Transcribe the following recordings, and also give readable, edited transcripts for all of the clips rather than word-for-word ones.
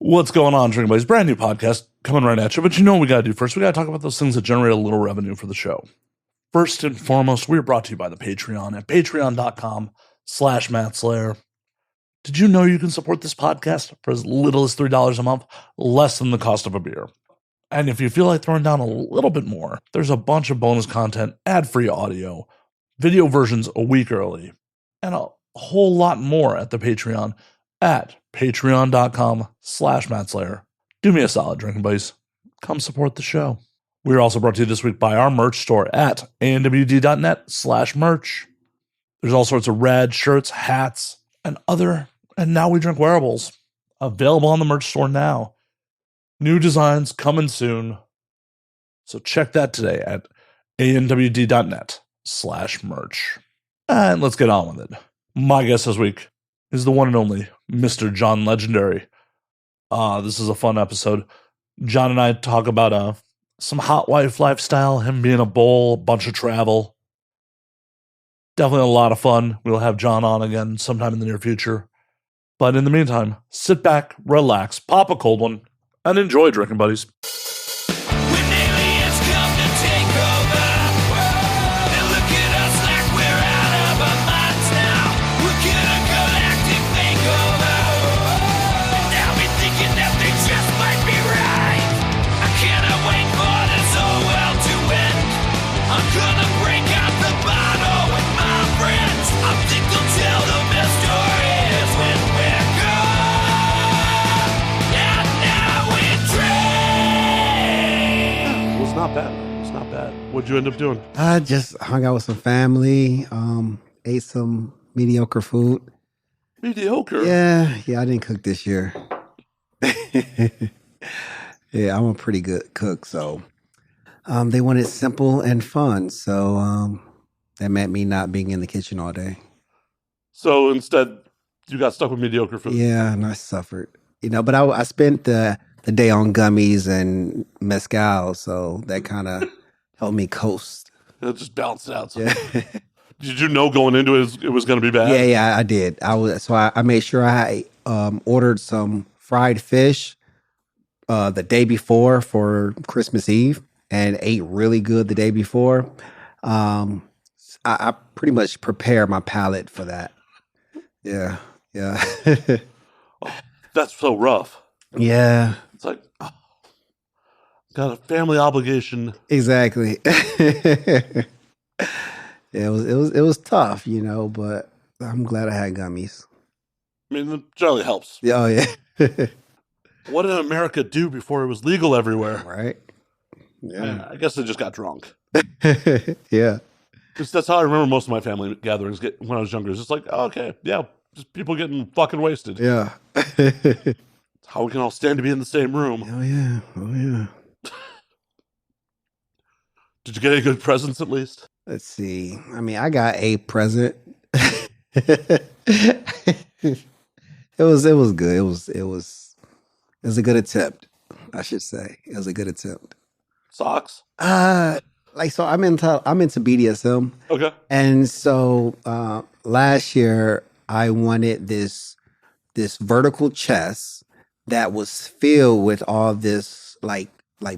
What's going on, Drinking Buddies? Brand new podcast coming right at you. But you know what we got to do first? We got to talk about those things that generate a little revenue for the show. First and foremost, we're brought to you by the Patreon at patreon.com/MattSlayer. Did you know you can support this podcast for as little as $3 a month, less than the cost of a beer? And if you feel like throwing down a little bit more, there's a bunch of bonus content, ad-free audio, video versions a week early, and a whole lot more at the Patreon at patreon.com/MattSlayer. Do me a solid, Drinking Buddies. Come support the show. We're also brought to you this week by our merch store at anwd.net/merch. There's all sorts of rad shirts, hats, and now we drink wearables available on the merch store now. New designs coming soon. So check that today at anwd.net/merch. And let's get on with it. My guest this week is the one and only Mr. John Legendary. This is a fun episode. John and I talk about some hot wife lifestyle, him being a bull, a bunch of travel. Definitely a lot of fun. We'll have John on again sometime in the near future. But in the meantime, sit back, relax, pop a cold one, and enjoy, Drinking Buddies. It's not bad. What'd you end up doing? I just hung out with some family, ate some mediocre food. Mediocre? Yeah, I didn't cook this year. Yeah, I'm a pretty good cook, so they wanted simple and fun, so that meant me not being in the kitchen all day. So instead, you got stuck with mediocre food? Yeah, and I suffered. But I spent the day on gummies and mezcal, so that kind of helped me coast. It just balanced it out. So. Yeah. Did you know going into it was going to be bad? Yeah, I did. I made sure I ordered some fried fish the day before for Christmas Eve and ate really good the day before. I pretty much prepare my palate for that. Yeah. Oh, that's so rough. Yeah. It's like, got a family obligation. Exactly. It was tough, but I'm glad I had gummies. I mean, it generally helps. Oh, yeah. What did America do before it was legal everywhere? Right. Yeah. I guess they just got drunk. Yeah. That's how I remember most of my family gatherings when I was younger. It's just like, oh, okay, yeah, just people getting fucking wasted. Yeah. It's how we can all stand to be in the same room. Oh, yeah. Did you get any good presents at least? Let's see. I mean, I got a present. It was good. It was a good attempt, I should say. It was a good attempt. Socks? So I'm into BDSM. Okay. And so last year I wanted this vertical chest that was filled with all this like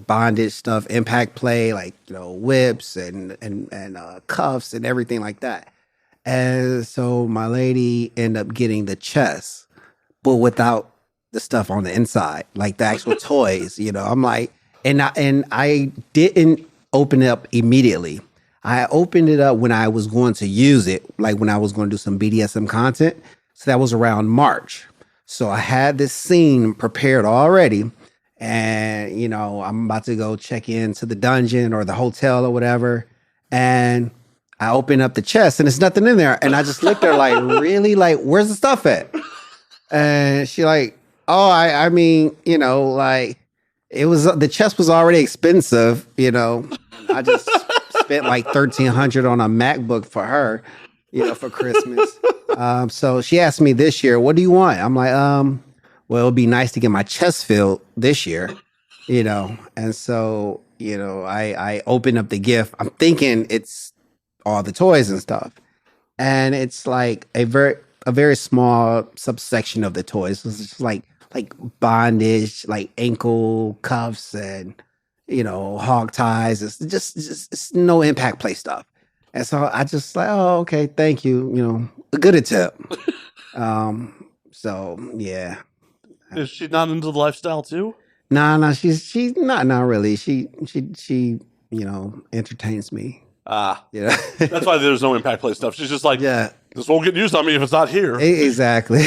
bondage stuff, impact play, whips and cuffs and everything like that. And so my lady ended up getting the chest, but without the stuff on the inside, like the actual toys. I'm like, and I didn't open it up immediately. I opened it up when I was going to use it, like when I was going to do some BDSM content. So that was around March. So I had this scene prepared already. And, I'm about to go check into the dungeon or the hotel or whatever. And I open up the chest and there's nothing in there. And I just looked at her like, really? Like, where's the stuff at? And she like, oh, I mean, it was, the chest was already expensive, I just spent like $1,300 on a MacBook for her, for Christmas. So she asked me this year, what do you want? I'm like, well, it'd be nice to get my chest filled this year, and so, I opened up the gift. I'm thinking it's all the toys and stuff. And it's like a very small subsection of the toys. It's just like like bondage, like ankle cuffs and hog ties. It's just it's no impact play stuff. And so I just like, oh, okay, thank you. A good attempt. So yeah. Is she not into the lifestyle too? Nah, she's not really. She entertains me. Ah, Yeah. that's why there's no impact play stuff. She's just like, Yeah. this won't get used on me if it's not here. Exactly.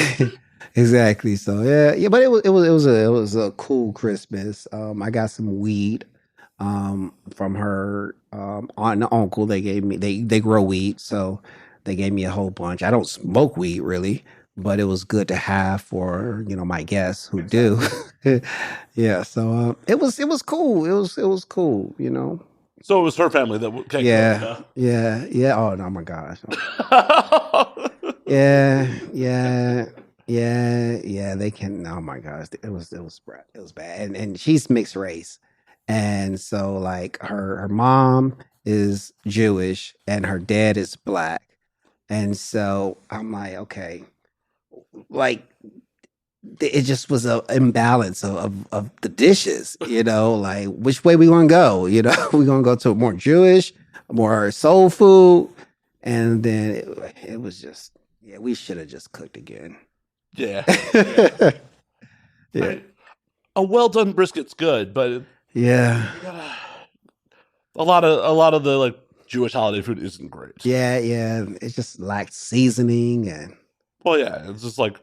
Exactly. So yeah, but it was a cool Christmas. I got some weed from her aunt and uncle. They gave me they grow weed, so they gave me a whole bunch. I don't smoke weed really, but it was good to have for my guests who do. Yeah, so it was cool. It was cool. So it was her family that came. Yeah. Oh my gosh. Yeah. They can. Oh my gosh, it was bad. And she's mixed race, and so like her mom is Jewish and her dad is black, and so I'm like, okay, like it just was a imbalance of the dishes, like which way we gonna go, we gonna go to more Jewish, more soul food, and then it was just, yeah, we should have just cooked again. Yeah. Yeah. A well done brisket's good, but Yeah. a lot of the like Jewish holiday food isn't great. Yeah. It just lacked seasoning and. Well, yeah, it's just like,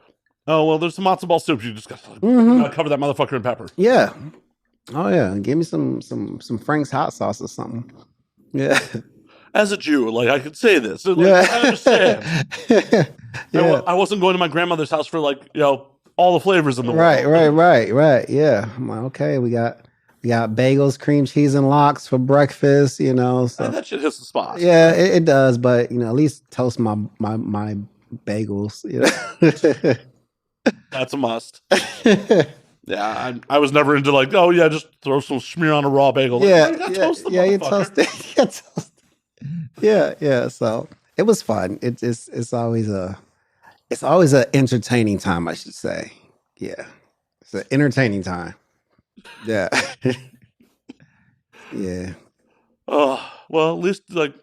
oh well, there's some matzo ball soup. You just gotta cover that motherfucker in pepper. Yeah. Oh yeah. Give me some Frank's hot sauce or something. Yeah. As a Jew, like I could say this. Like, Yeah. I understand. Yeah. I wasn't going to my grandmother's house for like all the flavors in the Right. world. Yeah. I'm like, okay, we got bagels, cream cheese, and lox for breakfast. So And that shit hits the spot. yeah, it does. But at least toast my bagels. That's a must. Yeah, I was never into like, oh yeah, just throw some smear on a raw bagel. Like, Yeah, you gotta yeah, toast the yeah. You motherfucker. toast it. You toast it. Yeah. So it was fun. It's always an entertaining time, I should say. Yeah, it's an entertaining time. Yeah, yeah, Oh, well, at least like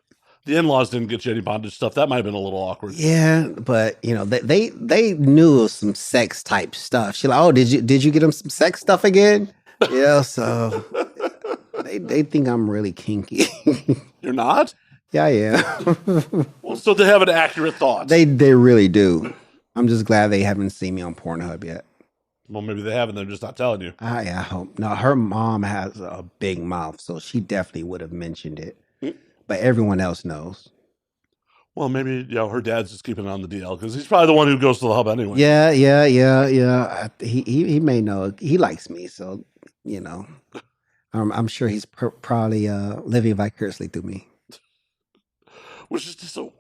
the in-laws didn't get you any bondage stuff. That might have been a little awkward. yeah. But they knew of some sex type stuff. She's like, oh, did you get them some sex stuff again? Yeah. So they think I'm really kinky. You're not? Yeah, I am. Well, so they have an accurate thought. They really do. I'm just glad they haven't seen me on Pornhub yet. Well, maybe they haven't. They're just not telling you. I hope. No, her mom has a big mouth, so she definitely would have mentioned it. But everyone else knows. Well, maybe her dad's just keeping it on the DL because he's probably the one who goes to the hub anyway. Yeah. He may know. He likes me, so I'm sure he's probably living vicariously through me. Which is just so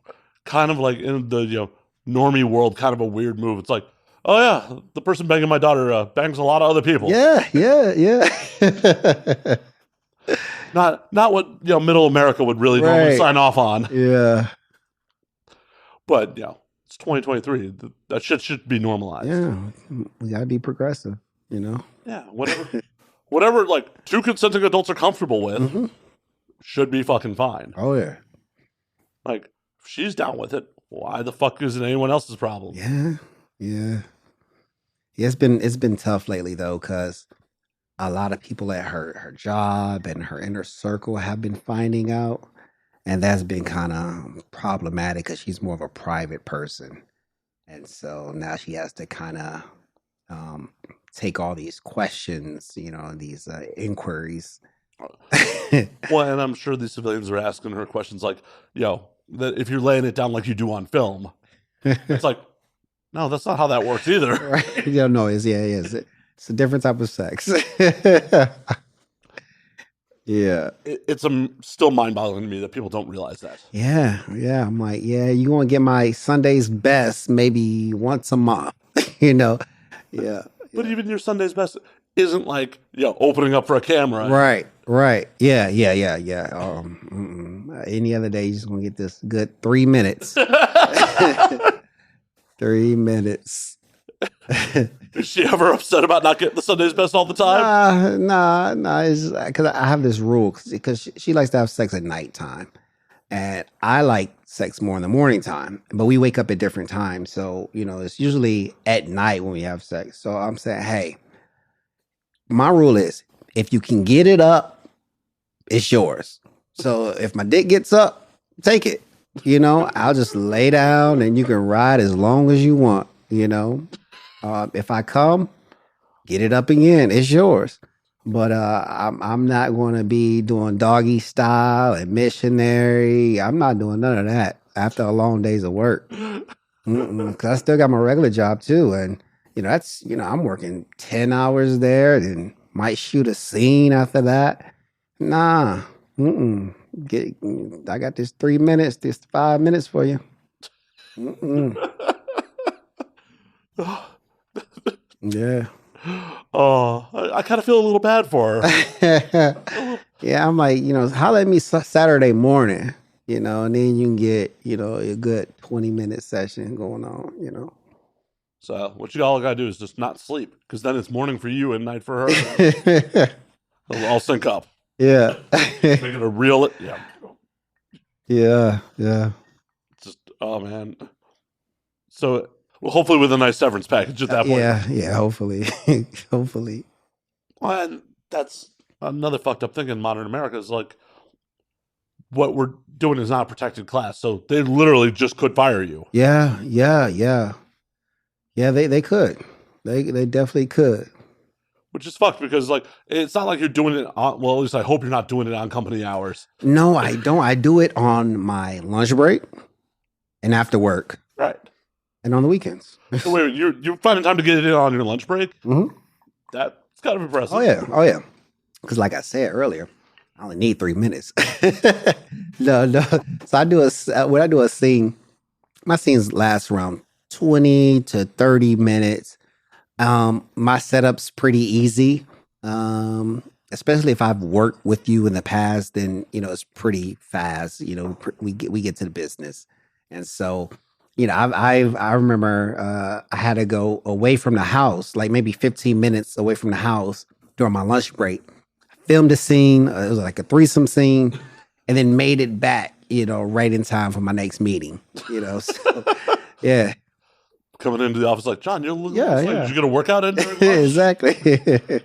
kind of like in the normie world, kind of a weird move. It's like, oh yeah, the person banging my daughter bangs a lot of other people. Yeah. Not what middle America would really normally sign off on. Yeah. But it's 2023. That shit should be normalized. Yeah, we gotta be progressive. Yeah, whatever like two consenting adults are comfortable with should be fucking fine. Oh yeah. Like if she's down with it, why the fuck is it anyone else's problem? Yeah. It's been tough lately though, because a lot of people at her job and her inner circle have been finding out, and that's been kind of problematic because she's more of a private person, and so now she has to kind of take all these questions, these inquiries. Well, and I'm sure these civilians are asking her questions like, that if you're laying it down like you do on film, it's like, no, that's not how that works either. Right? No, it's a different type of sex. Yeah. It's still mind-boggling to me that people don't realize that. Yeah. I'm like, yeah, you want to get my Sunday's best maybe once a month, Yeah. But even your Sunday's best isn't like, opening up for a camera. Right. Yeah. Any other day, you just want to get this good 3 minutes. 3 minutes. Is she ever upset about not getting the Sunday's best all the time? Nah. It's because I have this rule because she likes to have sex at nighttime, and I like sex more in the morning time. But we wake up at different times, so it's usually at night when we have sex. So I'm saying, hey, my rule is if you can get it up, it's yours. So if my dick gets up, take it. I'll just lay down and you can ride as long as you want. If I come, get it up again. It's yours. But I'm not going to be doing doggy style and missionary. I'm not doing none of that after a long days of work. Because I still got my regular job too, and that's I'm working 10 hours there, and might shoot a scene after that. Nah, Get, I got this 3 minutes, this 5 minutes for you. Yeah. Oh, I kind of feel a little bad for her. Yeah, I'm like, holler at me Saturday morning, and then you can get, a good 20-minute session going on. So what you all gotta do is just not sleep, because then it's morning for you and night for her. It'll all sync up. Yeah. Make it a real. Yeah. Just man. So hopefully with a nice severance package at that point. Yeah. Hopefully. Well, and that's another fucked up thing in modern America is like what we're doing is not a protected class, so they literally just could fire you. Yeah. They could. They definitely could. Which is fucked because like it's not like you're doing it on, well, at least I hope you're not doing it on company hours. No, I don't. I do it on my lunch break and after work. Right. And on the weekends. So wait, you're finding time to get it in on your lunch break? Mm-hmm. That's kind of impressive. Oh yeah. Because like I said earlier, I only need 3 minutes. No. So when I do a scene, my scenes last around 20 to 30 minutes. My setup's pretty easy. Especially if I've worked with you in the past, then it's pretty fast. We get to the business, and so I remember I had to go away from the house, like maybe 15 minutes away from the house during my lunch break. Filmed a scene. It was like a threesome scene, and then made it back. Right in time for my next meeting. So, yeah. Coming into the office like, John, you're looking yeah. Did you get a workout in during lunch? Exactly.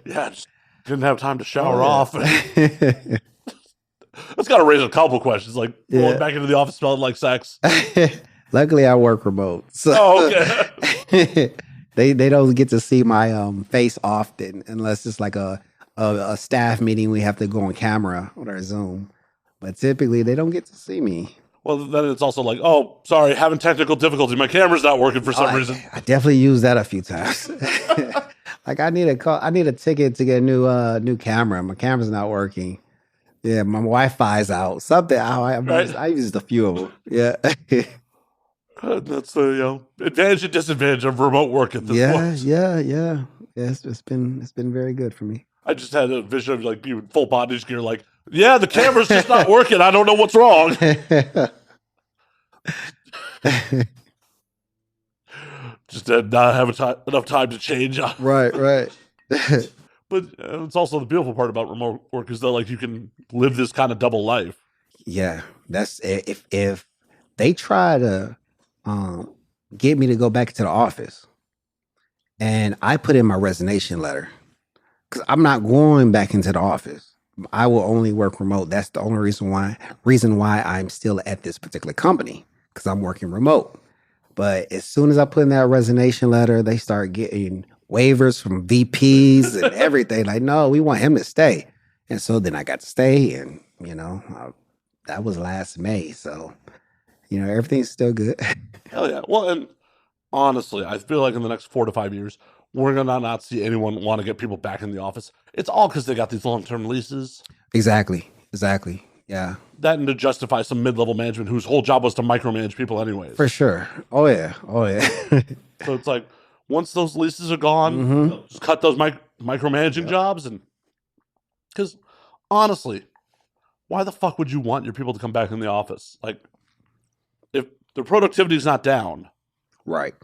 Yeah, just didn't have time to shower off. That's got to raise a couple questions, like going back into the office smelling like sex. Luckily, I work remote, so okay. they don't get to see my face often unless it's like a staff meeting. We have to go on camera on our Zoom, but typically they don't get to see me. Well, then it's also like, oh, sorry, having technical difficulty. My camera's not working for some reason. I definitely use that a few times. Like I need a ticket to get a new camera. My camera's not working. Yeah, my Wi-Fi's out. Something. I used a few of them. Yeah. That's the advantage and disadvantage of remote work at this point. Yeah. It's been very good for me. I just had a vision of like you in full bondage gear, like, yeah, the camera's just not working. I don't know what's wrong. Just did not have enough time to change. Right. But it's also the beautiful part about remote work is that like you can live this kind of double life. Yeah, that's if they try to get me to go back to the office, and I put in my resignation letter because I'm not going back into the office. I will only work remote. That's the only reason why I'm still at this particular company, because I'm working remote. But as soon as I put in that resignation letter, they start getting waivers from VPs and everything. Like, no, we want him to stay. And so then I got to stay, and that was last May. So everything's still good. Hell yeah. Well, and honestly, I feel like in the next 4 to 5 years, we're gonna not see anyone want to get people back in the office. It's all because they got these long-term leases. Exactly. Yeah. That and to justify some mid-level management whose whole job was to micromanage people anyways. For sure. Oh yeah. So it's like once those leases are gone, just cut those micromanaging jobs, and because honestly, why the fuck would you want your people to come back in the office? Like, if their productivity is not down, right?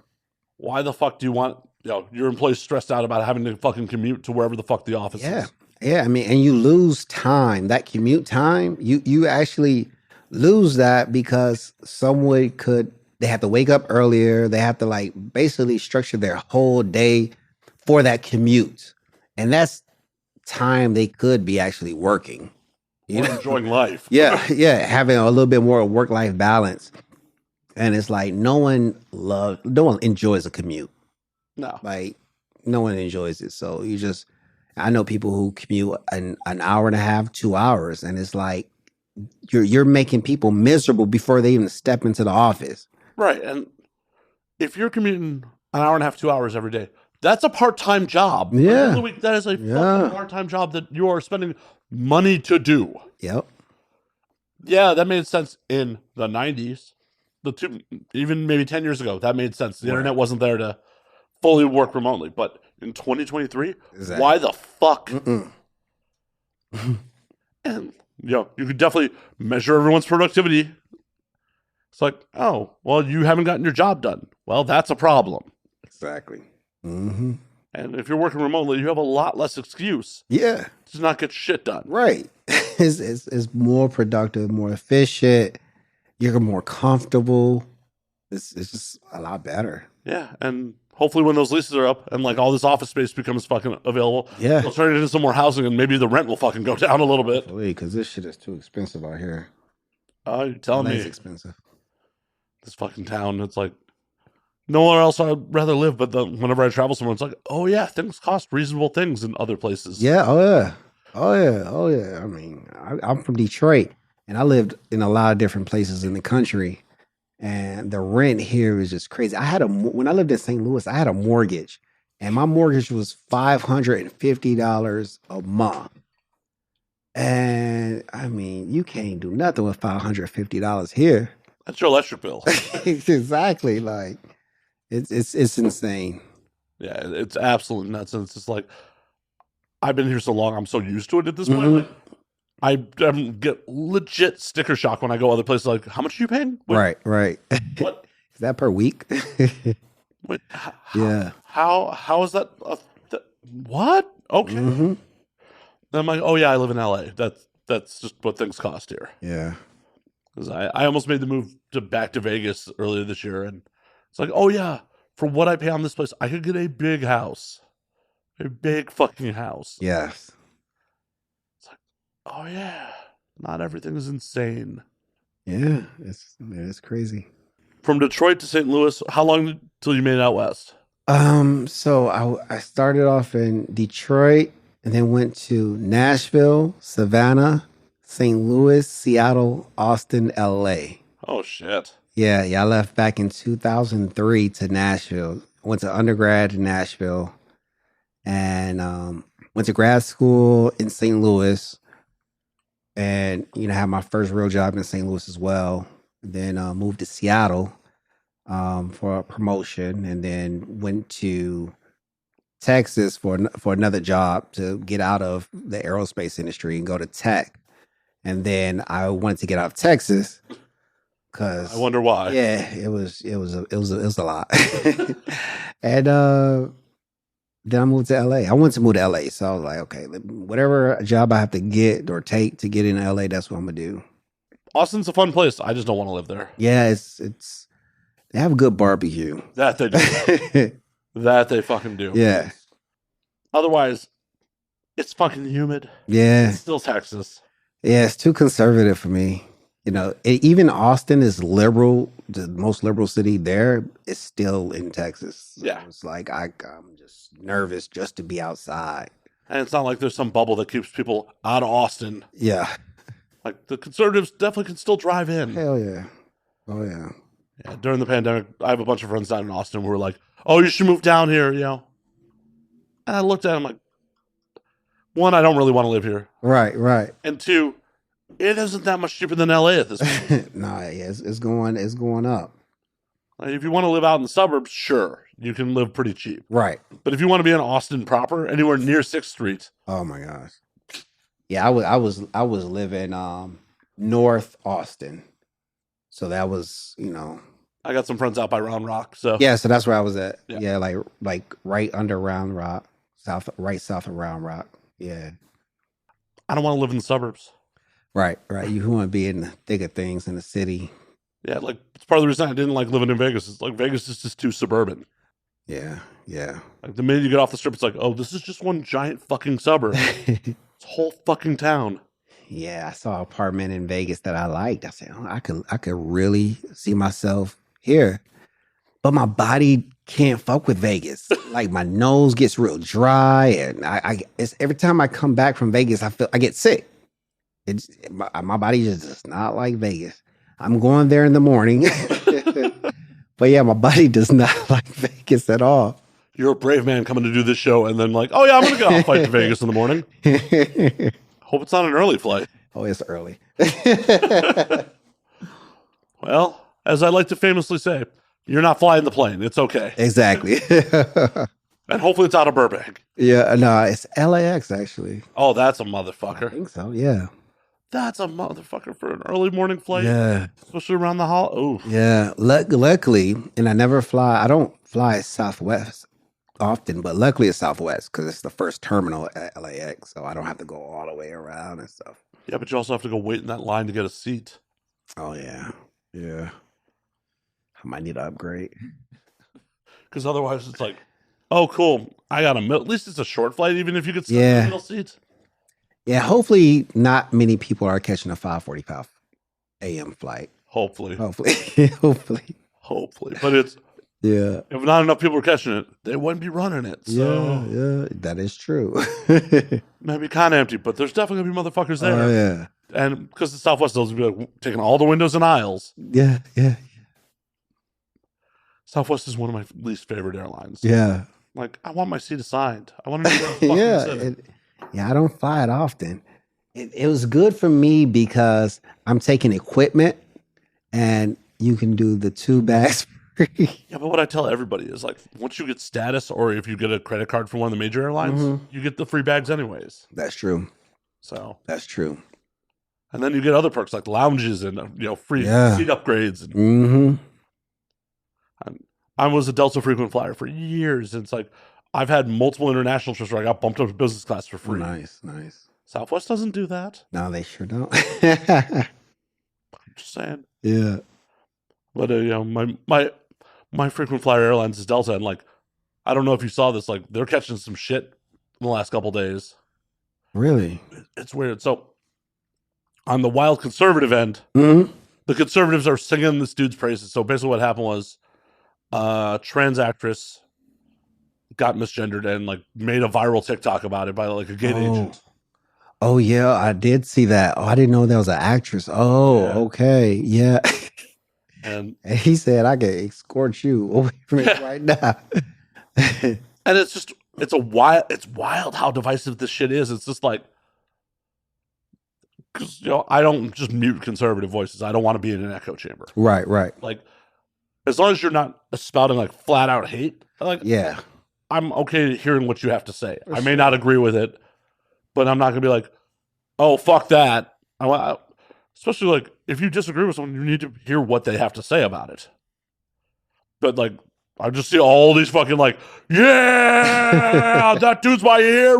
Why the fuck do you want your employees stressed out about having to fucking commute to wherever the fuck the office Yeah. is. Yeah. I mean, and you lose time, that commute time, you actually lose that because someone they have to wake up earlier. They have to like basically structure their whole day for that commute. And that's time they could be actually working. You Or know? enjoying life. Yeah. Yeah. Having a little bit more work-life balance. And it's like no one enjoys a commute. No. Like no one enjoys it. So I know people who commute an hour and a half, 2 hours, and it's like you're making people miserable before they even step into the office. Right. And if you're commuting an hour and a half, 2 hours every day, that's a part-time job. Yeah. The week, that is a Yeah. fucking part-time job that you are spending money to do. Yep. Yeah, that made sense in the 90s. Even maybe 10 years ago, that made sense. The internet wasn't there to fully work remotely. But in 2023, Exactly. why the fuck? Mm-mm. And you could definitely measure everyone's productivity. It's like, oh, well, you haven't gotten your job done. Well, that's a problem. Exactly. Mm-hmm. And if you're working remotely, you have a lot less excuse Yeah. to not get shit done. Right. It's more productive, more efficient. You're more comfortable. It's just a lot better. Yeah, and hopefully when those leases are up and like all this office space becomes fucking available, Yeah. they'll turn it into some more housing and maybe the rent will fucking go down a little bit. Because this shit is too expensive out here. You're telling me It's expensive. this fucking town, it's like nowhere else I'd rather live, but whenever I travel somewhere, it's like, oh yeah, things cost reasonable things in other places. Yeah. Oh yeah. Oh yeah. Oh yeah. I mean, I'm from Detroit, and I lived in a lot of different places in the country, and the rent here is just crazy. When I lived in St. Louis, I had a mortgage, and my mortgage was $550 a month. And I mean, you can't do nothing with $550 here. That's your electric bill. Exactly. Like it's insane. Yeah, it's absolute nuts. And it's just like, I've been here so long, I'm so used to it at this point. Like, I get legit sticker shock when I go other places. Like, how much are you paying? Right. What? Is that per week? Wait, Yeah. How is that? What? Okay. Mm-hmm. I'm like, oh yeah, I live in LA. That's just what things cost here. Yeah. Because I almost made the move back to Vegas earlier this year, and it's like, oh yeah, for what I pay on this place, I could get a big house, a big fucking house. Yes. It's like, oh yeah, not everything is insane. Yeah. It's crazy. From Detroit to St. Louis, how long till you made it out west? So I started off in Detroit and then went to Nashville, Savannah, St. Louis, Seattle, Austin, LA. Oh shit. Yeah, I left back in 2003 to Nashville. Went to undergrad in Nashville and went to grad school in St. Louis and had my first real job in St. Louis as well. Then moved to Seattle for a promotion, and then went to Texas for another job to get out of the aerospace industry and go to tech. And then I wanted to get out of Texas because I wonder why. Yeah, it was a lot. And then I moved to LA. I wanted to move to LA, so I was like, okay, whatever job I have to get or take to get into LA, that's what I'm gonna do. Austin's a fun place. I just don't want to live there. Yeah, it's they have good barbecue. That they do. That they fucking do. Yeah. Otherwise, it's fucking humid. Yeah. It's still Texas. Yeah, it's too conservative for me. Even Austin is liberal, the most liberal city there. It's still in Texas. So Yeah. it's like I'm just nervous just to be outside. And it's not like there's some bubble that keeps people out of Austin. Yeah. Like the conservatives definitely can still drive in. Hell yeah. Oh yeah. Yeah. During the pandemic, I have a bunch of friends down in Austin who were like, "Oh, you should move down here," And I looked at them like, one, I don't really want to live here. Right. And two, it isn't that much cheaper than LA at this point. Nah, yeah, it's going up. Like, if you want to live out in the suburbs, sure, you can live pretty cheap. Right. But if you want to be in Austin proper, anywhere near 6th Street. Oh my gosh. Yeah, I was living North Austin. So that was, I got some friends out by Round Rock, so Yeah, so that's where I was at. Yeah. Yeah, like right under Round Rock, right south of Round Rock. Yeah. I don't want to live in the suburbs. Right. You want to be in the thick of things in the city. Yeah, like it's part of the reason I didn't like living in Vegas. It's like Vegas is just too suburban. Yeah. Like the minute you get off the strip, it's like, oh, this is just one giant fucking suburb. It's a whole fucking town. Yeah, I saw an apartment in Vegas that I liked. I said, oh, I could really see myself here. But my body can't fuck with Vegas. Like my nose gets real dry, and it's every time I come back from Vegas, I get sick. My body just does not like Vegas. I'm going there in the morning, but yeah, my body does not like Vegas at all. You're a brave man coming to do this show, and then like, oh yeah, I'm gonna go off flight to Vegas in the morning. Hope it's not an early flight. Oh, it's early. Well, as I like to famously say, you're not flying the plane. It's okay. Exactly. And hopefully it's out of Burbank. Yeah, no, it's LAX actually. Oh, that's a I motherfucker. think so. Yeah. That's a motherfucker for an early morning flight. Yeah. Especially around the hall. Oh. Yeah. Luckily, and I never fly. I don't fly Southwest often, but luckily it's Southwest because it's the first terminal at LAX, so I don't have to go all the way around and stuff. Yeah, but you also have to go wait in that line to get a seat. Oh yeah. I might need to upgrade. Because otherwise it's like, oh, cool. I got at least it's a short flight, even if you could sit in Yeah. the middle seat. Yeah, hopefully not many people are catching a 5:45 a.m. flight. Hopefully. Hopefully. But it's, Yeah. if not enough people are catching it, they wouldn't be running it. So Yeah, that is true. maybe kind of empty, but there's definitely going to be motherfuckers there. Oh yeah. And because the Southwest will be like taking all the windows and aisles. Yeah. Southwest is one of my least favorite airlines. Yeah. Like, I want my seat assigned. I want to know where I'm fucking sitting. I don't fly it often. It was good for me because I'm taking equipment and you can do the 2 bags free. Yeah, but what I tell everybody is like, once you get status or if you get a credit card from one of the major airlines, you get the free bags anyways. That's true. So That's true. and then you get other perks like lounges and free seat upgrades. Mm-hmm. I was a Delta frequent flyer for years, and it's like I've had multiple international trips where I got bumped up to business class for free. Nice. Southwest doesn't do that. No, they sure don't. I'm just saying. Yeah. But my frequent flyer airlines is Delta, and like I don't know if you saw this, like they're catching some shit in the last couple days. Really? It's weird. So on the wild conservative end, Mm-hmm. the conservatives are singing this dude's praises. So basically, what happened was, trans actress got misgendered and like made a viral TikTok about it by like a gay agent. Oh yeah, I did see that. Oh, I didn't know that was an actress. Oh, Yeah. okay, yeah. And he said, "I can escort you away from it right now." and it's wild how divisive this shit is. It's just like, because I don't just mute conservative voices. I don't want to be in an echo chamber. Right. Like, as long as you're not spouting like flat out hate, like Yeah. I'm okay hearing what you have to say. I may not agree with it, but I'm not gonna be like, oh fuck that. Especially like if you disagree with someone, you need to hear what they have to say about it. But like, I just see all these fucking like, yeah, that dude's my hero.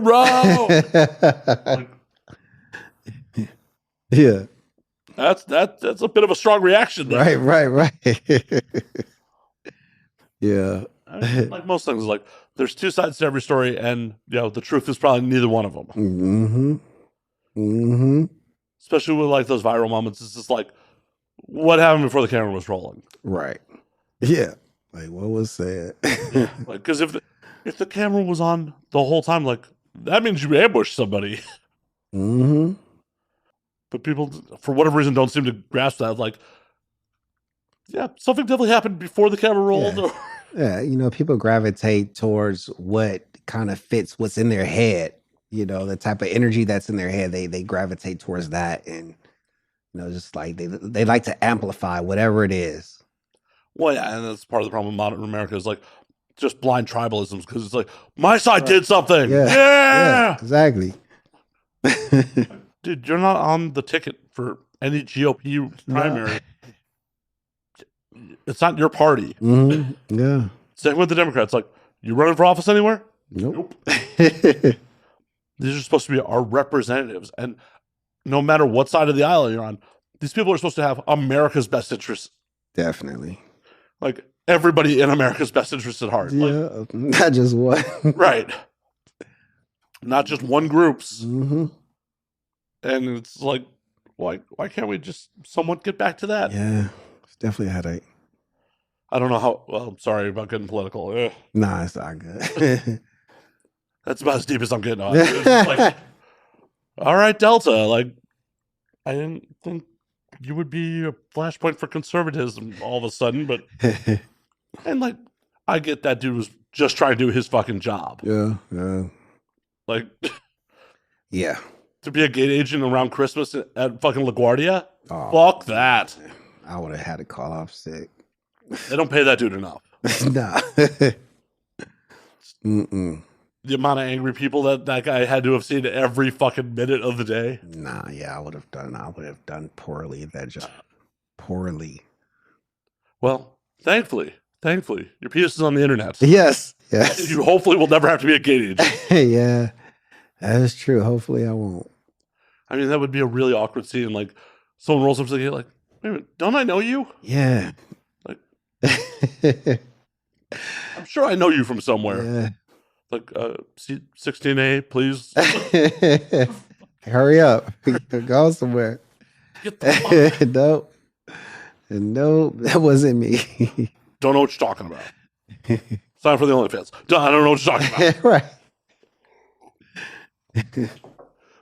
Like, Yeah. that's a bit of a strong reaction there. Right. Yeah. I mean, like most things, like there's two sides to every story, and the truth is probably neither one of them. Mm-hmm. Especially with like those viral moments, it's just like, what happened before the camera was rolling? Right. Yeah. Like what was said? Like, because if the camera was on the whole time, like that means you ambushed somebody. Mm-hmm. But people, for whatever reason, don't seem to grasp that. Like, yeah, something definitely happened before the camera rolled. Yeah. Yeah, people gravitate towards what kind of fits what's in their head. The type of energy that's in their head, they gravitate towards that, and just like they like to amplify whatever it is. Well, yeah, and that's part of the problem with modern America is like just blind tribalisms, because it's like my side did something. Yeah, exactly. Dude, you're not on the ticket for any GOP primary. It's not your party. Yeah. Same with the Democrats. Like, you running for office anywhere? Nope. These are supposed to be our representatives. And no matter what side of the aisle you're on, these people are supposed to have America's best interests. Definitely. Like, everybody in America's best interests at heart. Yeah. Like, Not just one. right. Not just one group's. Mm-hmm. And it's like, why can't we just somewhat get back to that? Yeah. It's definitely a headache. I don't know how. Well, I'm sorry about getting political. Nah, it's not good. That's about as deep as I'm getting on. It's like, all right, Delta. Like, I didn't think you would be a flashpoint for conservatism all of a sudden, but and like, I get that dude was just trying to do his fucking job. Yeah. Like, Yeah. to be a gate agent around Christmas at fucking LaGuardia, Oh, fuck that. I would have had to call off sick. They don't pay that dude enough. Nah. Mm-mm. The amount of angry people that guy had to have seen every fucking minute of the day. Nah, yeah, I would have done poorly at that job. Poorly. Well, thankfully, your penis is on the internet. Yes. You hopefully will never have to be a gate agent. Yeah, that is true. Hopefully I won't. I mean, that would be a really awkward scene. Like, someone rolls up to the gate, like, wait a minute, don't I know you? Yeah. Like, I'm sure I know you from somewhere. Yeah. Like, C16A, please. Hurry up. Go somewhere. Get the fuck. No, that wasn't me. Don't know what you're talking about. Sign for the OnlyFans. I don't know what you're talking about. Right.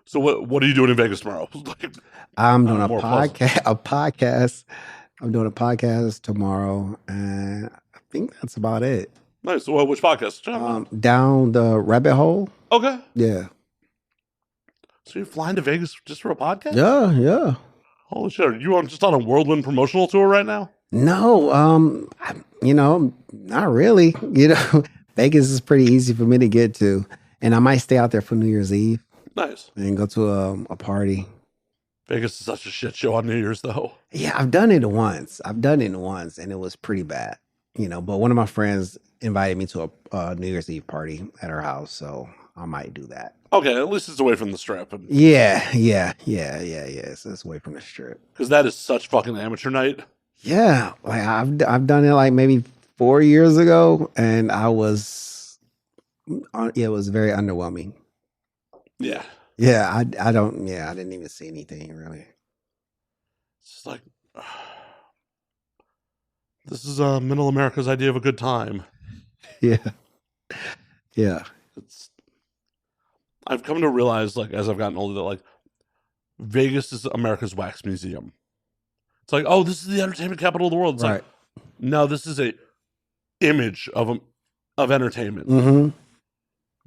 So what are you doing in Vegas tomorrow? Like, I'm doing a more podcast. I'm doing a podcast tomorrow, and I think that's about it. nice. Well, which podcast? Down the rabbit hole. Okay. Yeah. So you're flying to Vegas just for a podcast? Yeah. Holy shit. Are you just on a whirlwind promotional tour right now? No, not really. Vegas is pretty easy for me to get to, and I might stay out there for New Year's Eve. Nice. And go to a party. Vegas is such a shit show on New Year's, though. Yeah, I've done it once, and it was pretty bad. But one of my friends invited me to a New Year's Eve party at her house, so I might do that. Okay, at least it's away from the strip. Yeah. So it's away from the strip. Because that is such fucking amateur night. Yeah, like I've done it like maybe 4 years ago, and it was very underwhelming. Yeah. Yeah, I didn't even see anything really. It's just like, this is middle America's idea of a good time. Yeah. I've come to realize, like, as I've gotten older, that like Vegas is America's wax museum. It's like, oh, this is the entertainment capital of the world. It's Right. like, no, this is a image of entertainment. Mm-hmm.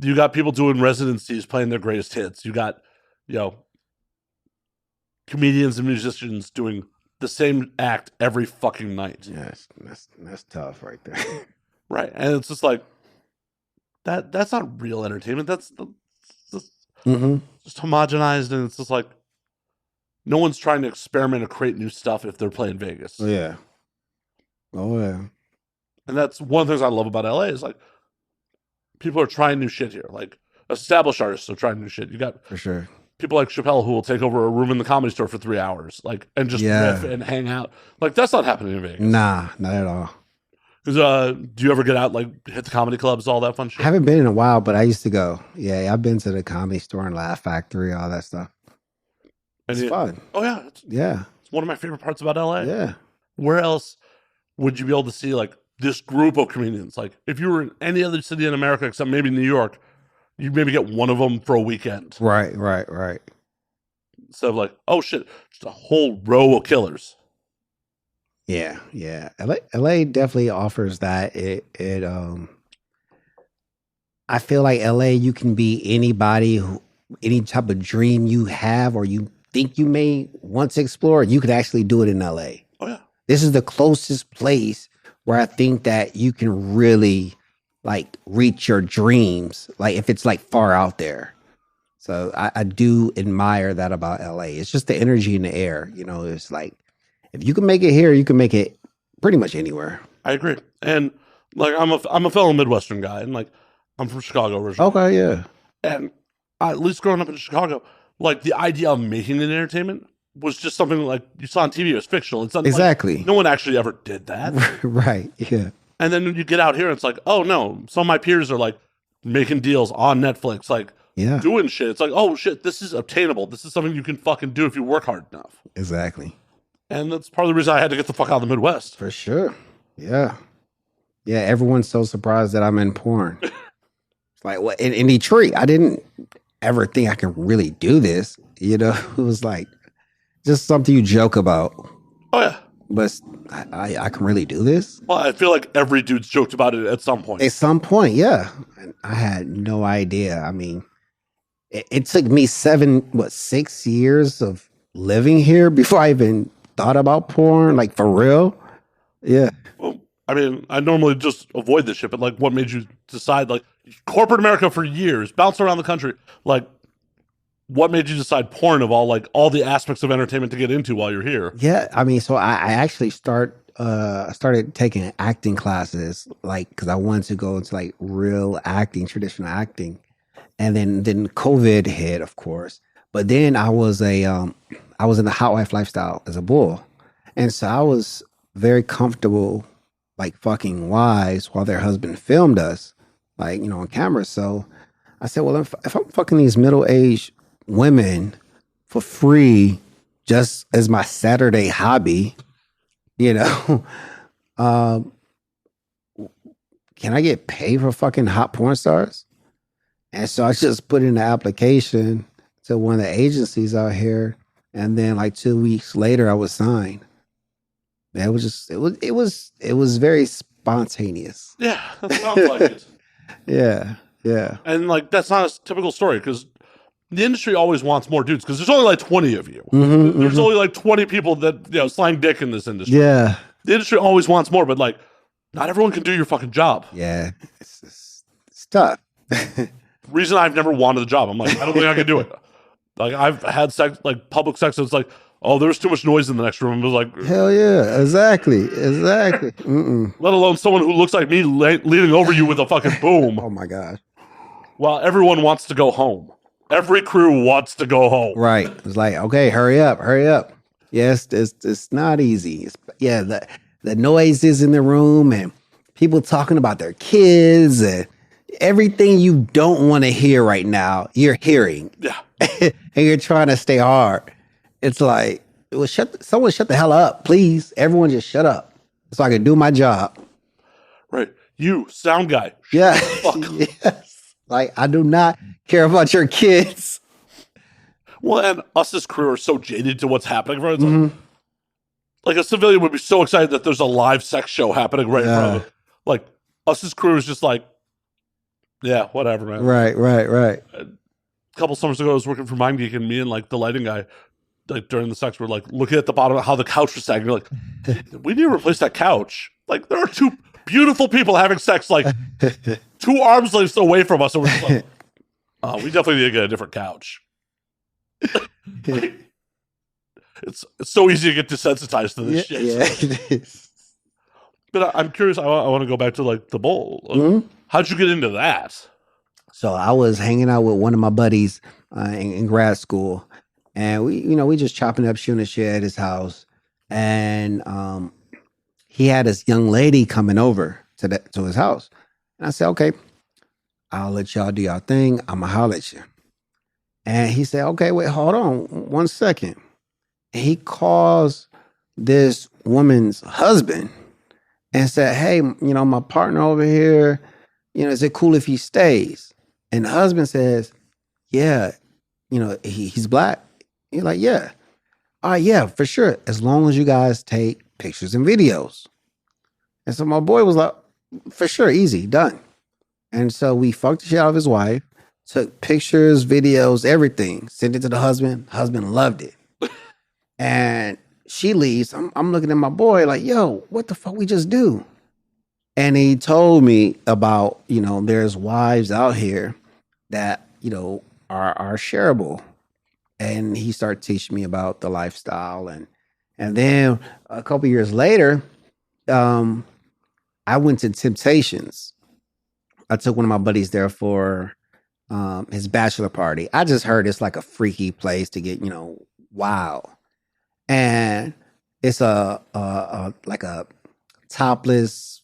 You got people doing residencies playing their greatest hits. You got, comedians and musicians doing the same act every fucking night. Yes, that's tough right there. Right. And it's just like, that's not real entertainment. That's Mm-hmm. just homogenized, and it's just like, no one's trying to experiment or create new stuff if they're playing Vegas. Oh yeah. And that's one of the things I love about LA is like, people are trying new shit here. Like, established artists are trying new shit. You got For sure. people like Chappelle who will take over a room in the Comedy Store for 3 hours, like, and just riff and hang out. Like, that's not happening in Vegas. Nah, not at all. Because do you ever get out, like, hit the comedy clubs, all that fun shit? I haven't been in a while, but I used to go. Yeah, I've been to the Comedy Store and Laugh Factory, all that stuff. It's fun. Oh yeah, it's one of my favorite parts about LA. Yeah. Where else would you be able to see like this group of comedians? Like, if you were in any other city in America except maybe New York, you maybe get one of them for a weekend. Right. Instead of like, oh shit, just a whole row of killers. Yeah. LA definitely offers that. I feel like LA, you can be anybody any type of dream you have or you think you may want to explore, you could actually do it in LA. Oh yeah. This is the closest place where I think that you can really like reach your dreams, like if it's like far out there. So I do admire that about LA. It's just the energy in the air. It's like, if you can make it here, you can make it pretty much anywhere. I agree. And like I'm a fellow Midwestern guy, and like I'm from Chicago originally. Okay, yeah. And at least growing up in Chicago, like the idea of making an entertainment was just something like you saw on TV. It was fictional. It's not Exactly. like, no one actually ever did that. Right. Yeah. And then when you get out here, it's like, oh no, some of my peers are like making deals on Netflix, like doing shit. It's like, oh shit, this is obtainable. This is something you can fucking do if you work hard enough. Exactly. And that's part of the reason I had to get the fuck out of the Midwest. For sure. Yeah. Yeah. Everyone's so surprised that I'm in porn. It's like, what? In Detroit, I didn't ever think I could really do this. You know, it was like just something you joke about. Oh yeah. But I can really do this? Well, I feel like every dude's joked about it at some point. At some point, yeah. I had no idea. I mean, it took me 6 years of living here before I even thought about porn, like for real. Yeah. Well, I mean, I normally just avoid this shit, but like what made you decide, like corporate America for years, bounce around the country, like what made you decide porn of all the aspects of entertainment to get into while you're here? Yeah, I mean, so I actually started taking acting classes, like because I wanted to go into like real acting, traditional acting, and then COVID hit, of course. But then I was in the hot wife lifestyle as a bull, and so I was very comfortable, like fucking wives while their husband filmed us, like on camera. So I said, well, if I'm fucking these middle-aged women for free just as my Saturday hobby, can I get paid for fucking hot porn stars? And so I just put in the application to one of the agencies out here, and then like 2 weeks later I was signed. It was very spontaneous. Yeah, that sounds like it. Yeah. And like that's not a typical story because the industry always wants more dudes because there's only like 20 of you. There's only like 20 people that slang dick in this industry. Yeah. The industry always wants more, but like not everyone can do your fucking job. Yeah. It's tough. Reason I've never wanted the job. I'm like, I don't think I can do it. Like I've had sex, like public sex. So it's like, oh, there's too much noise in the next room. It was like, hell yeah, exactly. Mm-mm. Let alone someone who looks like me leaning over you with a fucking boom. Oh my god. Well, everyone wants to go home. Every crew wants to go home. Right. It's like, okay, hurry up. Yes, it's not easy. The noises in the room and people talking about their kids and everything you don't want to hear right now, you're hearing. Yeah. And you're trying to stay hard. It's like, someone shut the hell up, please. Everyone just shut up so I can do my job. Right. You, sound guy. Yeah. Yes. Like, I do not care about your kids. Well, and us as crew are so jaded to what's happening. Right? It's like a civilian would be so excited that there's a live sex show happening right in front of it. Like, us as crew is just like, yeah, whatever, man. Right. A couple summers ago, I was working for Mind Geek, and me and like the lighting guy, like during the sex, we're like looking at the bottom of how the couch was sagging. We're like, we need to replace that couch. Like, there are two beautiful people having sex, like 2 arms lengths away from us, and we're just like, oh, we definitely need to get a different couch. Like, it's so easy to get desensitized to this shit. Yeah, it is. But I'm curious. I want to go back to like the bowl. How'd you get into that? So I was hanging out with one of my buddies in grad school, and we just chopping up, shooting shit at his house, and he had this young lady coming over to his house, and I said, okay, I'll let y'all do y'all thing. I'ma holler at you. And he said, okay, wait, hold on 1 second. And he calls this woman's husband and said, hey, my partner over here, is it cool if he stays? And the husband says, yeah, he's black. He's like, yeah. All right, yeah, for sure. As long as you guys take pictures and videos. And so my boy was like, for sure, easy, done. And so we fucked the shit out of his wife, took pictures, videos, everything, sent it to the husband. Husband loved it. And she leaves. I'm looking at my boy like, yo, what the fuck we just do? And he told me about, there's wives out here that, are shareable. And he started teaching me about the lifestyle. And then a couple years later, um, I went to Temptations. I took one of my buddies there for his bachelor party. I just heard it's like a freaky place to get, wild. And it's a like a topless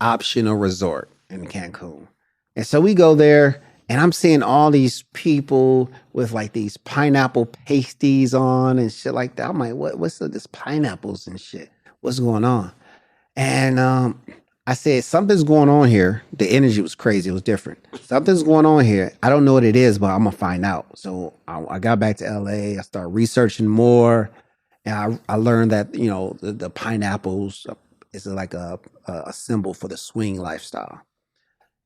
optional resort in Cancun. And so we go there and I'm seeing all these people with like these pineapple pasties on and shit like that. I'm like, what's this pineapples and shit? What's going on? And I said, something's going on here. The energy was crazy. It was different. Something's going on here. I don't know what it is, but I'm going to find out. So I got back to LA. I started researching more. And I learned that, the pineapples is like a symbol for the swing lifestyle.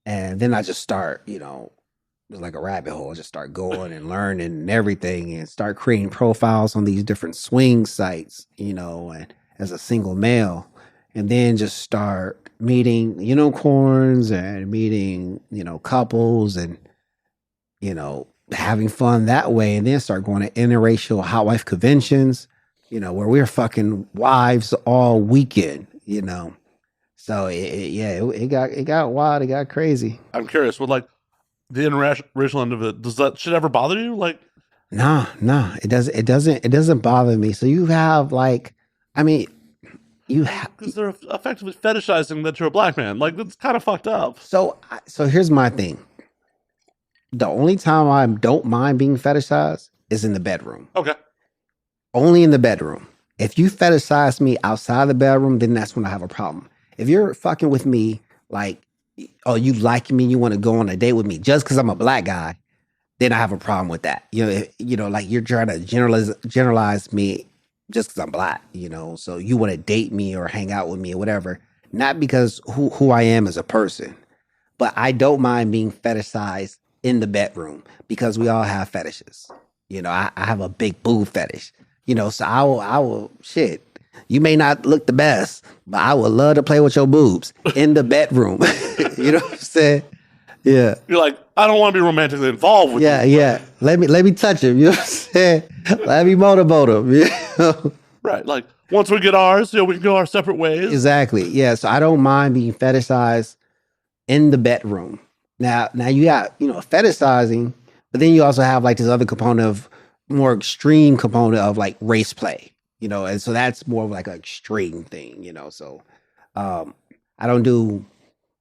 And then I just start, it was like a rabbit hole. I just start going and learning and everything and start creating profiles on these different swing sites, and as a single male. And then just start meeting unicorns and meeting, couples and, having fun that way. And then start going to interracial hot wife conventions, where we're fucking wives all weekend, So it got wild, it got crazy. I'm curious, with like the interracial end of it, does that shit ever bother you? Like, Nah, it doesn't bother me. So you have like, I mean, you have. because they're effectively fetishizing that you're a black man. Like, that's kind of fucked up. So here's my thing. The only time I don't mind being fetishized is in the bedroom. Okay. Only in the bedroom. If you fetishize me outside the bedroom, then that's when I have a problem. If you're fucking with me, like, oh, you like me, you want to go on a date with me just because I'm a black guy, then I have a problem with that. Like you're trying to generalize me just because I'm black, so you want to date me or hang out with me or whatever, not because who I am as a person, but I don't mind being fetishized in the bedroom because we all have fetishes. I have a big boob fetish, so I will shit. You may not look the best, but I would love to play with your boobs in the bedroom. You know what I'm saying? Yeah. You're like, I don't want to be romantically involved with you. Yeah. Let me touch him. You know what I'm saying? Let me motorboat him. Right. Like, once we get ours, we can go our separate ways. Exactly. Yeah. So I don't mind being fetishized in the bedroom. Now you got, fetishizing, but then you also have like this other component of more extreme component of like race play, and so that's more of like an extreme thing, So I don't do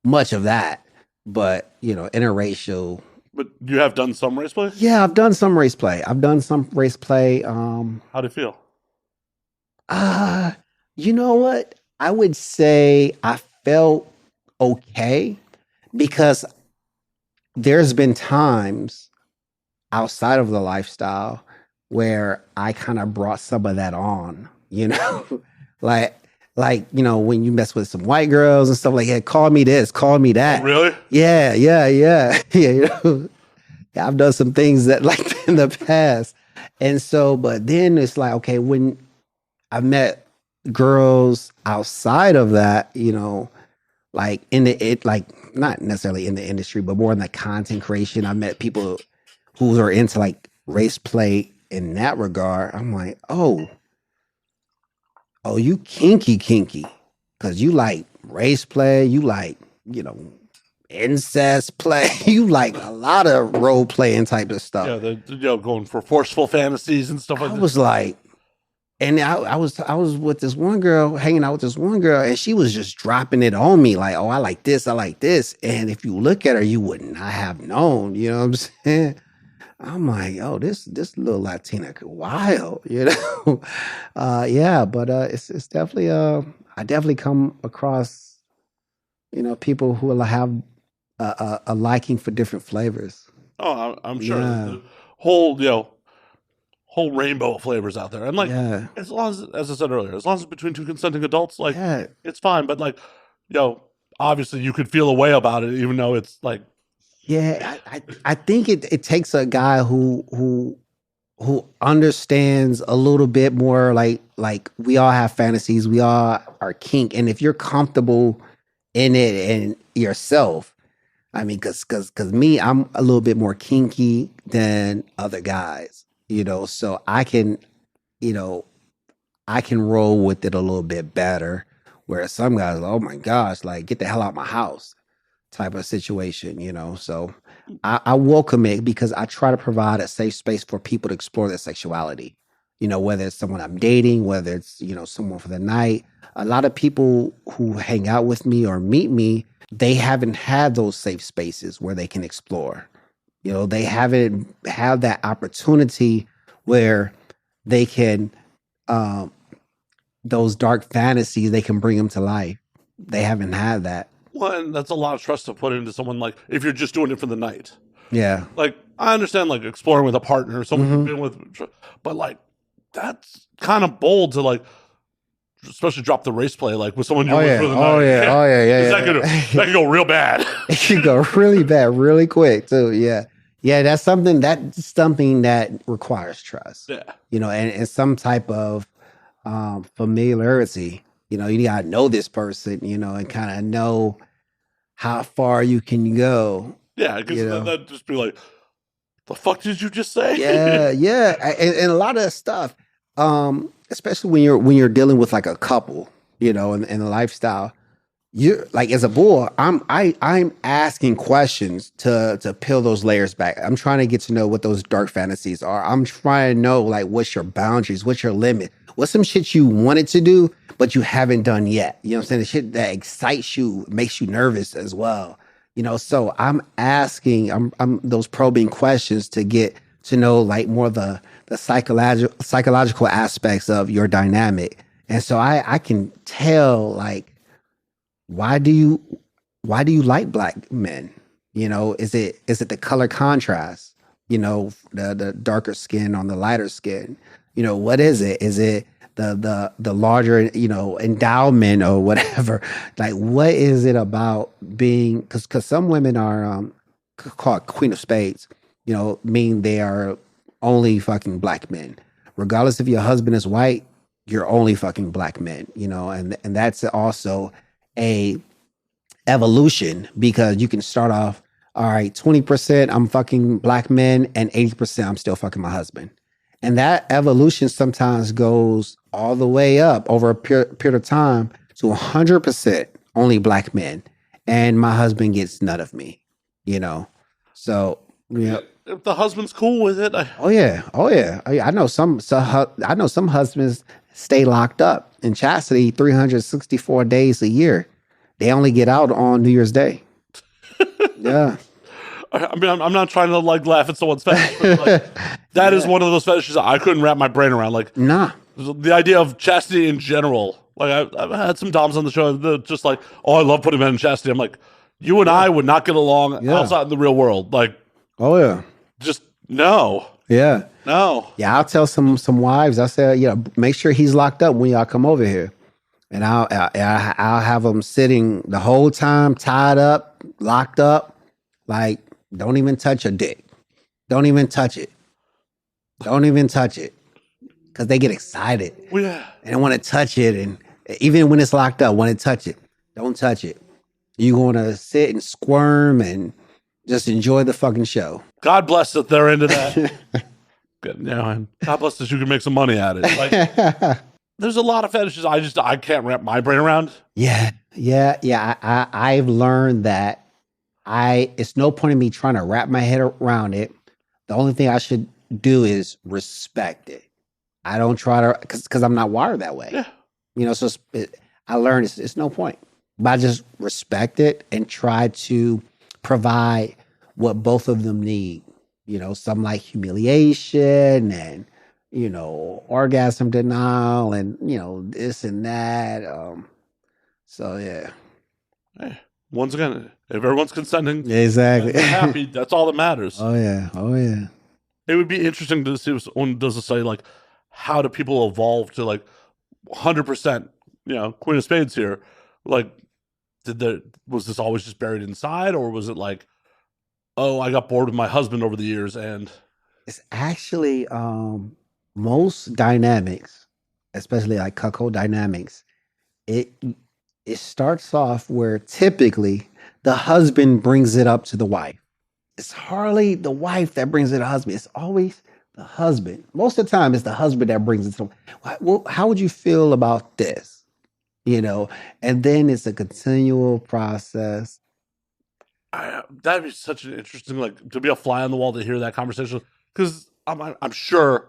much of that, but interracial. But you have done some race play? Yeah, I've done some race play. How do you feel? You know what? I would say I felt okay because there's been times outside of the lifestyle where I kind of brought some of that on, like, when you mess with some white girls and stuff like that, call me this, call me that. Oh, really? Yeah. Yeah, I've done some things that like in the past. And so, but then it's like, okay, when I met girls outside of that, like like not necessarily in the industry, but more in the content creation, I met people who are into like race play in that regard. I'm like, oh, you kinky, because you like race play, you like, incest play, you like a lot of role playing type of stuff. Yeah, they're going for forceful fantasies and stuff like that. I was like, and I was with this one girl, hanging out with this one girl, and she was just dropping it on me like, oh, I like this. And if you look at her, you would not have known, you know what I'm saying? I'm like, oh, this little Latina wild, yeah, but it's definitely I definitely come across, people who will have a liking for different flavors. Oh, I'm sure. Yeah. The whole rainbow of flavors out there. And like, Yeah. as long as I said earlier, as long as it's between two consenting adults, like, Yeah. it's fine. But like, obviously you could feel a way about it, even though it's like, yeah, I think it takes a guy who understands a little bit more, like we all have fantasies, we all are kink, and if you're comfortable in it and yourself, I mean, because me, I'm a little bit more kinky than other guys, so I can roll with it a little bit better Where some guys, oh my gosh, like get the hell out of my house type of situation, So I welcome it because I try to provide a safe space for people to explore their sexuality. Whether it's someone I'm dating, whether it's, someone for the night. A lot of people who hang out with me or meet me, they haven't had those safe spaces where they can explore. They haven't had that opportunity where they can, um, those dark fantasies, they can bring them to life. They haven't had that. Well, and that's a lot of trust to put into someone, like, if you're just doing it for the night. Yeah. Like, I understand, like, exploring with a partner or someone you've been with, but, like, that's kind of bold to, like, especially drop the race play, like, with someone you're with for the night. That could go real bad. It could go really bad really quick, too. Yeah. Yeah, that's something that requires trust. Yeah. And some type of familiarity. You gotta know this person, and kind of know how far you can go. Yeah, because that'd just be like, the fuck did you just say? Yeah. And a lot of stuff, especially when you're dealing with like a couple, and a lifestyle. You're like, as a boy, I'm asking questions to peel those layers back. I'm trying to get to know what those dark fantasies are. I'm trying to know, like, what's your boundaries, what's your limit, what's some shit you wanted to do but you haven't done yet. You know what I'm saying? The shit that excites you, makes you nervous as well. So I'm asking, I'm those probing questions to get to know, like, more the psychological aspects of your dynamic. And so I can tell, like, why do you like black men? Is it the color contrast? The darker skin on the lighter skin. What is it? Is it the larger, endowment or whatever? Like, what is it about being? Because some women are called Queen of Spades. Mean they are only fucking black men, regardless if your husband is white. You're only fucking black men. And that's also a evolution, because you can start off, all right, 20% I'm fucking black men and 80% I'm still fucking my husband. And that evolution sometimes goes all the way up over a period of time to 100% only black men. And my husband gets none of me, So, if the husband's cool with it. Oh yeah. I know some husbands stay locked up in chastity 364 days a year. They only get out on New Year's Day. Yeah. I mean, I'm not trying to, like, laugh at someone's fetish, but, like, that is one of those fetishes I couldn't wrap my brain around. Like, nah. The idea of chastity in general. Like, I've had some doms on the show that just like, oh, I love putting men in chastity. I'm like, you and I would not get along outside in the real world. Like, oh yeah, just no. Yeah, no. Yeah, I'll tell some wives. I say, make sure he's locked up when y'all come over here. And I'll have them sitting the whole time, tied up, locked up. Like, don't even touch a dick. Don't even touch it. Don't even touch it. Because they get excited. Yeah. And want to touch it. And even when it's locked up, want to touch it. Don't touch it. You want to sit and squirm and just enjoy the fucking show. God bless that they're into that. Good. And God bless that you can make some money at it. Like, there's a lot of fetishes I can't wrap my brain around. Yeah. I've learned that it's no point in me trying to wrap my head around it. The only thing I should do is respect it. I don't try to, because I'm not wired that way. Yeah. So I learned it's no point. But I just respect it and try to provide what both of them need. Some like humiliation and, orgasm denial and, this and that. So, yeah. Hey, once again, if everyone's consenting, exactly, and happy, that's all that matters. Oh, yeah. It would be interesting to see if someone does a study, like, how do people evolve to, like, 100%, Queen of Spades here? Like, was this always just buried inside, or was it like, oh, I got bored with my husband over the years? And it's actually most dynamics, especially like cuckold dynamics, it starts off where typically the husband brings it up to the wife. It's hardly the wife that brings it to the husband. It's always the husband. Most of the time, it's the husband that brings it to him. Well, how would you feel about this? and then it's a continual process. That'd be such an interesting, like, to be a fly on the wall to hear that conversation. Because I'm sure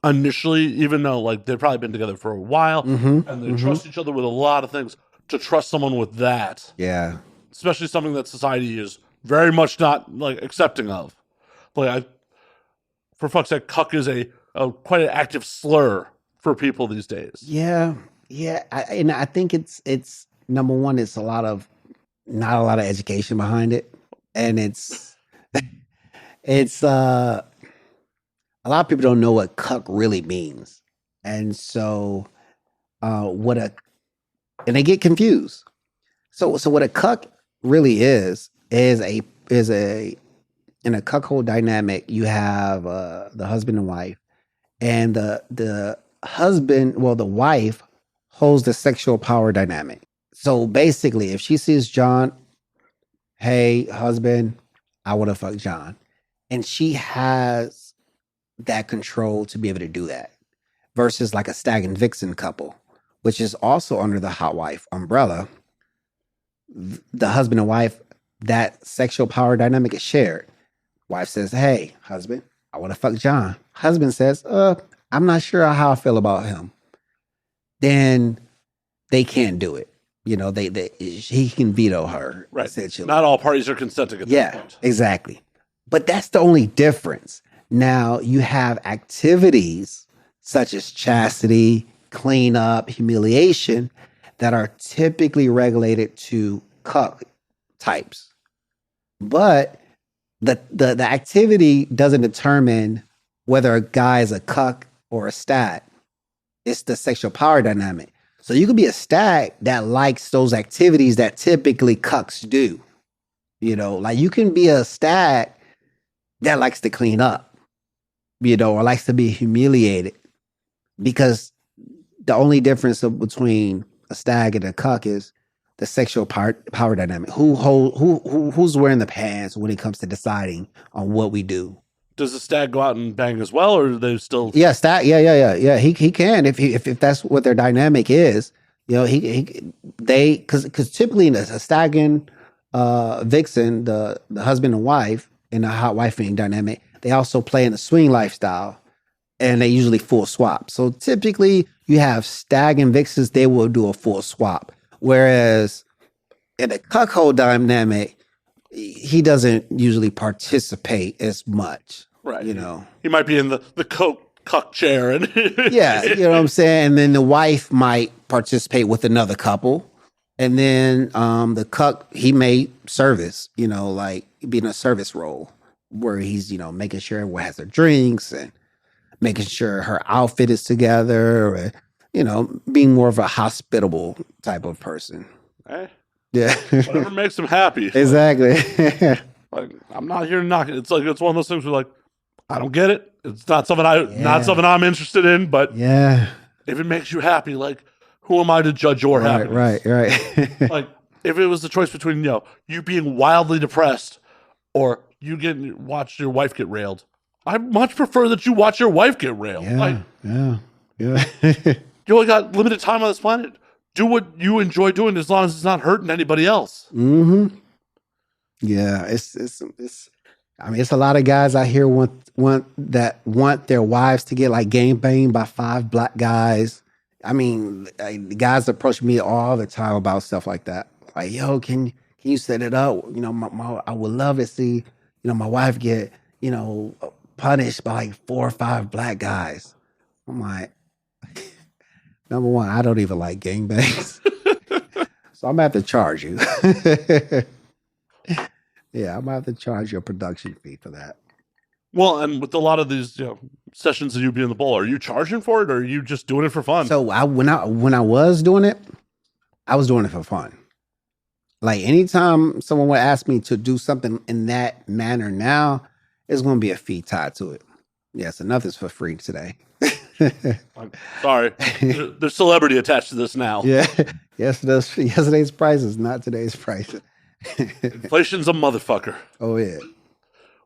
initially, even though like they've probably been together for a while and they trust each other with a lot of things, to trust someone with that, Yeah. especially something that society is very much not like accepting of. Like, for fuck's sake, cuck is a quite an active slur for people these days. Yeah. Yeah. And I think it's number one, it's not a lot of education behind it. And it's a lot of people don't know what cuck really means. And so and they get confused. So what a cuck really is in a cuckold dynamic, you have the husband and wife, and the husband, well, the wife holds the sexual power dynamic. So basically, if she sees John, hey, husband, I want to fuck John, and she has that control to be able to do that, versus like a stag and vixen couple, which is also under the hot wife umbrella. The husband and wife, that sexual power dynamic is shared. Wife says, hey, husband, I want to fuck John. Husband says, I'm not sure how I feel about him. Then they can't do it. He can veto her. Right. Essentially. Not all parties are consenting at that point. Exactly. But that's the only difference. Now you have activities such as chastity, cleanup, humiliation that are typically regulated to cuck types. But the activity doesn't determine whether a guy is a cuck or a stag. It's the sexual power dynamic. So you could be a stag that likes those activities that typically cucks do. Like you can be a stag that likes to clean up, or likes to be humiliated, because the only difference between a stag and a cuck is the sexual power dynamic. Who's wearing the pants when it comes to deciding on what we do? Does the stag go out and bang as well, or are they still? Yeah, stag. Yeah. He can if that's what their dynamic is. Because typically in a stag and vixen, the husband and wife in a hot wifing dynamic, they also play in the swing lifestyle, and they usually full swap. So typically you have stag and vixens, they will do a full swap. Whereas in the cuckold dynamic, he doesn't usually participate as much. Right. He might be in the cuck chair. And yeah, you know what I'm saying? And then the wife might participate with another couple. And then the cuck, he may service, like be in a service role where he's, making sure everyone has their drinks and making sure her outfit is together, or, being more of a hospitable type of person. Hey, yeah. Whatever makes him happy. Exactly. Like, I'm not here to knock it. It's like, it's one of those things where like, I don't get it. It's not something I'm interested in, but yeah, if it makes you happy, like, who am I to judge your happiness? Right. Like, if it was the choice between, you being wildly depressed or you watch your wife get railed, I much prefer that you watch your wife get railed. Yeah. You only got limited time on this planet. Do what you enjoy doing as long as it's not hurting anybody else. Mm-hmm. Yeah, it's. I mean, it's a lot of guys out here want their wives to get like game banged by 5 black guys. I mean, guys approach me all the time about stuff like that. Like, yo, can you set it up? I would love to see, my wife get, punished by like 4 or 5 black guys. I'm like, number one, I don't even like gangbangs. So I'm going to have to charge you. Yeah, I'm going to have to charge you a production fee for that. Well, and with a lot of these sessions of you being in the bowl, are you charging for it, or are you just doing it for fun? So when I was doing it, I was doing it for fun. Like anytime someone would ask me to do something in that manner now, there's going to be a fee tied to it. Yes, nothing's for free today. I'm sorry. There's celebrity attached to this now. Yeah. Yesterday's price is not today's price. Inflation's a motherfucker. Oh, yeah.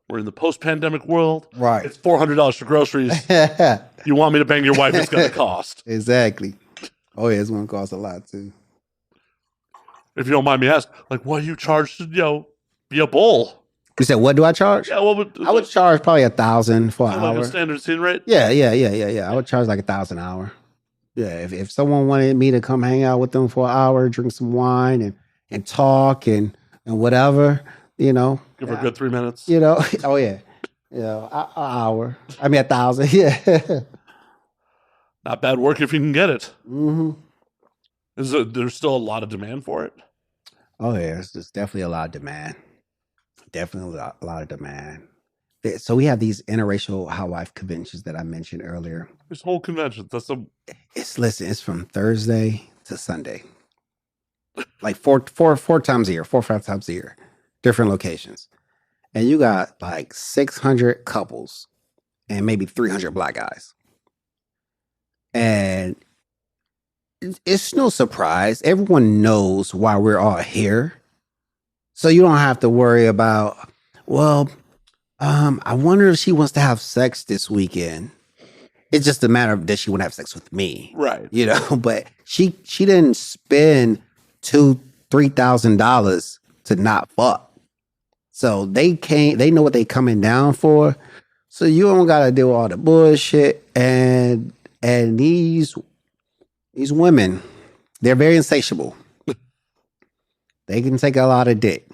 We're in the post-pandemic world. Right. It's $400 for groceries. You want me to bang your wife, it's going to cost. Exactly. Oh, yeah, it's going to cost a lot, too. If you don't mind me asking, like, what you charge to, be a bull? You said, what do I charge? Yeah, what would I would charge probably $1,000 for an like hour. a standard scene rate? Yeah. I would charge like $1,000 an hour. Yeah, if someone wanted me to come hang out with them for an hour, drink some wine and talk and whatever, Give her a good 3 minutes. oh yeah, an hour. I mean 1,000. Yeah. Not bad work if you can get it. Mm-hmm. There's still a lot of demand for it? Oh yeah, there's definitely a lot of demand. Definitely a lot of demand. So we have these interracial housewife conventions that I mentioned earlier. This whole convention, It's from Thursday to Sunday, like four times a year, 4 or 5 times a year, different locations, and you got like 600 couples and maybe 300 black guys, and it's no surprise. Everyone knows why we're all here, so you don't have to worry about. Well, I wonder if she wants to have sex this weekend. It's just a matter of, does she want to have sex with me? Right. But she didn't spend $2,000-$3,000 to not fuck. So they know what they coming down for. So you don't gotta do all the bullshit. And these women, they're very insatiable. They can take a lot of dick.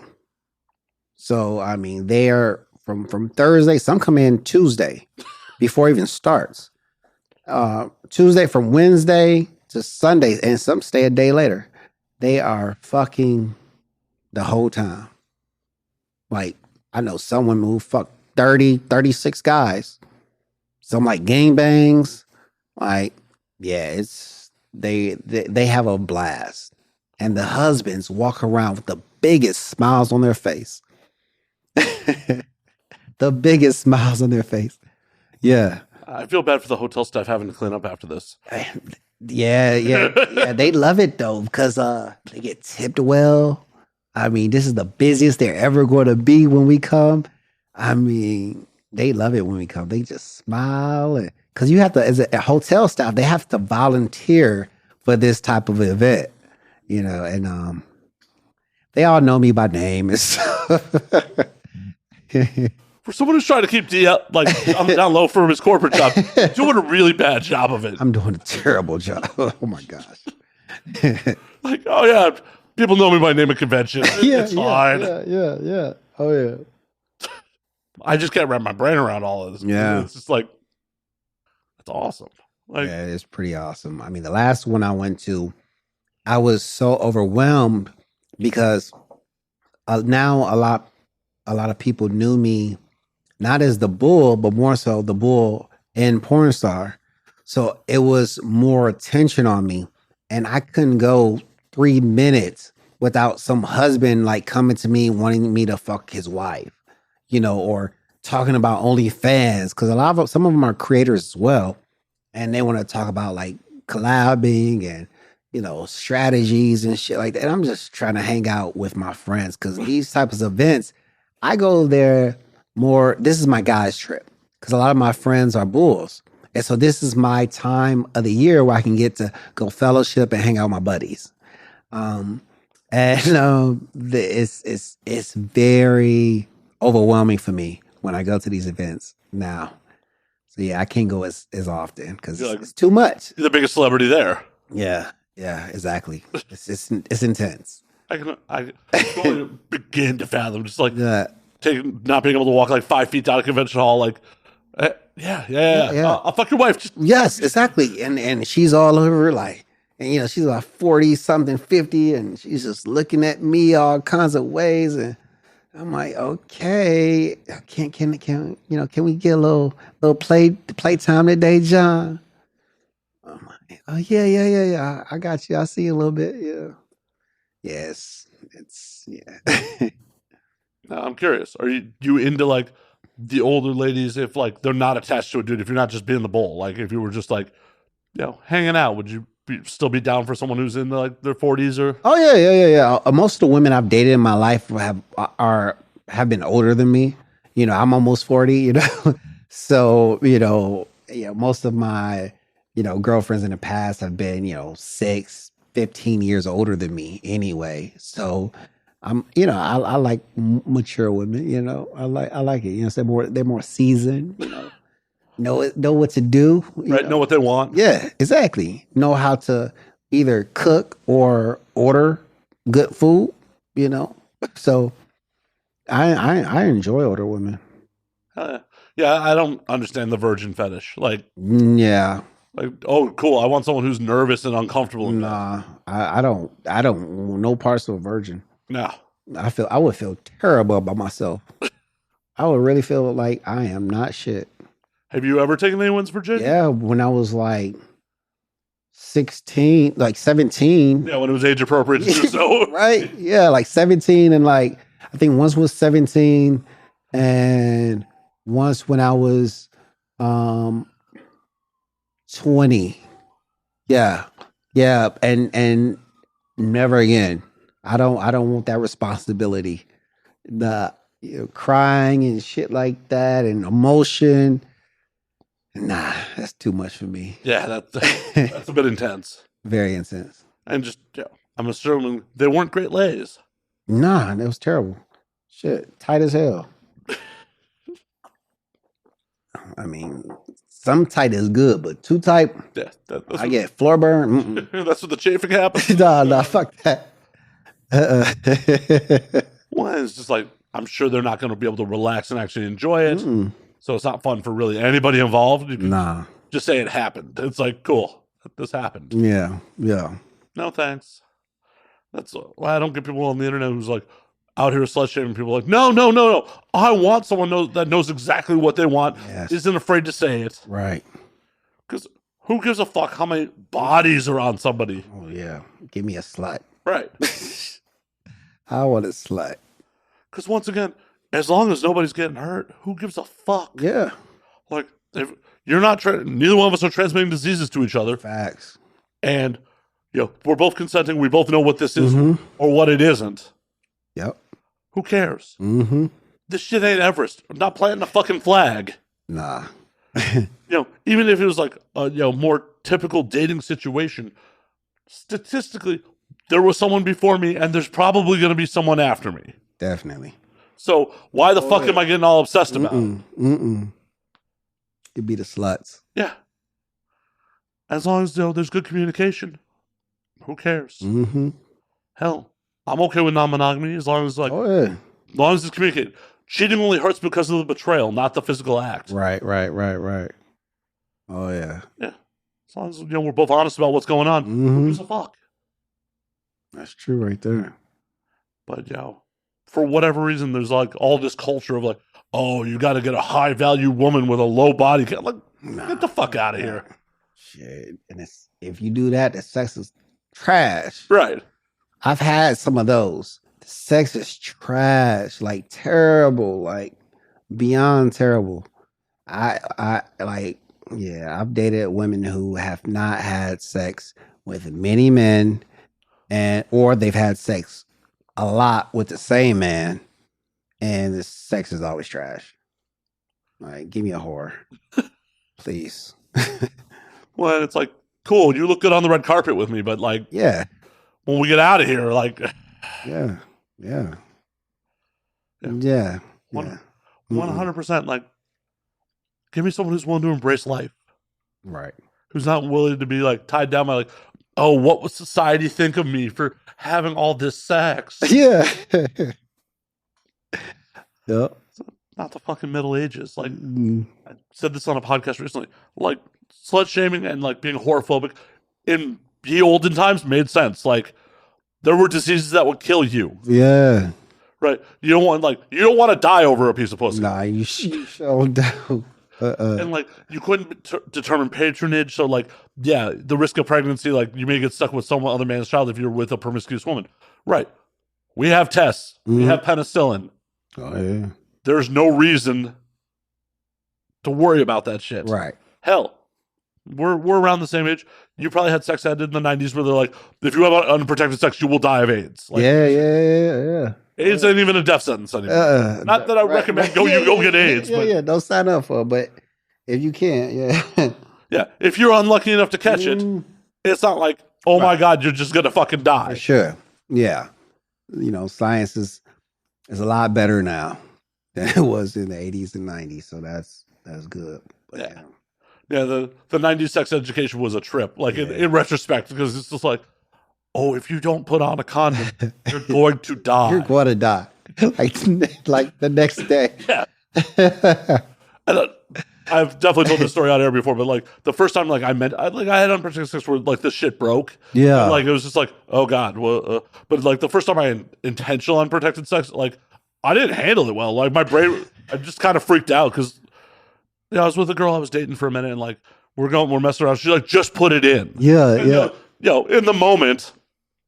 So I mean, they're from Thursday, some come in Tuesday before it even starts. Tuesday from Wednesday to Sunday, and some stay a day later. They are fucking the whole time. Like, I know some women who fuck 30, 36 guys. Some like gangbangs. Like, yeah, they have a blast. And the husbands walk around with the biggest smiles on their face. The biggest smiles on their face. Yeah. I feel bad for the hotel staff having to clean up after this. Yeah. They love it though, because they get tipped well. I mean, this is the busiest they're ever going to be when we come. I mean, they love it when we come. They just smile, because you have to, as a hotel staff, they have to volunteer for this type of event, and they all know me by name and stuff. For someone who's trying to keep I'm down low for his corporate job, doing a really bad job of it. I'm doing a terrible job. Oh my gosh. Like, oh yeah, people know me by name at convention. It's fine. Yeah. Oh yeah. I just can't wrap my brain around all of this. Yeah. It's just like, that's awesome. Like, yeah, it's pretty awesome. I mean, the last one I went to, I was so overwhelmed because now a lot of people knew me not as the bull, but more so the bull and porn star. So it was more attention on me, and I couldn't go 3 minutes without some husband like coming to me wanting me to fuck his wife, or talking about OnlyFans, because some of them are creators as well, and they want to talk about like collabing and strategies and shit like that. And I'm just trying to hang out with my friends, because these types of events, I go there more. This is my guys' trip, because a lot of my friends are bulls, and so this is my time of the year where I can get to go fellowship and hang out with my buddies. It's very overwhelming for me when I go to these events now. So yeah, I can't go as often because it's too much. You're the biggest celebrity there. Yeah, exactly. It's intense. I can only begin to fathom just like not being able to walk like 5 feet down a convention hall. Like, yeah. I'll fuck your wife. Yes, exactly. And she's all over like, and she's like 40 something, 50, and she's just looking at me all kinds of ways, and I'm like, okay, can we get a little play time today, John? I'm like, oh yeah. I got you. I see you a little bit. Yeah. Yes, yeah. Now, I'm curious. Are you into like the older ladies if like they're not attached to a dude? If you're not just being the bull, like if you were just like, hanging out, would you still be down for someone who's in like their 40s or? Oh yeah. Most of the women I've dated in my life have been older than me. I'm almost 40. So most of my girlfriends in the past have been 6, 15 years older than me anyway. So I'm, I like mature women. I like it. They're more seasoned. Know what to do. Know what they want. Yeah, exactly. Know how to either cook or order good food. So I enjoy older women. Yeah, I don't understand the virgin fetish. Yeah. Oh, cool. I want someone who's nervous and uncomfortable. Nah, I don't want no parts of a virgin. No. I would feel terrible about myself. I would really feel like I am not shit. Have you ever taken anyone's virginity? Yeah, when I was like 16, like 17. Yeah, when it was age appropriate to do so. Right? Yeah, like 17 and I think once was 17 and once when I was 20. Yeah. Yeah, and never again. I don't want that responsibility. The crying and shit like that and emotion. Nah, that's too much for me. Yeah, that's a bit intense. Very intense. And just, I'm assuming they weren't great lays. Nah, that was terrible. Shit, tight as hell. I mean, some tight is good, but too tight, I get floor burn. That's what the chafing happens. Nah, fuck that. Well, it's just like, I'm sure they're not going to be able to relax and actually enjoy it. So it's not fun for really anybody involved. You can just say it happened. It's like, cool, this happened. Yeah. No, thanks. That's why I don't get people on the internet who's like out here slut shaming people. Like, no. I want someone that knows exactly what they want, isn't afraid to say it. Right. Because who gives a fuck how many bodies are on somebody? Oh, yeah. Give me a slut. Right. I want a slut. Because once again, as long as nobody's getting hurt, who gives a fuck? Yeah. Like, if you're not, neither one of us are transmitting diseases to each other. Facts. And, we're both consenting. We both know what this is or what it isn't. Yep. Who cares? This shit ain't Everest. I'm not planting a fucking flag. Nah. Even if it was like a more typical dating situation, statistically, there was someone before me, and there's probably going to be someone after me. Definitely. So why the fuck am I getting all obsessed about it? It'd be the sluts. Yeah. As long as there's good communication, who cares? Hell, I'm okay with non-monogamy as long as as long as it's communicated. Cheating only hurts because of the betrayal, not the physical act. Right. Oh yeah. Yeah. As long as we're both honest about what's going on, who gives a fuck? That's true right there. But for whatever reason, there's like all this culture of like, oh, you got to get a high value woman with a low body count. Like, get the fuck out of here. Shit. And if you do that, the sex is trash. Right. I've had some of those. The sex is trash, like terrible, like beyond terrible. I've dated women who have not had sex with many men or they've had sex a lot with the same man, and the sex is always trash. Like, give me a whore, please. Well, it's like, cool, you look good on the red carpet with me, but like, when we get out of here, like, 100%, like, give me someone who's willing to embrace life, right? Who's not willing to be like tied down by like, oh, what would society think of me for having all this sex? Yeah. Yep. Not the fucking Middle Ages. Like, I said this on a podcast recently. Like, slut shaming and like being whorephobic in the olden times made sense. Like, there were diseases that would kill you. Yeah. Right. You don't want to die over a piece of pussy. Nah, you sure don't. And like, you couldn't determine patronage. So like, yeah, the risk of pregnancy, like you may get stuck with some other man's child if you're with a promiscuous woman. Right. We have tests. We have penicillin. Oh yeah. There's no reason to worry about that shit. Right. Hell, we're around the same age. You probably had sex ed in the 90s where they're like, if you have unprotected sex, you will die of AIDS. Like, yeah. AIDS ain't even a death sentence anymore. Not that I recommend go get AIDS. Yeah, don't sign up for it, but if you can, yeah. If you're unlucky enough to catch it, it's not like, oh my God, you're just gonna fucking For die. sure. Yeah. Science is a lot better now than it was in the 80s and 90s. So that's good. But, Yeah. Yeah, the 90s sex education was a trip, like Yeah. in retrospect, because it's just like, oh, if you don't put on a condom, you're going to die. You're going to die. like the next day. Yeah. And, I've definitely told this story on air before, but like the first time, like I had unprotected sex where like the shit broke. Yeah. And, like it was just like, oh God. Well, but like the first time I had intentional unprotected sex, like I didn't handle it well. Like my brain, I just kind of freaked out because I was with a girl I was dating for a minute, and like we're messing around. She's like, just put it in. Yeah. And, in the moment,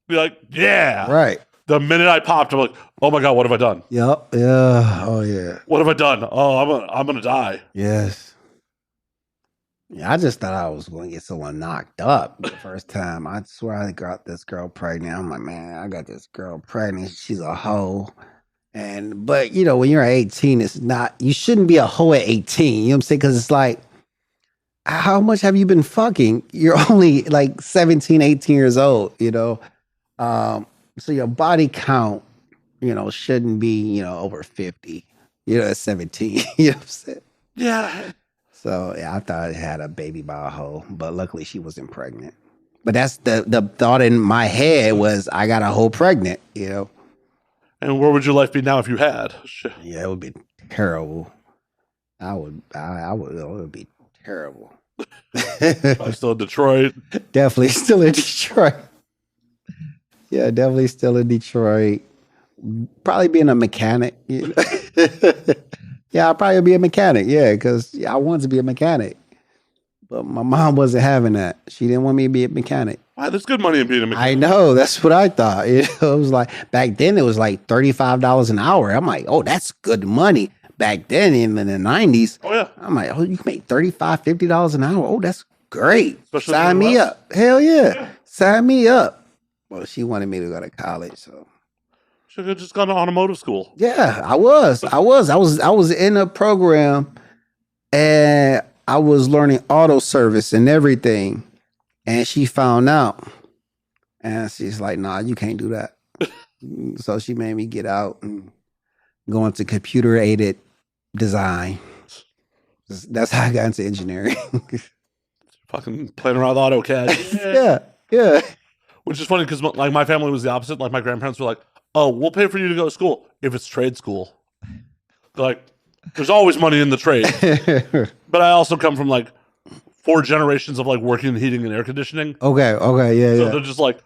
be like, yeah. Right. The minute I popped, I'm like, oh my God, what have I done? Yep. Yeah. Oh yeah. What have I done? Oh, I'm gonna die. Yes. Yeah, I just thought I was going to get someone knocked up the first time. I swear I got this girl pregnant. I'm like, man, I got this girl pregnant. She's a hoe. But when you're 18, it's not, you shouldn't be a hoe at 18. You know what I'm saying? Because it's like, how much have you been fucking? You're only like 17, 18 years old, So your body count, shouldn't be, over 50, at 17. You know what I'm saying? Yeah. So yeah, I thought I had a baby by a hoe, but luckily she wasn't pregnant. But that's the thought in my head was I got a hoe pregnant, And where would your life be now if you had? Yeah, it would be terrible. It would be terrible. I'm still in Detroit. Definitely still in Detroit. Yeah, definitely still in Detroit. Probably being a mechanic. Yeah, I'll probably be a mechanic. Yeah, because I wanted to be a mechanic. But my mom wasn't having that. She didn't want me to be a mechanic. Wow, there's good money in being a mechanic. I know. That's what I thought. It was like, back then it was like $35 an hour. I'm like, oh, that's good money. Back then in the 90s. Oh, yeah. I'm like, oh, you can make $35, $50 an hour. Oh, that's great. Especially Sign me up. Hell yeah. Sign me up. Well, she wanted me to go to college, so. Should have just gone to automotive school. Yeah, I was in a program and I was learning auto service and everything. And she found out. And she's like, nah, you can't do that. So she made me get out and go into computer aided design. That's how I got into engineering. Fucking playing around with AutoCAD. Yeah. Which is funny because like my family was the opposite. Like my grandparents were like, oh, we'll pay for you to go to school if it's trade school. They're like, there's always money in the trade. But I also come from like 4 generations of like working in heating and air conditioning. Okay, yeah. So they're just like,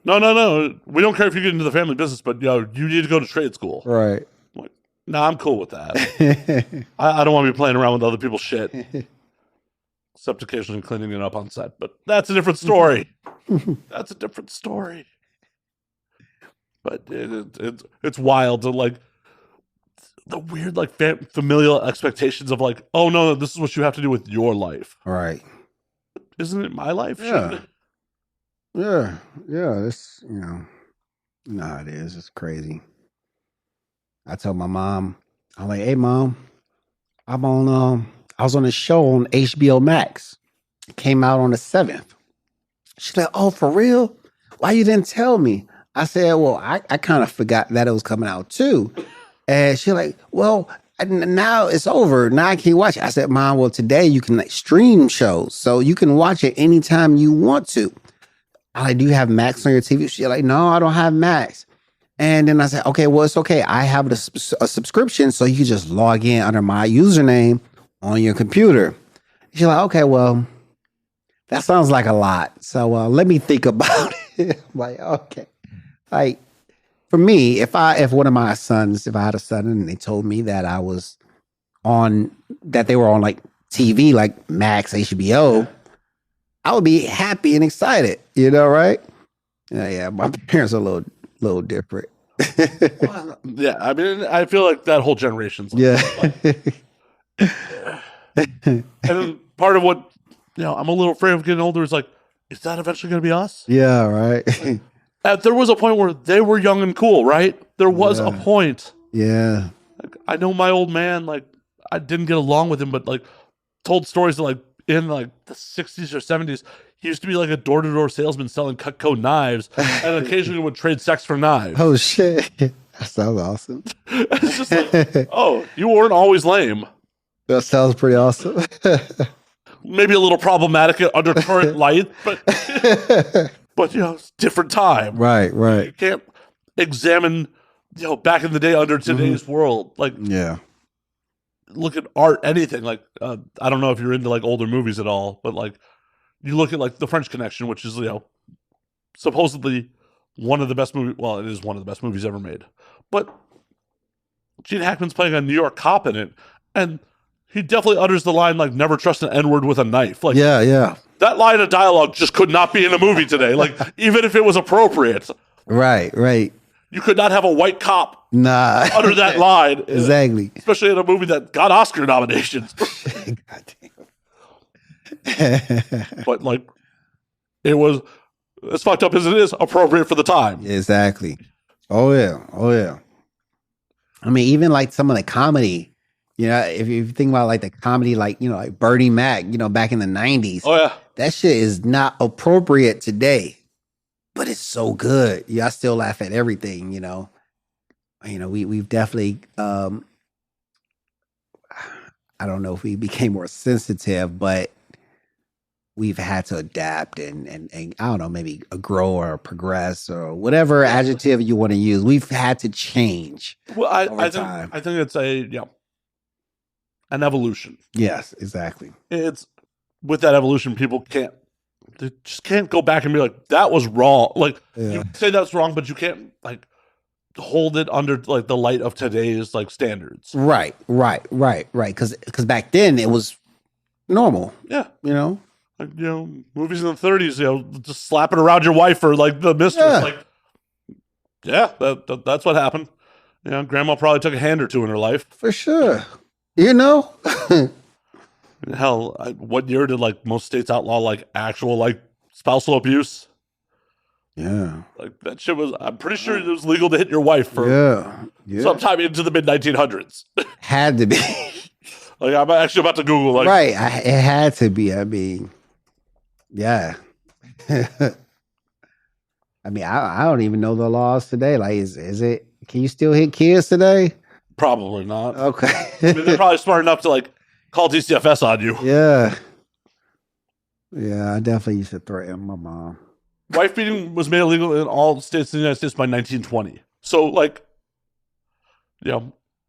no, we don't care if you get into the family business, but you need to go to trade school. Right. I'm like, nah, I'm cool with that. I don't want to be playing around with other people's shit. Except occasionally cleaning it up on set, but that's a different story. That's a different story. But it's wild to like the weird like familial expectations of like, oh no, this is what you have to do with your life. Right. Isn't it my life? Yeah. It's how it is. It's crazy. I told my mom, I'm like, hey mom, I was on a show on HBO Max. It came out on the 7th. She's like, oh, for real? Why you didn't tell me? I said, well, I kind of forgot that it was coming out too. And she's like, well, now it's over. Now I can't watch it. I said, Mom, well, today you can like stream shows. So you can watch it anytime you want to. I like, do you have Max on your TV? She's like, no, I don't have Max. And then I said, okay, well, it's okay. I have a subscription, so you can just log in under my username on your computer. She's like, okay, well, that sounds like a lot. So let me think about it. I'm like, okay. Like, for me, if I had a son and they told me that that they were on like TV, like Max, HBO, I would be happy and excited, right? Yeah, my parents are a little different. Yeah, I mean, I feel like that whole generation's like, and then part of what I'm a little afraid of getting older is like, is that eventually going to be us? Yeah, right. There was a point where they were young and cool, right? There was a point. Yeah. Like, I know my old man, like, I didn't get along with him, but like, told stories that like in like the 60s or 70s, he used to be like a door-to-door salesman selling Cutco knives, and occasionally would trade sex for knives. Oh shit, that sounds awesome. It's just like, oh, you weren't always lame. That sounds pretty awesome. Maybe a little problematic under current light, but it's different time. Right. You can't examine, back in the day under today's world. Like, Yeah. look at art, anything. Like, I don't know if you're into like older movies at all, but like, you look at like The French Connection, which is supposedly one of the best movies. Well, it is one of the best movies ever made. But Gene Hackman's playing a New York cop in it, and he definitely utters the line like "never trust an N-word with a knife." Like, yeah. That line of dialogue just could not be in a movie today. Like, even if it was appropriate, Right. you could not have a white cop utter that line. Exactly. Especially in a movie that got Oscar nominations. But like, it was as fucked up as it is, appropriate for the time. Exactly. Oh yeah. I mean, even like some of the comedy, if you think about like the comedy, like like Bernie Mac, back in the 90s. Oh yeah, that shit is not appropriate today, but it's so good. I still laugh at everything. We've definitely. I don't know if we became more sensitive, but we've had to adapt and I don't know, maybe grow or progress or whatever adjective you want to use. We've had to change. Well, I think it's an evolution. Yes, exactly. It's with that evolution, they just can't go back and be like, that was wrong. Like, you say that's wrong, but you can't like hold it under like the light of today's like standards. Right. Because back then it was normal. Yeah. Like, movies in the 30s, just slapping around your wife or like the mistress. Yeah. Like, that's what happened. Grandma probably took a hand or two in her life. For sure. Hell, what year did like most states outlaw like actual like spousal abuse? Yeah. Like that shit was, I'm pretty sure it was legal to hit your wife for sometime into the mid 1900s. Had to be. Like, I'm actually about to Google. Like, right. It had to be. I mean, yeah. I mean, I don't even know the laws today. Like, is it? Can you still hit kids today? Probably not. Okay. I mean, they're probably smart enough to like call DCFS on you. Yeah. I definitely used to threaten my mom. Wife beating was made illegal in all states in the United States by 1920. So, like,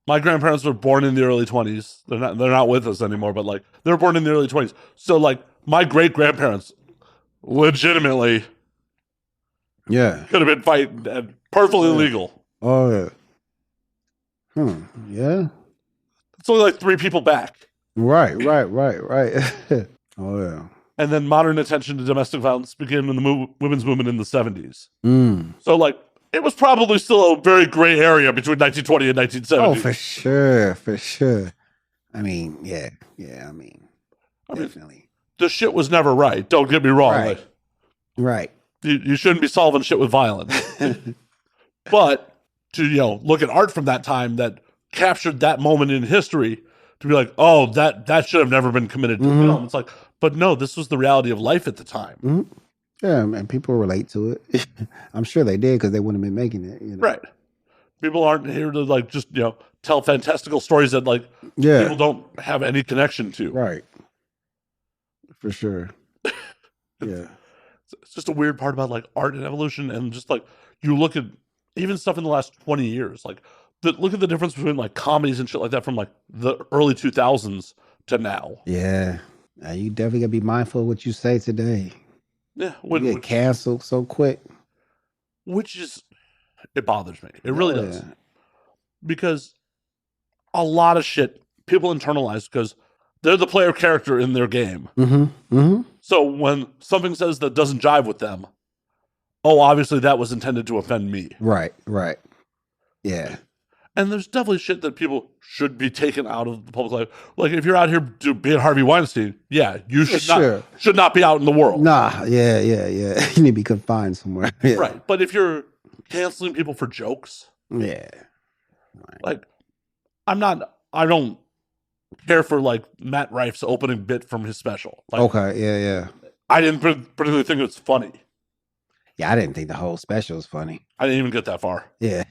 my grandparents were born in the early 20s. They're not with us anymore, but like they were born in the early 20s. So like my great grandparents legitimately could have been fighting and perfectly legal. Oh yeah. Yeah. It's only like 3 people back. Right. Oh yeah. And then modern attention to domestic violence began in the women's movement in the 70s. So like it was probably still a very gray area between 1920 and 1970. Oh, for sure. I mean, yeah. I mean, definitely. The shit was never right. Don't get me wrong. Right. Like, right. You shouldn't be solving shit with violence. But to look at art from that time that captured that moment in history, to be like, oh, that should have never been committed to film. It's like, but no, this was the reality of life at the time. Yeah, and people relate to it. I'm sure they did because they wouldn't have been making it. Right. People aren't here to like just tell fantastical stories that like people don't have any connection to. Right. For sure. Yeah. It's just a weird part about like art and evolution, and just like you look at even stuff in the last 20 years, like look at the difference between like comedies and shit like that from like the early 2000s to now. Yeah. You definitely gotta be mindful of what you say today. Yeah, you get canceled so quick. It bothers me. It really does. Because a lot of shit people internalize because they're the player character in their game. So when something says that doesn't jive with them, obviously that was intended to offend me. Right. Yeah. And there's definitely shit that people should be taken out of the public life. Like if you're out here being Harvey Weinstein, you should not be out in the world. Nah, yeah. You need to be confined somewhere. Yeah. Right. But if you're canceling people for jokes, right. like I don't care for like Matt Rife's opening bit from his special. Like, Okay, yeah. I didn't particularly think it was funny. Yeah, I didn't think the whole special was funny. I didn't even get that far. Yeah.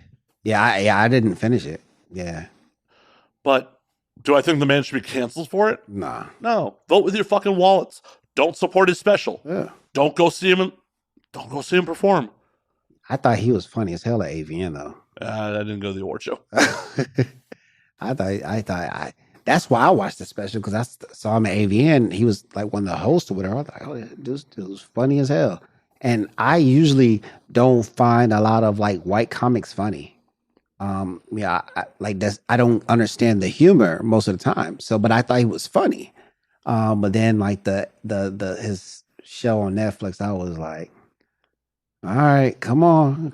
I didn't finish it. Yeah. But do I think the man should be canceled for it? Nah. No. Vote with your fucking wallets. Don't support his special. Yeah. Don't go see him perform. I thought he was funny as hell at AVN though. I didn't go to the award show. That's why I watched the special, because I saw him at AVN. He was like one of the hosts or whatever. I was like, oh, this was funny as hell. And I usually don't find a lot of like white comics funny. I don't understand the humor most of the time. So, but I thought he was funny. But then like his show on Netflix, I was like, all right, come on,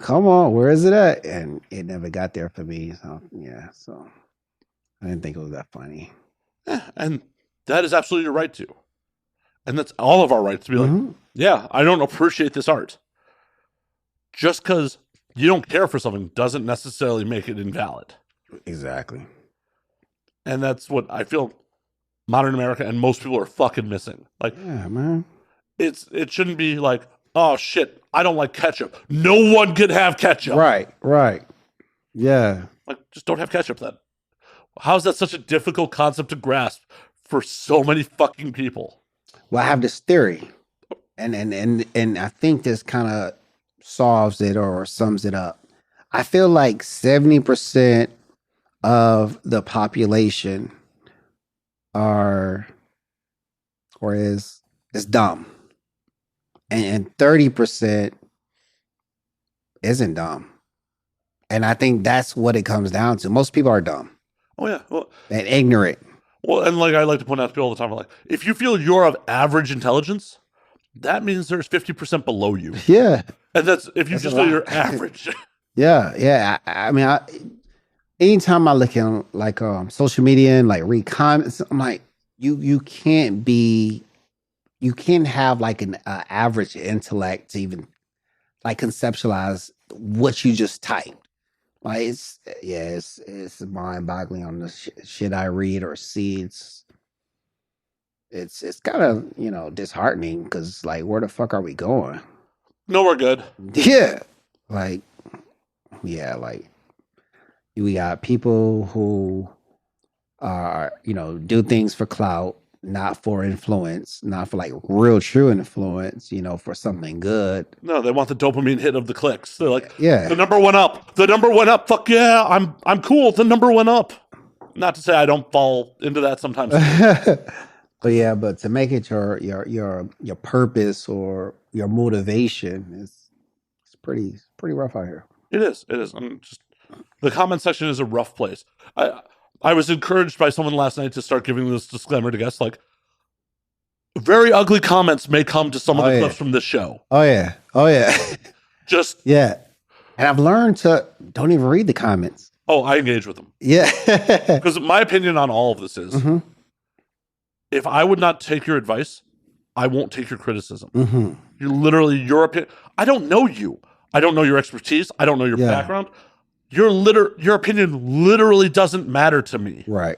where is it at? And it never got there for me. So yeah, so I didn't think it was that funny. And that is absolutely your right to. And that's all of our rights to be like, yeah, I don't appreciate this art. Just because you don't care for something doesn't necessarily make it invalid. Exactly. And that's what I feel modern America and most people are fucking missing. Like, yeah, man. It shouldn't be like, oh shit, I don't like ketchup. No one can have ketchup. Right. Yeah. Like, just don't have ketchup then. How is that such a difficult concept to grasp for so many fucking people? Well, I have this theory, and I think this kind of solves it or sums it up. I feel like 70% of the population is dumb, and 30% isn't dumb. And I think that's what it comes down to. Most people are dumb. Oh yeah, well, and ignorant. Well, and like I like to point out to people all the time, like, if you feel you're of average intelligence, that means there's 50% below you. Yeah. And that's if you just feel you're average. Yeah. I mean, anytime I look at like social media and like read comments, I'm like, you can't have like an average intellect to even like conceptualize what you just typed. Like it's mind-boggling on the shit I read or see. It's kind of disheartening, because like, where the fuck are we going? No, we're good. Yeah, like we got people who are do things for clout, not for influence, not for like real true influence, for something good. No, they want the dopamine hit of the clicks. They're like, yeah, the number went up. Fuck yeah, I'm cool. The number went up. Not to say I don't fall into that sometimes. but to make it your purpose or your motivation, it's pretty rough out here. It is. The comment section is a rough place. I was encouraged by someone last night to start giving this disclaimer to guests, like, very ugly comments may come to some of the clips from this show. Oh yeah. Just yeah. And I've learned to don't even read the comments. Oh, I engage with them. Yeah. Because my opinion on all of this is, if I would not take your advice, I won't take your criticism. You're literally your opinion. I don't know you. I don't know your expertise. I don't know your background. Your opinion literally doesn't matter to me. Right.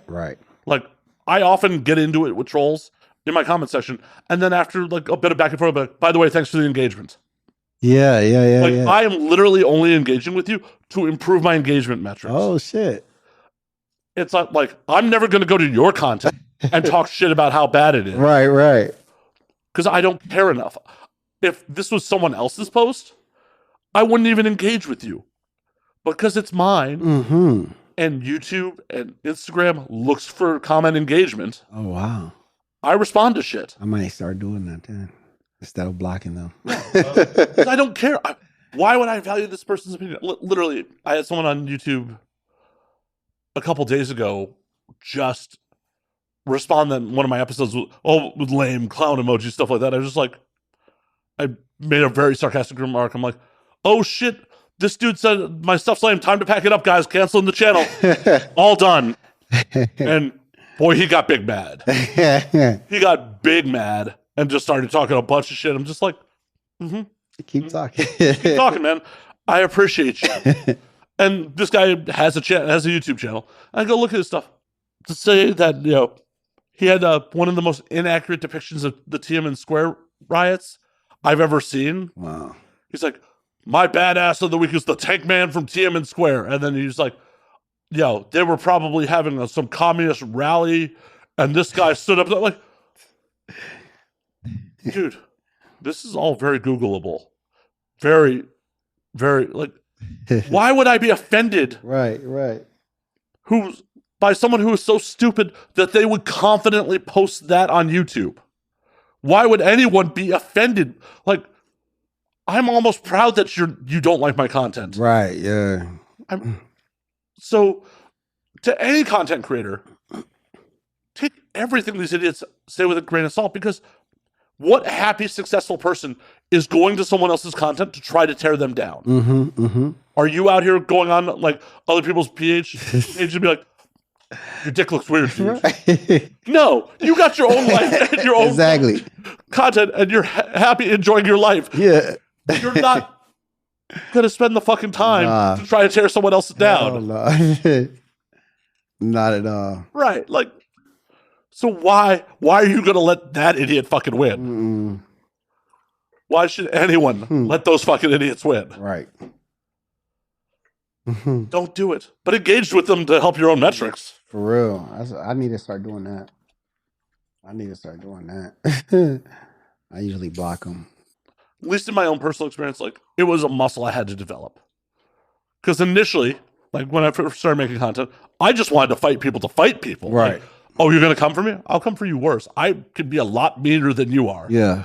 Like, I often get into it with trolls in my comment section, and then after like a bit of back and forth, by the way, thanks for the engagement. Yeah. I am literally only engaging with you to improve my engagement metrics. Oh shit. It's not like I'm never going to go to your content and talk shit about how bad it is. Right. Because I don't care enough. If this was someone else's post, I wouldn't even engage with you. Because it's mine, and YouTube and Instagram looks for comment engagement. Oh, wow. I respond to shit. I might start doing that then, instead of blocking them. I don't care. Why would I value this person's opinion? Literally, I had someone on YouTube a couple days ago just respond that one of my episodes with lame clown emoji, stuff like that. I was just like, I made a very sarcastic remark. I'm like, oh shit. This dude said my stuff's lame. Time to pack it up, guys. Canceling the channel. All done. And boy, he got big mad. He got big mad and just started talking a bunch of shit. I'm just like, keep talking. Keep talking, man. I appreciate you. And this guy has a YouTube channel. I go look at his stuff to say that He had one of the most inaccurate depictions of the Tiananmen Square riots I've ever seen. Wow. He's like, my badass of the week is the tank man from Tiananmen Square. And then he's like, yo, they were probably having some communist rally, and this guy stood up there like, dude, this is all very Googleable. Very, very, like, why would I be offended? Right. By someone who is so stupid that they would confidently post that on YouTube? Why would anyone be offended? Like, I'm almost proud that you don't like my content. Right, yeah. So, to any content creator, take everything these idiots say with a grain of salt, because what happy, successful person is going to someone else's content to try to tear them down? Are you out here going on like other people's page and be like, your dick looks weird, dude? Right. No, you got your own life and your own exactly. content, and you're happy enjoying your life. Yeah. You're not gonna spend the fucking time to try to tear someone else down. No. Not at all. Right. Like, so why are you gonna let that idiot fucking win? Why should anyone let those fucking idiots win? Right. Don't do it. But engage with them to help your own metrics. For real. I need to start doing that. I usually block them. At least in my own personal experience, like, it was a muscle I had to develop. Because initially, like, when I first started making content, I just wanted to fight people. Right. Like, oh, you're going to come for me? I'll come for you worse. I could be a lot meaner than you are. Yeah.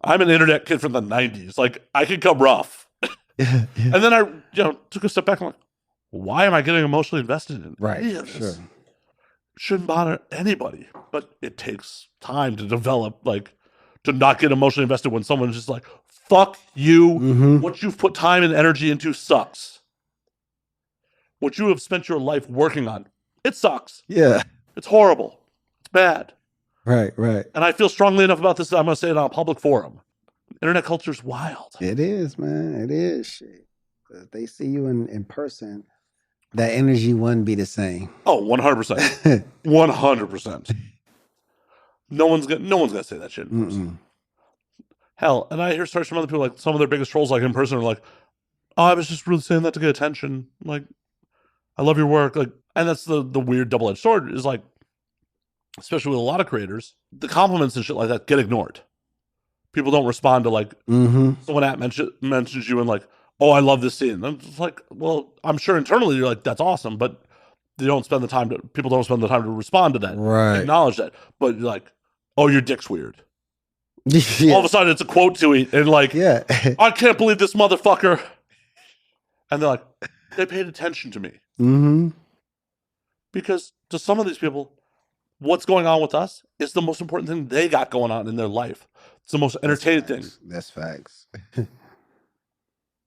I'm an internet kid from the 90s. Like, I could come rough. Yeah. And then I took a step back and like, why am I getting emotionally invested in Sure. Shouldn't bother anybody. But it takes time to develop, like, to not get emotionally invested when someone's just like, fuck you. What you've put time and energy into sucks. What you have spent your life working on, it sucks. Yeah. It's horrible. It's bad. Right. And I feel strongly enough about this that I'm going to say it on a public forum. Internet culture is wild. It is, man. It is. Shit. If they see you in person, that energy wouldn't be the same. Oh, 100%. 100%. No one's gonna say that shit in person. Hell, and I hear stories from other people, like some of their biggest trolls, like in person, are like, "Oh, I was just really saying that to get attention. Like, I love your work." Like, and that's the weird double-edged sword is like, especially with a lot of creators, the compliments and shit like that get ignored. People don't respond to like someone at mentions you and like, oh, I love this scene. I'm just like, well, I'm sure internally you're like, that's awesome, but people don't spend the time to respond to that, right? Acknowledge that. But you're like, oh, your dick's weird. All of a sudden, it's a quote tweet, and like, I can't believe this motherfucker. And they're like, they paid attention to me, because to some of these people, what's going on with us is the most important thing they got going on in their life. It's the most entertaining thing. That's facts.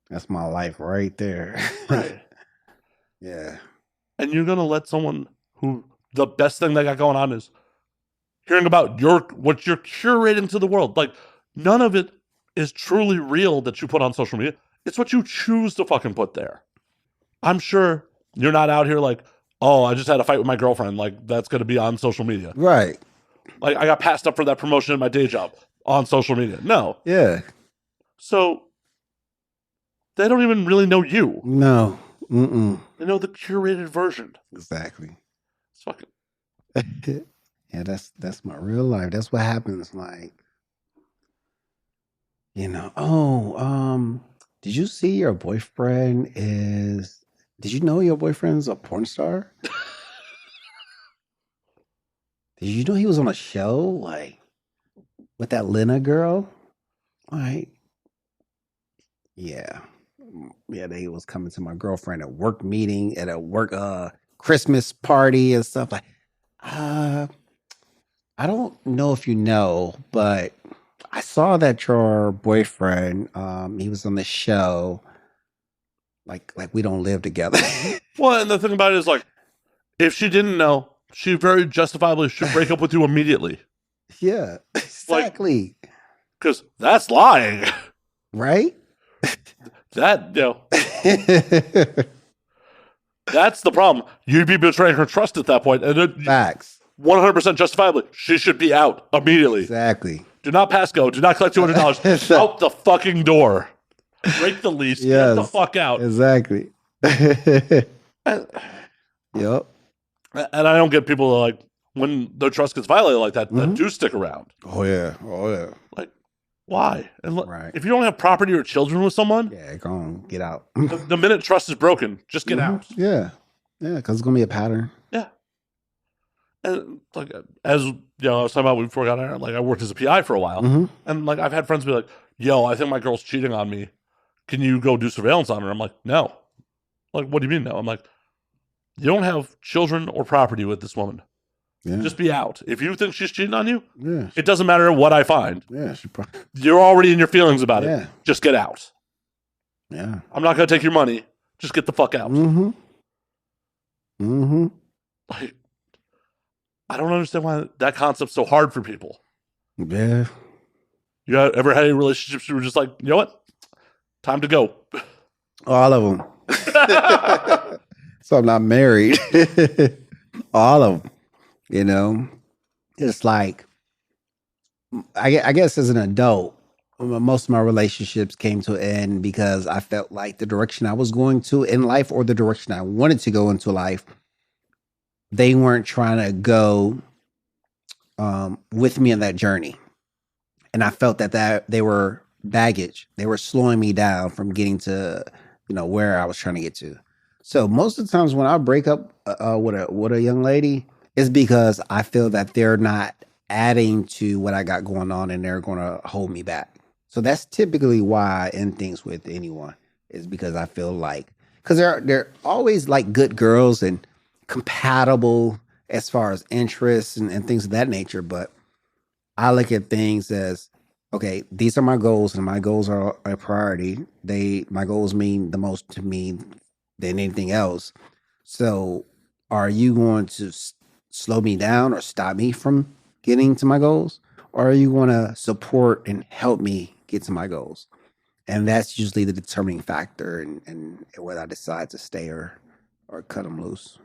That's my life right there. Right. Yeah. And you're going to let someone who the best thing they got going on is hearing about what you're curating to the world. Like, none of it is truly real that you put on social media. It's what you choose to fucking put there. I'm sure you're not out here like, oh, I just had a fight with my girlfriend. Like, that's going to be on social media. Right. Like, I got passed up for that promotion in my day job on social media. No. Yeah. So they don't even really know you. No. They know the curated version. Exactly. It's fucking. Yeah, that's my real life. That's what happens. Like, you know, did you see your boyfriend is? Did you know your boyfriend's a porn star? Did you know he was on a show like with that Lena girl? Like, yeah, they was coming to my girlfriend at work meeting at a work Christmas party and stuff. Like, I don't know if you know, but I saw that your boyfriend, he was on the show. Like we don't live together. Well, and the thing about it is, like, if she didn't know, she very justifiably should break up with you immediately. Yeah, exactly. Because that's lying, right? That, you know, that's the problem. You'd be betraying her trust at that point. And Facts. 100% justifiably, she should be out immediately. Exactly. Do not pass go. Do not collect $200. Out the fucking door. Break the lease. Get the fuck out. Exactly. And, yep. And I don't get people like, when their trust gets violated like that, that do stick around. Oh, yeah. Like, why? And Right. if you don't have property or children with someone, go on, get out. the minute trust is broken, just get out. Yeah. Yeah, because it's going to be a pattern. Yeah. And like, as you know, I was talking about before we got on, like I worked as a PI for a while. And like, I've had friends be like, yo, I think my girl's cheating on me. Can you go do surveillance on her? I'm like, no. Like, what do you mean no? I'm like, you don't have children or property with this woman. Yeah. Just be out. If you think she's cheating on you, it doesn't matter what I find. Yeah, you're already in your feelings about it. Just get out. Yeah. I'm not going to take your money. Just get the fuck out. Like, I don't understand why that concept's so hard for people. Yeah. You ever had any relationships where you were just like, you know what? Time to go. All of them. So I'm not married. All of them. You know, it's like, I guess as an adult, most of my relationships came to an end because I felt like the direction I was going to in life, or the direction I wanted to go into life, they weren't trying to go with me in that journey. And I felt that they were baggage. They were slowing me down from getting to, where I was trying to get to. So most of the times when I break up with a young lady, it's because I feel that they're not adding to what I got going on, and they're going to hold me back. So that's typically why I end things with anyone, is because I feel like, because they're always like good girls and compatible as far as interests and things of that nature. But I look at things as, okay, these are my goals, and my goals are a priority. My goals mean the most to me than anything else. So are you going to slow me down or stop me from getting to my goals? Or are you going to support and help me get to my goals? And that's usually the determining factor in whether I decide to stay or cut them loose.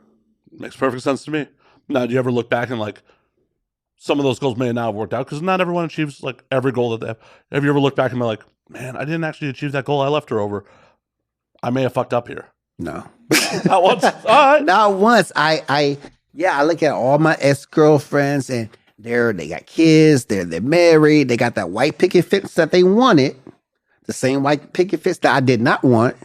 Makes perfect sense to me. Now, do you ever look back and like, some of those goals may not have worked out because not everyone achieves like every goal that they have. Have you ever looked back and been like, man, I didn't actually achieve that goal I left her over. I may have fucked up here. No. Not once. All right. Not once. I look at all my ex-girlfriends, and they got kids, they're married, they got that white picket fence that they wanted, the same white picket fence that I did not want,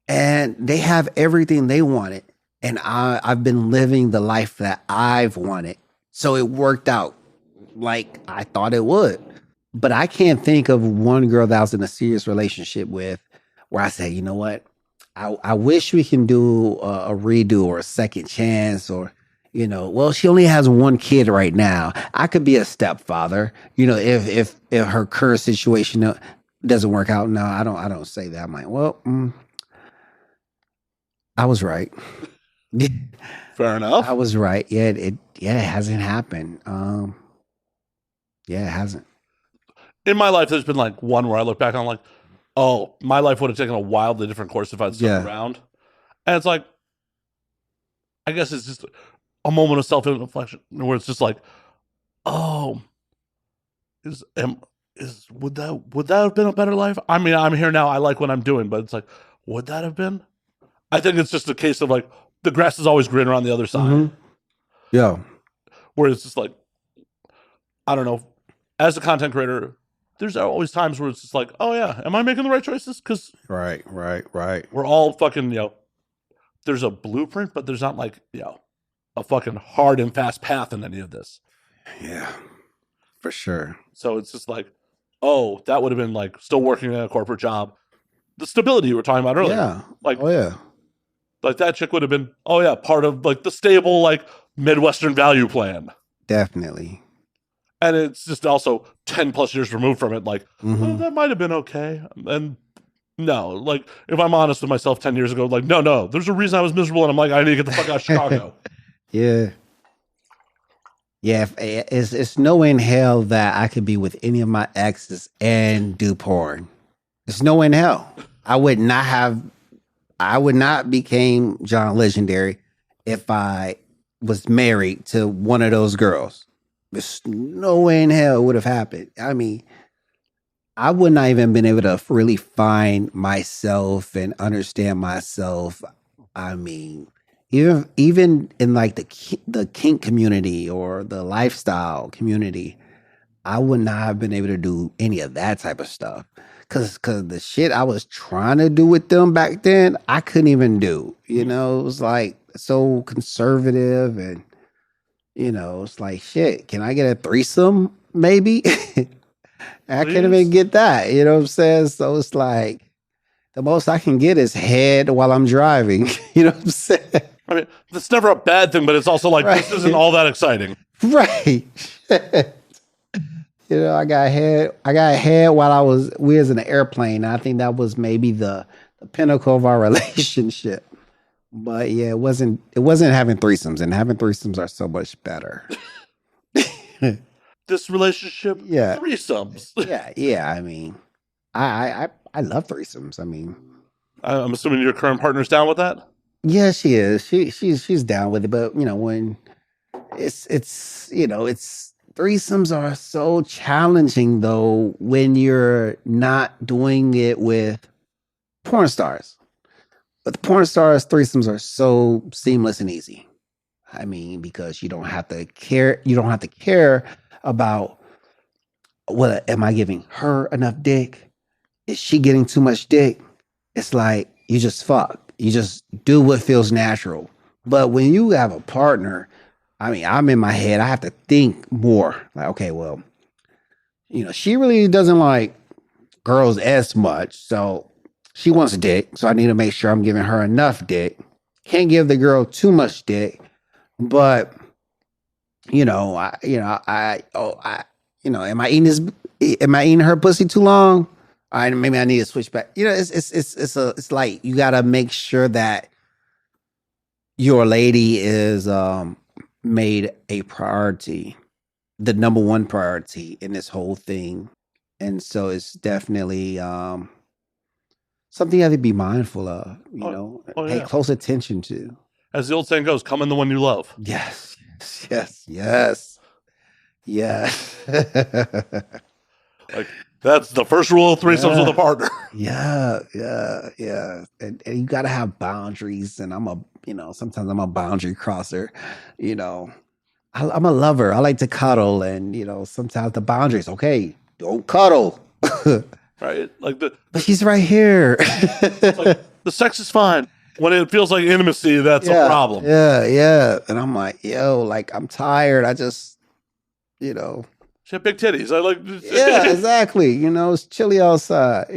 and they have everything they wanted, and I've been living the life that I've wanted. So it worked out like I thought it would. But I can't think of one girl that I was in a serious relationship with where I said, you know what? I wish we can do a redo or a second chance, or, well, she only has one kid right now. I could be a stepfather, if her current situation doesn't work out. No, I don't say that. I'm like, well, I was right. Fair enough. I was right. Yeah, it hasn't happened. It hasn't. In my life, there's been like one where I look back on like, oh, my life would have taken a wildly different course if I'd stuck around. And it's like, I guess it's just a moment of self-reflection where it's just like, oh, would that have been a better life? I mean, I'm here now. I like what I'm doing, but it's like, would that have been? I think it's just a case of like, the grass is always greener on the other side. Mm-hmm. Yeah. Where it's just like, I don't know. As a content creator, there's always times where it's just like, oh yeah, am I making the right choices? Because right. We're all fucking, there's a blueprint, but there's not like, a fucking hard and fast path in any of this. Yeah, for sure. So it's just like, oh, that would have been like still working in a corporate job. The stability you were talking about earlier. Yeah. Like, oh yeah. Like that chick would have been, oh yeah, part of like the stable, like Midwestern value plan. Definitely. And it's just also 10 plus years removed from it. Like, oh, that might have been okay. And no, like if I'm honest with myself 10 years ago, like, no, there's a reason I was miserable. And I'm like, I need to get the fuck out of Chicago. Yeah. Yeah. It's no way in hell that I could be with any of my exes and do porn. There's no way in hell. I would not became John Legendary if I was married to one of those girls. There's no way in hell it would have happened. I mean, I would not even been able to really find myself and understand myself. I mean, even in like the kink community or the lifestyle community, I would not have been able to do any of that type of stuff. Cause the shit I was trying to do with them back then, I couldn't even do. You know, it was like so conservative and it's like shit. Can I get a threesome? Maybe. I can't even Please? get that. You know what I'm saying? So it's like the most I can get is head while I'm driving. You know what I'm saying? I mean, that's never a bad thing, but it's also like, Right. this isn't all that exciting. Right. I got head while we was in an airplane. I think that was maybe the pinnacle of our relationship. But yeah, it wasn't having threesomes, and having threesomes are so much better. This relationship, Yeah. threesomes. Yeah. I mean, I love threesomes. I mean, I'm assuming your current partner's down with that? yeah, she is. She's down with it, but when it's threesomes are so challenging though when you're not doing it with porn stars. But the porn stars threesomes are so seamless and easy. I mean, because you don't have to care. You don't have to care about what am I giving her enough dick? Is she getting too much dick? It's like you just fuck. You just do what feels natural. But when you have a partner, I mean, I'm in my head. I have to think more. Like, okay, well, she really doesn't like girls as much. So she wants dick. So I need to make sure I'm giving her enough dick. Can't give the girl too much dick. But am I eating this? Am I eating her pussy too long? All right, maybe I need to switch back. It's like you got to make sure that your lady is made a priority, the number one priority in this whole thing, and so it's definitely something you have to be mindful of. Pay close attention to. As the old saying goes, come in the one you love. Yes. Like, that's the first rule of threesomes with a partner. Yeah. And you got to have boundaries. And sometimes I'm a boundary crosser. I'm a lover. I like to cuddle. And, sometimes the boundaries, okay, don't cuddle. Right? But she's right here. Like, the sex is fine. When it feels like intimacy, that's a problem. Yeah. And I'm like, yo, like, I'm tired. I just, She had big titties. I like. Yeah, exactly. It's chilly outside.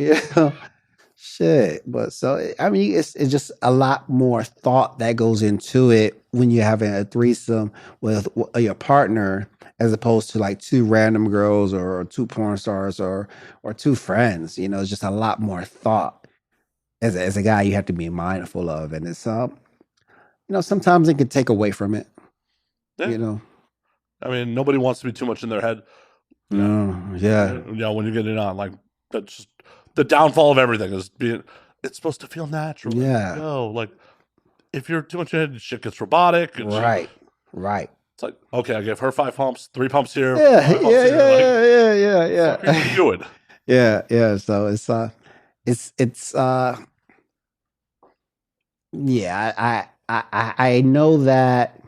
Shit. But so I mean, it's just a lot more thought that goes into it when you're having a threesome with your partner, as opposed to like two random girls or two porn stars or two friends. It's just a lot more thought. As a guy, you have to be mindful of, and it's sometimes it can take away from it. Yeah. I mean, nobody wants to be too much in their head. Yeah. When you get it on, like, that's just the downfall of everything is it's supposed to feel natural. Yeah. Like, if you're too much in your head, shit gets robotic. And Right. It's like, okay, I give her 5 pumps, 3 pumps here. Yeah. 5 pumps here. Yeah. What are you doing? Yeah. So it's yeah, I know that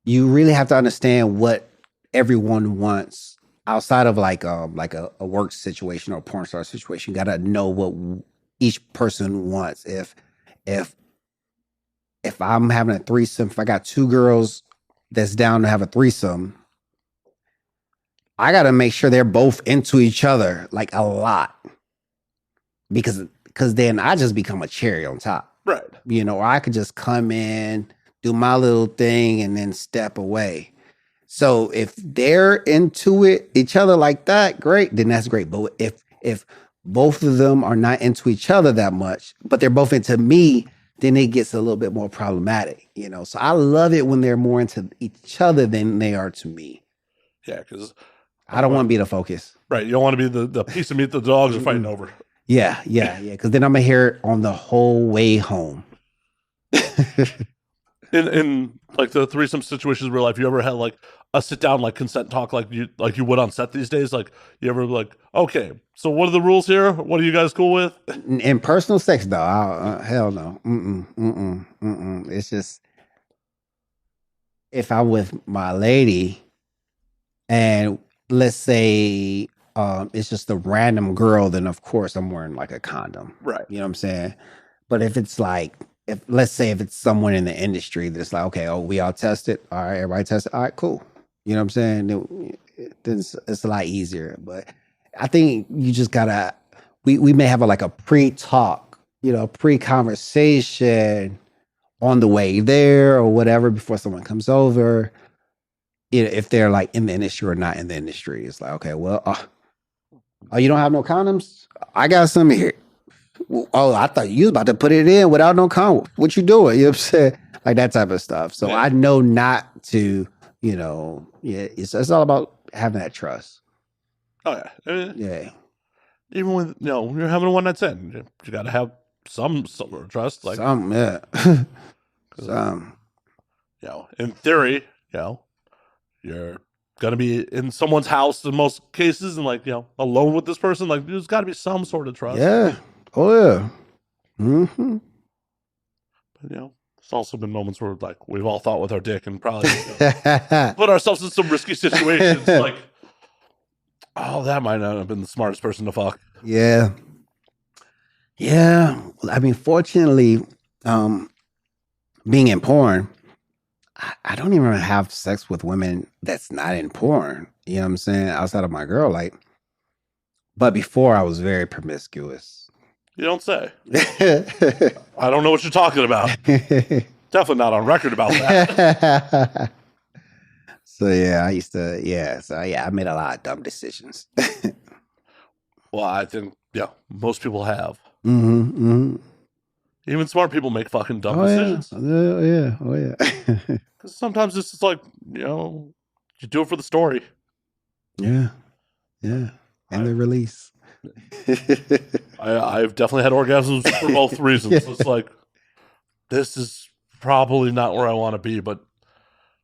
you really have to understand what everyone wants outside of like a work situation or a porn star situation. You got to know what each person wants. If I'm having a threesome, if I got two girls that's down to have a threesome, I got to make sure they're both into each other like a lot, because then I just become a cherry on top. Right. Or I could just come in, do my little thing, and then step away. So if they're into each other like that, great, then that's great. But if both of them are not into each other that much, but they're both into me, then it gets a little bit more problematic. So I love it when they're more into each other than they are to me. Yeah, because I don't want to be the focus. Right. You don't want to be the piece of meat the dogs are fighting over. Yeah. Because then I'm going to hear it on the whole way home. in like the threesome situations in real life, you ever had like a sit down like consent talk like you would on set these days? Like you ever like, okay, so what are the rules here? What are you guys cool with? In personal sex, though, hell no. It's just if I'm with my lady, and let's say it's just a random girl, then of course I'm wearing like a condom. Right. You know what I'm saying? But if it's like, if let's say if it's someone in the industry that's like, okay, oh, we all tested. All right, everybody tested. All right, cool. You know what I'm saying? Then it's a lot easier. But I think you just gotta, we may have like a pre-talk, pre-conversation on the way there or whatever before someone comes over. If they're like in the industry or not in the industry, it's like, okay, well, oh, you don't have no condoms? I got some here. Oh, I thought you was about to put it in without no condom. What you doing? You know what I'm saying? Like that type of stuff. So I know not to, it's all about having that trust. Oh yeah. Yeah. Even when you're having a one night stand, you got to have some sort of trust. Like some, yeah. Some. In theory, you're gonna be in someone's house in most cases, and like alone with this person. Like there's got to be some sort of trust. Yeah. Oh yeah. Mm-hmm. But there's also been moments where like we've all thought with our dick and probably put ourselves in some risky situations. Like, oh, that might not have been the smartest person to fuck. Yeah. Yeah. I mean, fortunately, being in porn, I don't even have sex with women that's not in porn. You know what I'm saying? Outside of my girl, like. But before, I was very promiscuous. You don't say. I don't know what you're talking about. Definitely not on record about that. So yeah, I used to. Yeah. So yeah, I made a lot of dumb decisions. Well, I think most people have. Mm-hmm. Even smart people make fucking dumb decisions. Yeah. Oh yeah. Because sometimes it's just like you do it for the story. Yeah. And the release. I've definitely had orgasms for both reasons. It's like, this is probably not where I want to be, but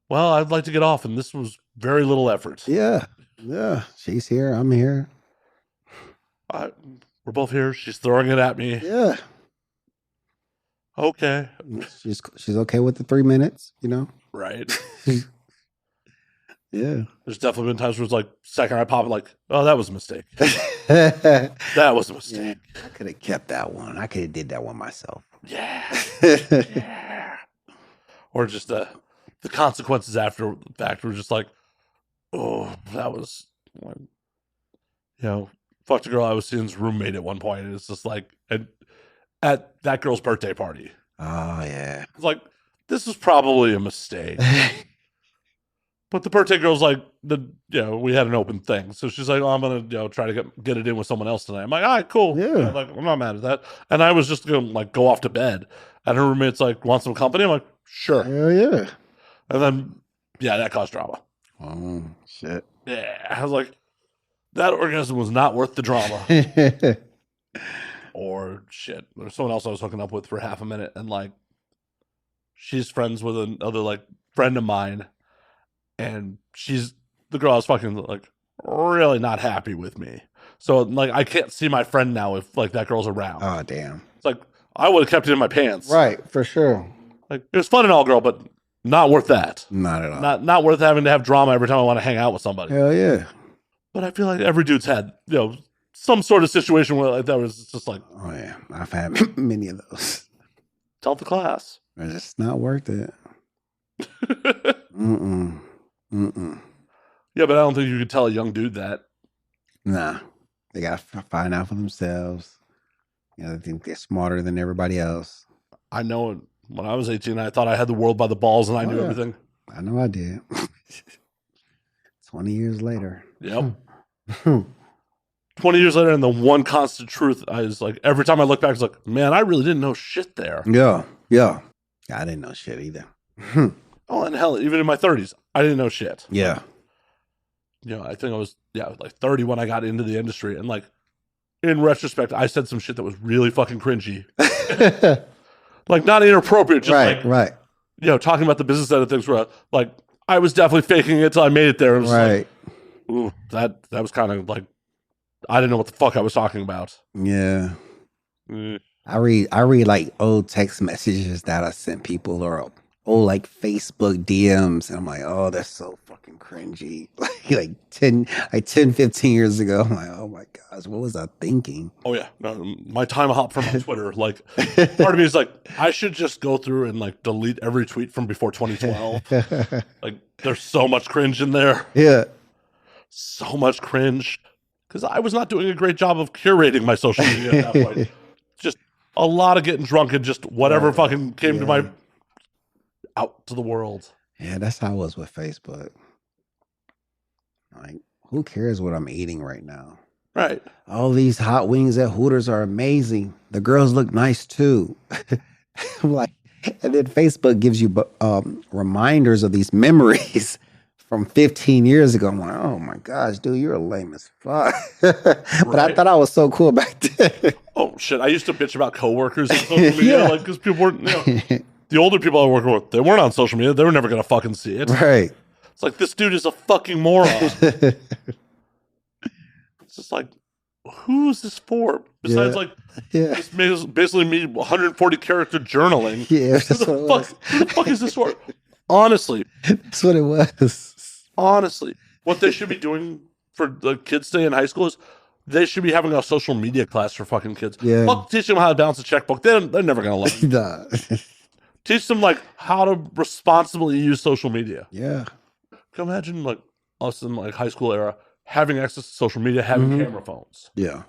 I'd like to get off, and this was very little effort. Yeah. She's here. I'm here. We're both here. She's throwing it at me. Yeah. Okay. She's okay with the 3 minutes, Right. Yeah. There's definitely been times where it's like, second I pop it, like, oh, that was a mistake. That was a mistake. Yeah, I could have kept that one. I could have did that one myself. Yeah. Or just the consequences after the fact were just like, oh, that was, fucked a girl I was seeing's roommate at one point. And it's just like, at that girl's birthday party. Oh, yeah. It's like, this was probably a mistake. But the birthday girl's like, we had an open thing. So she's like, oh, I'm going to try to get it in with someone else tonight. I'm like, all right, cool. Yeah. I'm not mad at that. And I was just going to like go off to bed. And her roommate's like, want some company? I'm like, sure. Hell yeah. And then, that caused drama. Oh, shit. Yeah. I was like, that orgasm was not worth the drama. Or shit. There's someone else I was hooking up with for half a minute. And like, she's friends with another like friend of mine. And she's the girl I was fucking like really not happy with me. So like I can't see my friend now if like that girl's around. Oh damn. It's like I would have kept it in my pants. Right, for sure. Like it was fun and all, girl, but not worth that. Not at all. Not worth having to have drama every time I want to hang out with somebody. Hell yeah. But I feel like every dude's had some sort of situation where like that was just like, oh yeah, I've had many of those. Tell the class. It's just not worth it. Yeah, but I don't think you could tell a young dude that. Nah, they got to find out for themselves. They think they're smarter than everybody else. I know when I was 18, I thought I had the world by the balls and I knew everything. I know I did. 20 years later. Yep. 20 years later, and the one constant truth is like, every time I look back, it's like, man, I really didn't know shit there. Yeah. I didn't know shit either. Oh, and hell, even in my 30s, I didn't know shit. Yeah. I think I was, like 30 when I got into the industry. And like, in retrospect, I said some shit that was really fucking cringy. Like, not inappropriate, just right. talking about the business side of things where like I was definitely faking it till I made it there. And Right. like, ooh, that was kind of like I didn't know what the fuck I was talking about. Yeah. Mm. I read like old text messages that I sent people or old like Facebook DMs, and I'm like, oh, that's so fucking cringy. Like 10, 15 years ago. I'm like, oh my gosh, what was I thinking? Oh yeah, no, my time hop from my Twitter. Like, part of me is like, I should just go through and like delete every tweet from before 2012. Like, there's so much cringe in there. Yeah. So much cringe because I was not doing a great job of curating my social media at that point. Just a lot of getting drunk and just whatever fucking came to my out to the world. Yeah, that's how I was with Facebook. Like, who cares what I'm eating right now? Right. All these hot wings at Hooters are amazing. The girls look nice too. I'm like, and then Facebook gives you reminders of these memories from 15 years ago. I'm like, oh my gosh, dude, you're lame as fuck. But I thought I was so cool back then. Oh shit, I used to bitch about coworkers on social media, like because people weren't. The older people I work with, they weren't on social media. They were never gonna fucking see it. Right. It's like this dude is a fucking moron. It's just like, who's this for? Besides, like, this is basically me 140 character journaling. Yeah, who the fuck is this for? Honestly, that's what it was. Honestly, what they should be doing for the kids staying in high school is they should be having a social media class for fucking kids. Yeah. Fuck, teach them how to balance a checkbook. They're never gonna learn. Nah. Teach them like how to responsibly use social media. Yeah. Can you imagine like us in like high school era having access to social media, having camera phones? Yeah.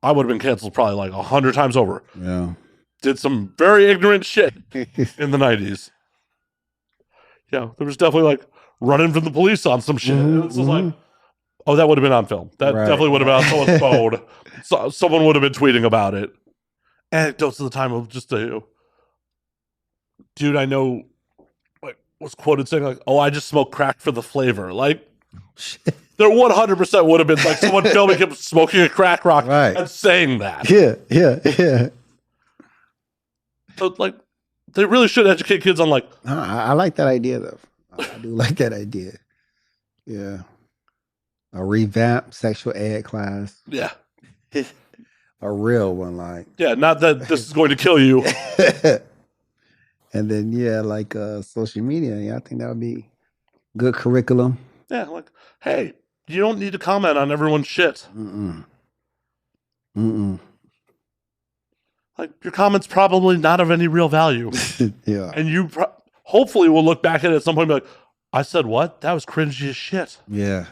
I would have been canceled probably like 100 times over. Yeah. Did some very ignorant shit in the 90s. Yeah, there was definitely like running from the police on some shit. It's just like, oh, that would have been on film. That definitely would have been on someone's phone. So, someone would have been tweeting about it. Anecdotes of the time of just a dude I know like was quoted saying like, "Oh, I just smoke crack for the flavor." Like, there 100% would have been like someone filming him smoking a crack rock and saying that. Yeah. So like, they really should educate kids on like. I like that idea though. I do like that idea. Yeah. A revamped sexual ed class. Yeah. A real one, like. Yeah, not that this is going to kill you. And then like social media. Yeah, I think that would be good curriculum. Yeah, like, hey, you don't need to comment on everyone's shit. Like, your comment's probably not of any real value. Yeah. And you hopefully will look back at it at some point and be like, I said what? That was cringy as shit. Yeah.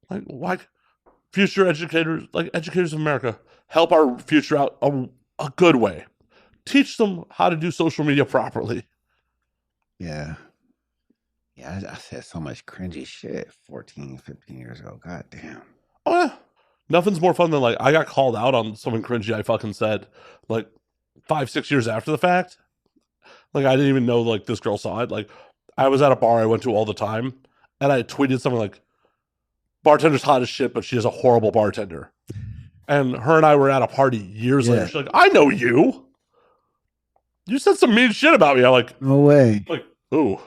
Like, why? Future educators, like educators of America, help our future out a good way. Teach them how to do social media properly. Yeah. Yeah, I said so much cringy shit 14, 15 years ago. God damn. Oh, yeah. Nothing's more fun than, like, I got called out on something cringy I fucking said, like, 5-6 years after the fact. Like, I didn't even know, like, this girl saw it. Like, I was at a bar I went to all the time, and I tweeted something like, bartender's hot as shit, but she is a horrible bartender. And her and I were at a party years later. She's like, I know you. You said some mean shit about me. I'm like, no way. Like, ooh.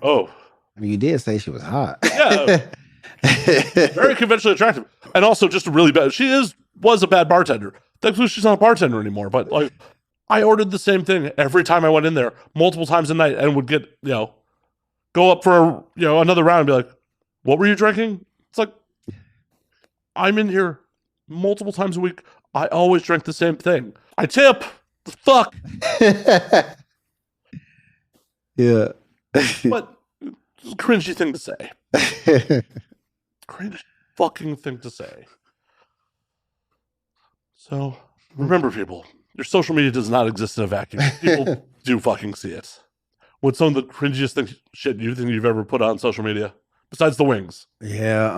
Oh. I mean, you did say she was hot. Yeah. Very conventionally attractive. And also just really bad. She was a bad bartender. Thankfully, she's not a bartender anymore. But like, I ordered the same thing every time I went in there, multiple times a night, and would get, go up for, another round and be like, what were you drinking? It's like, I'm in here multiple times a week. I always drink the same thing. I tip. The fuck? Yeah. But it's a cringy thing to say. Cringy fucking thing to say. So, remember, people, your social media does not exist in a vacuum. People do fucking see it. What's some of the cringiest shit you think you've ever put on social media? Besides the wings. Yeah.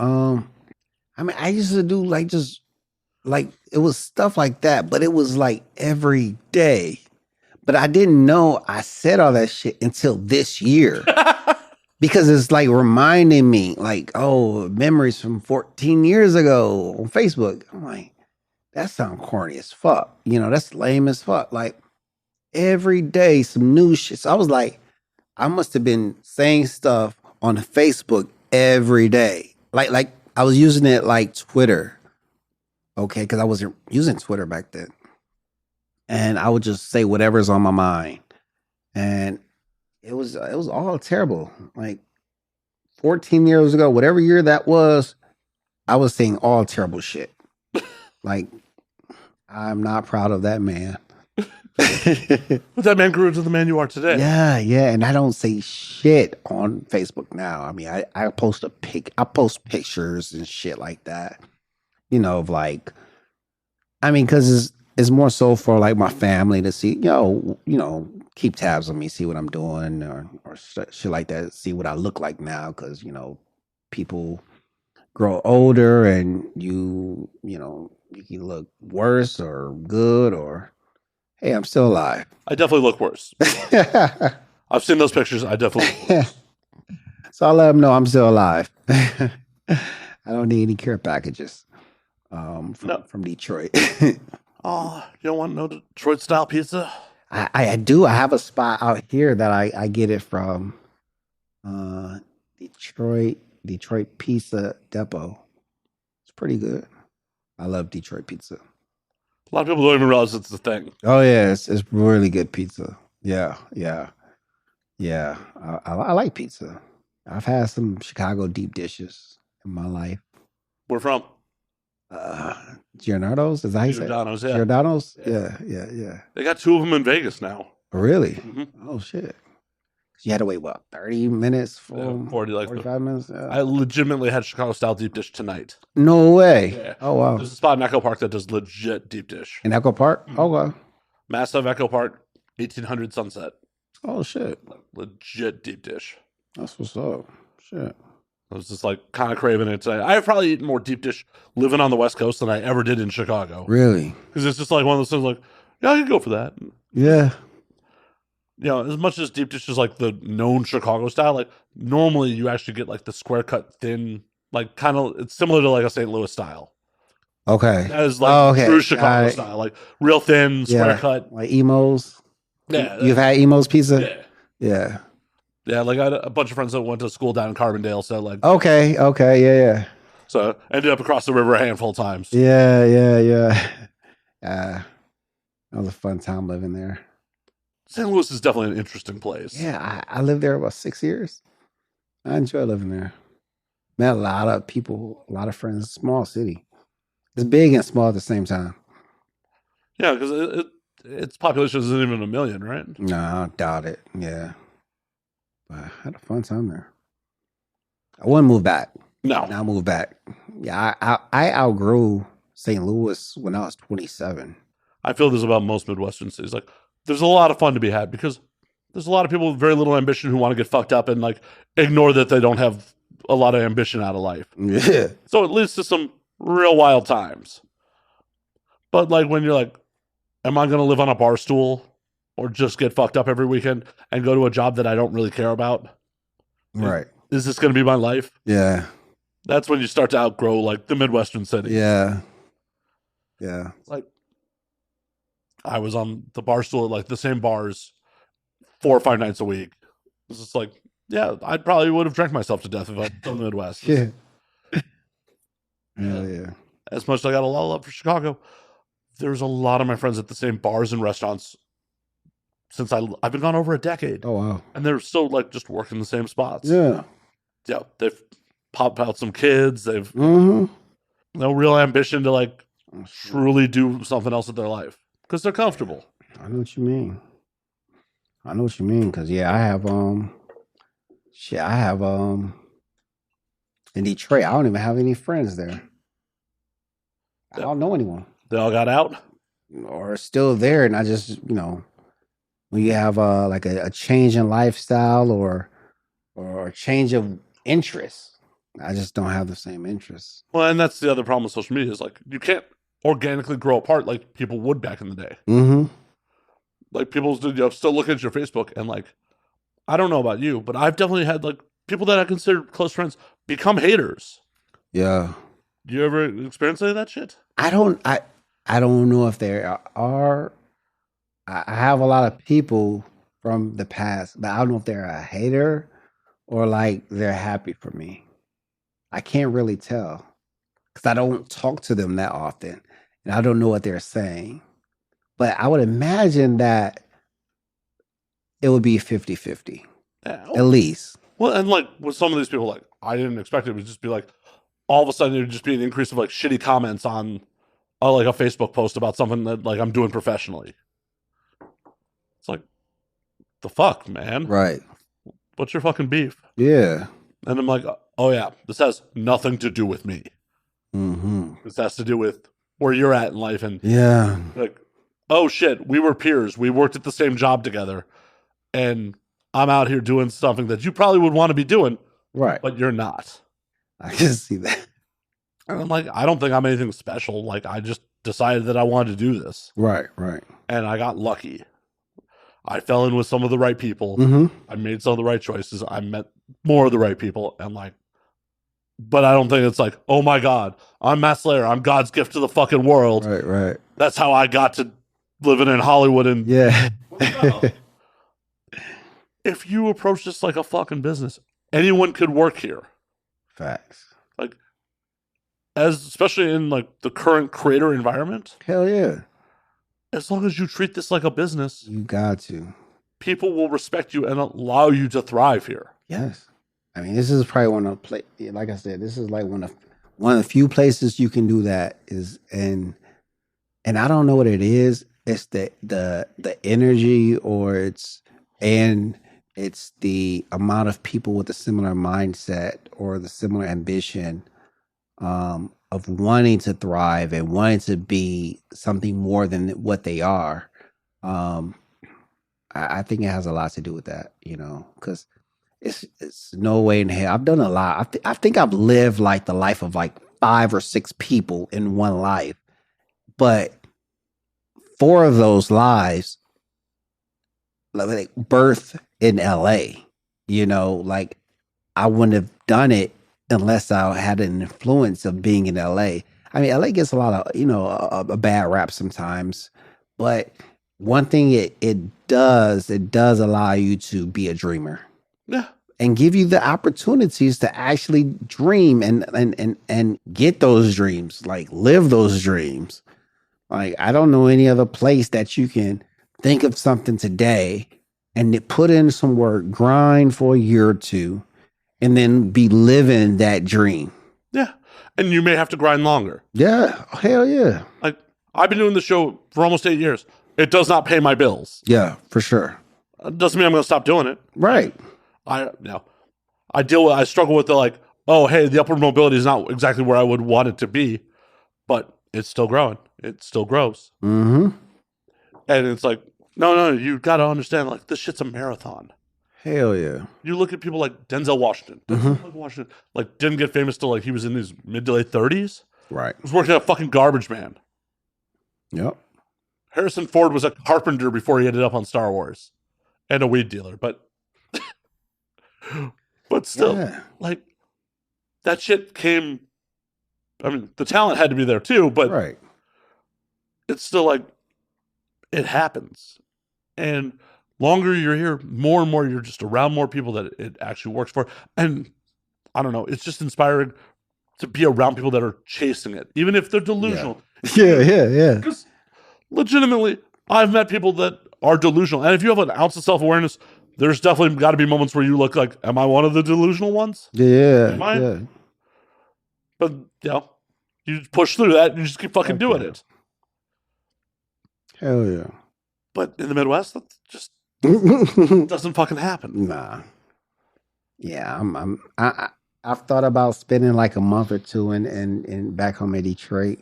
I mean, I used to do it was stuff like that, but it was like every day. But I didn't know I said all that shit until this year. Because it's like reminding me, like, oh, memories from 14 years ago on Facebook. I'm like, that sounds corny as fuck. That's lame as fuck. Like, every day, some new shit. So I was like, I must have been saying stuff on Facebook every day. Like I was using it like Twitter, okay, because I wasn't using Twitter back then. And I would just say whatever's on my mind. And it was all terrible. Like 14 years ago, whatever year that was, I was saying all terrible shit. Like, I'm not proud of that man. But that man grew into the man you are today. Yeah, yeah. And I don't say shit on Facebook now. I mean, I post I post pictures and shit like that. Of like, I mean, because it's more so for like my family to see, keep tabs on me, see what I'm doing, or shit like that, see what I look like now, because people grow older, and you can look worse or good, or hey, I'm still alive. I definitely look worse. I've seen those pictures. I definitely look worse. So I'll let them know I'm still alive. I don't need any care packages from Detroit. Oh, you don't want no Detroit style pizza? I do. I have a spot out here that I get it from. Detroit Pizza Depot. It's pretty good. I love Detroit pizza. A lot of people don't even realize it's a thing. Oh yeah, it's really good pizza. Yeah, yeah, yeah. I like pizza. I've had some Chicago deep dishes in my life. Where from? Giordano's, is that how you say it? Giordano's, yeah. Giordano's? Yeah. They got 2 of them in Vegas now. Really? Mm-hmm. Oh shit. You had to wait, what, 30 minutes? 45 minutes? Yeah. I legitimately had Chicago style deep dish tonight. No way. Yeah. Oh, wow. There's a spot in Echo Park that does legit deep dish. In Echo Park? Oh, wow. Massive Echo Park, 1800 Sunset. Oh, shit. Legit deep dish. That's what's up. Shit. I was just like kind of craving it today. I've probably eaten more deep dish living on the West Coast than I ever did in Chicago. Really? Because it's just like one of those things like, yeah, I could go for that. Yeah. As much as deep dish is like the known Chicago style, like normally you actually get like the square cut thin, like kind of, it's similar to like a St. Louis style. Okay. That is like true Chicago style, like real thin, square cut. Like Emo's? Yeah. You've had Emo's pizza? Yeah. Yeah. Yeah, like I had a bunch of friends that went to school down in Carbondale, so like. Okay, yeah. So ended up across the river a handful of times. Yeah. That was a fun time living there. St. Louis is definitely an interesting place. Yeah, I lived there about 6 years. I enjoy living there. Met a lot of people, a lot of friends. Small city. It's big and small at the same time. Yeah, because its population isn't even 1 million, right? No, I doubt it. Yeah. But I had a fun time there. I wouldn't move back. No. Now move back. Yeah, I outgrew St. Louis when I was 27. I feel this about most Midwestern cities. Like, there's a lot of fun to be had because there's a lot of people with very little ambition who want to get fucked up and like ignore that they don't have a lot of ambition out of life. Yeah. So it leads to some real wild times. But like when you're like, am I going to live on a bar stool or just get fucked up every weekend and go to a job that I don't really care about? Right. Is this going to be my life? Yeah. That's when you start to outgrow like the Midwestern city. Yeah. Like I was on the bar stool at like the same bars 4 or 5 nights a week. It's just like, yeah, I probably would have drank myself to death if I'd done the Midwest. Yeah. Yeah. As much as I got a lot of love for Chicago, there's a lot of my friends at the same bars and restaurants since I've been gone over a decade. Oh, wow. And they're still like just working the same spots. Yeah. Yeah. They've popped out some kids. They've Mm-hmm. no real ambition to like truly do something else with their life because they're comfortable. I know what you mean. Because I have in Detroit, I don't even have any friends there. I don't know anyone. They all got out? Or still there, and I just, when you have like a change in lifestyle or a change of interest, I just don't have the same interests. Well, and that's the other problem with social media is like you can't organically grow apart like people would back in the day. Mm-hmm. Like people still look at your Facebook and like, I don't know about you, but I've definitely had like people that I consider close friends become haters. Yeah. Do you ever experience any of that shit? I don't know if there are I have a lot of people from the past, but I don't know if they're a hater or like they're happy for me. I can't really tell because I don't talk to them that often and I don't know what they're saying. But I would imagine that it would be 50-50 at least. Well, and like with some of these people, like I didn't expect it would just be like all of a sudden it would just be an increase of like shitty comments on like a Facebook post about something that like I'm doing professionally. It's like the fuck, man. Right. What's your fucking beef? Yeah. And I'm like, oh yeah, this has nothing to do with me. Mm-hmm. This has to do with where you're at in life, and Yeah. like, oh shit, we were peers. We worked at the same job together, and I'm out here doing something that you probably would want to be doing, Right. but you're not. I can see that. And I'm like, I don't think I'm anything special. Like, I just decided that I wanted to do this. Right. Right. And I got lucky. I fell in with some of the right people. Mm-hmm. I made some of the right choices. I met more of the right people. And like, but I don't think it's like, oh my God, I'm Matt Slayer. I'm God's gift to the fucking world. Right. Right. That's how I got to living in Hollywood. And Yeah. if you approach this like a fucking business, anyone could work here. Facts. Like, especially in like the current creator environment. Hell yeah. As long as you treat this like a business, You got to. people will respect you and allow you to thrive here. Yes. I mean, this is probably one of the like I said, this is like one of the few places you can do that is and I don't know what it is. It's the energy or it's the amount of people with a similar mindset or the similar ambition of wanting to thrive and wanting to be something more than what they are. Um, I think it has a lot to do with that, because it's no way in hell. I've done a lot. I think I've lived like the life of like 5 or 6 people in one life, but 4 of those lives like birth in LA. Like I wouldn't have done it unless I had an influence of being in LA. I mean, LA gets a lot of, a bad rap sometimes, but one thing it does allow you to be a dreamer. Yeah. And give you the opportunities to actually dream and get those dreams, like live those dreams. Like I don't know any other place that you can think of something today and put in some work, grind for a year or two, and then be living that dream. Yeah. And you may have to grind longer. Yeah. Hell yeah. Like I've been doing the show for almost 8 years. It does not pay my bills. Yeah, for sure. It doesn't mean I'm going to stop doing it. Right. I struggle with the like, oh, hey, the upward mobility is not exactly where I would want it to be, but it's still growing. It still grows. Mm-hmm. And it's like, no, you got to understand, like, this shit's a marathon. Hell yeah. You look at people like Denzel Washington. Washington, like, didn't get famous till, like, he was in his mid to late 30s. Right. He was working at a fucking garbage man. Yep. Harrison Ford was a carpenter before he ended up on Star Wars. And a weed dealer, but still, like, that shit came. I mean, the talent had to be there too, but right. It's still like it happens. And longer you're here, more and more you're just around more people that it actually works for. And I don't know, it's just inspiring to be around people that are chasing it, even if they're delusional. Yeah. Because legitimately, I've met people that are delusional. And if you have an ounce of self-awareness, there's definitely got to be moments where you look like, am I one of the delusional ones? Yeah. Am I? Yeah. But, you just push through that and you just keep fucking doing it. Hell yeah. But in the Midwest, that just doesn't fucking happen. Nah. Yeah, I've thought about spending like a month or two in back home in Detroit.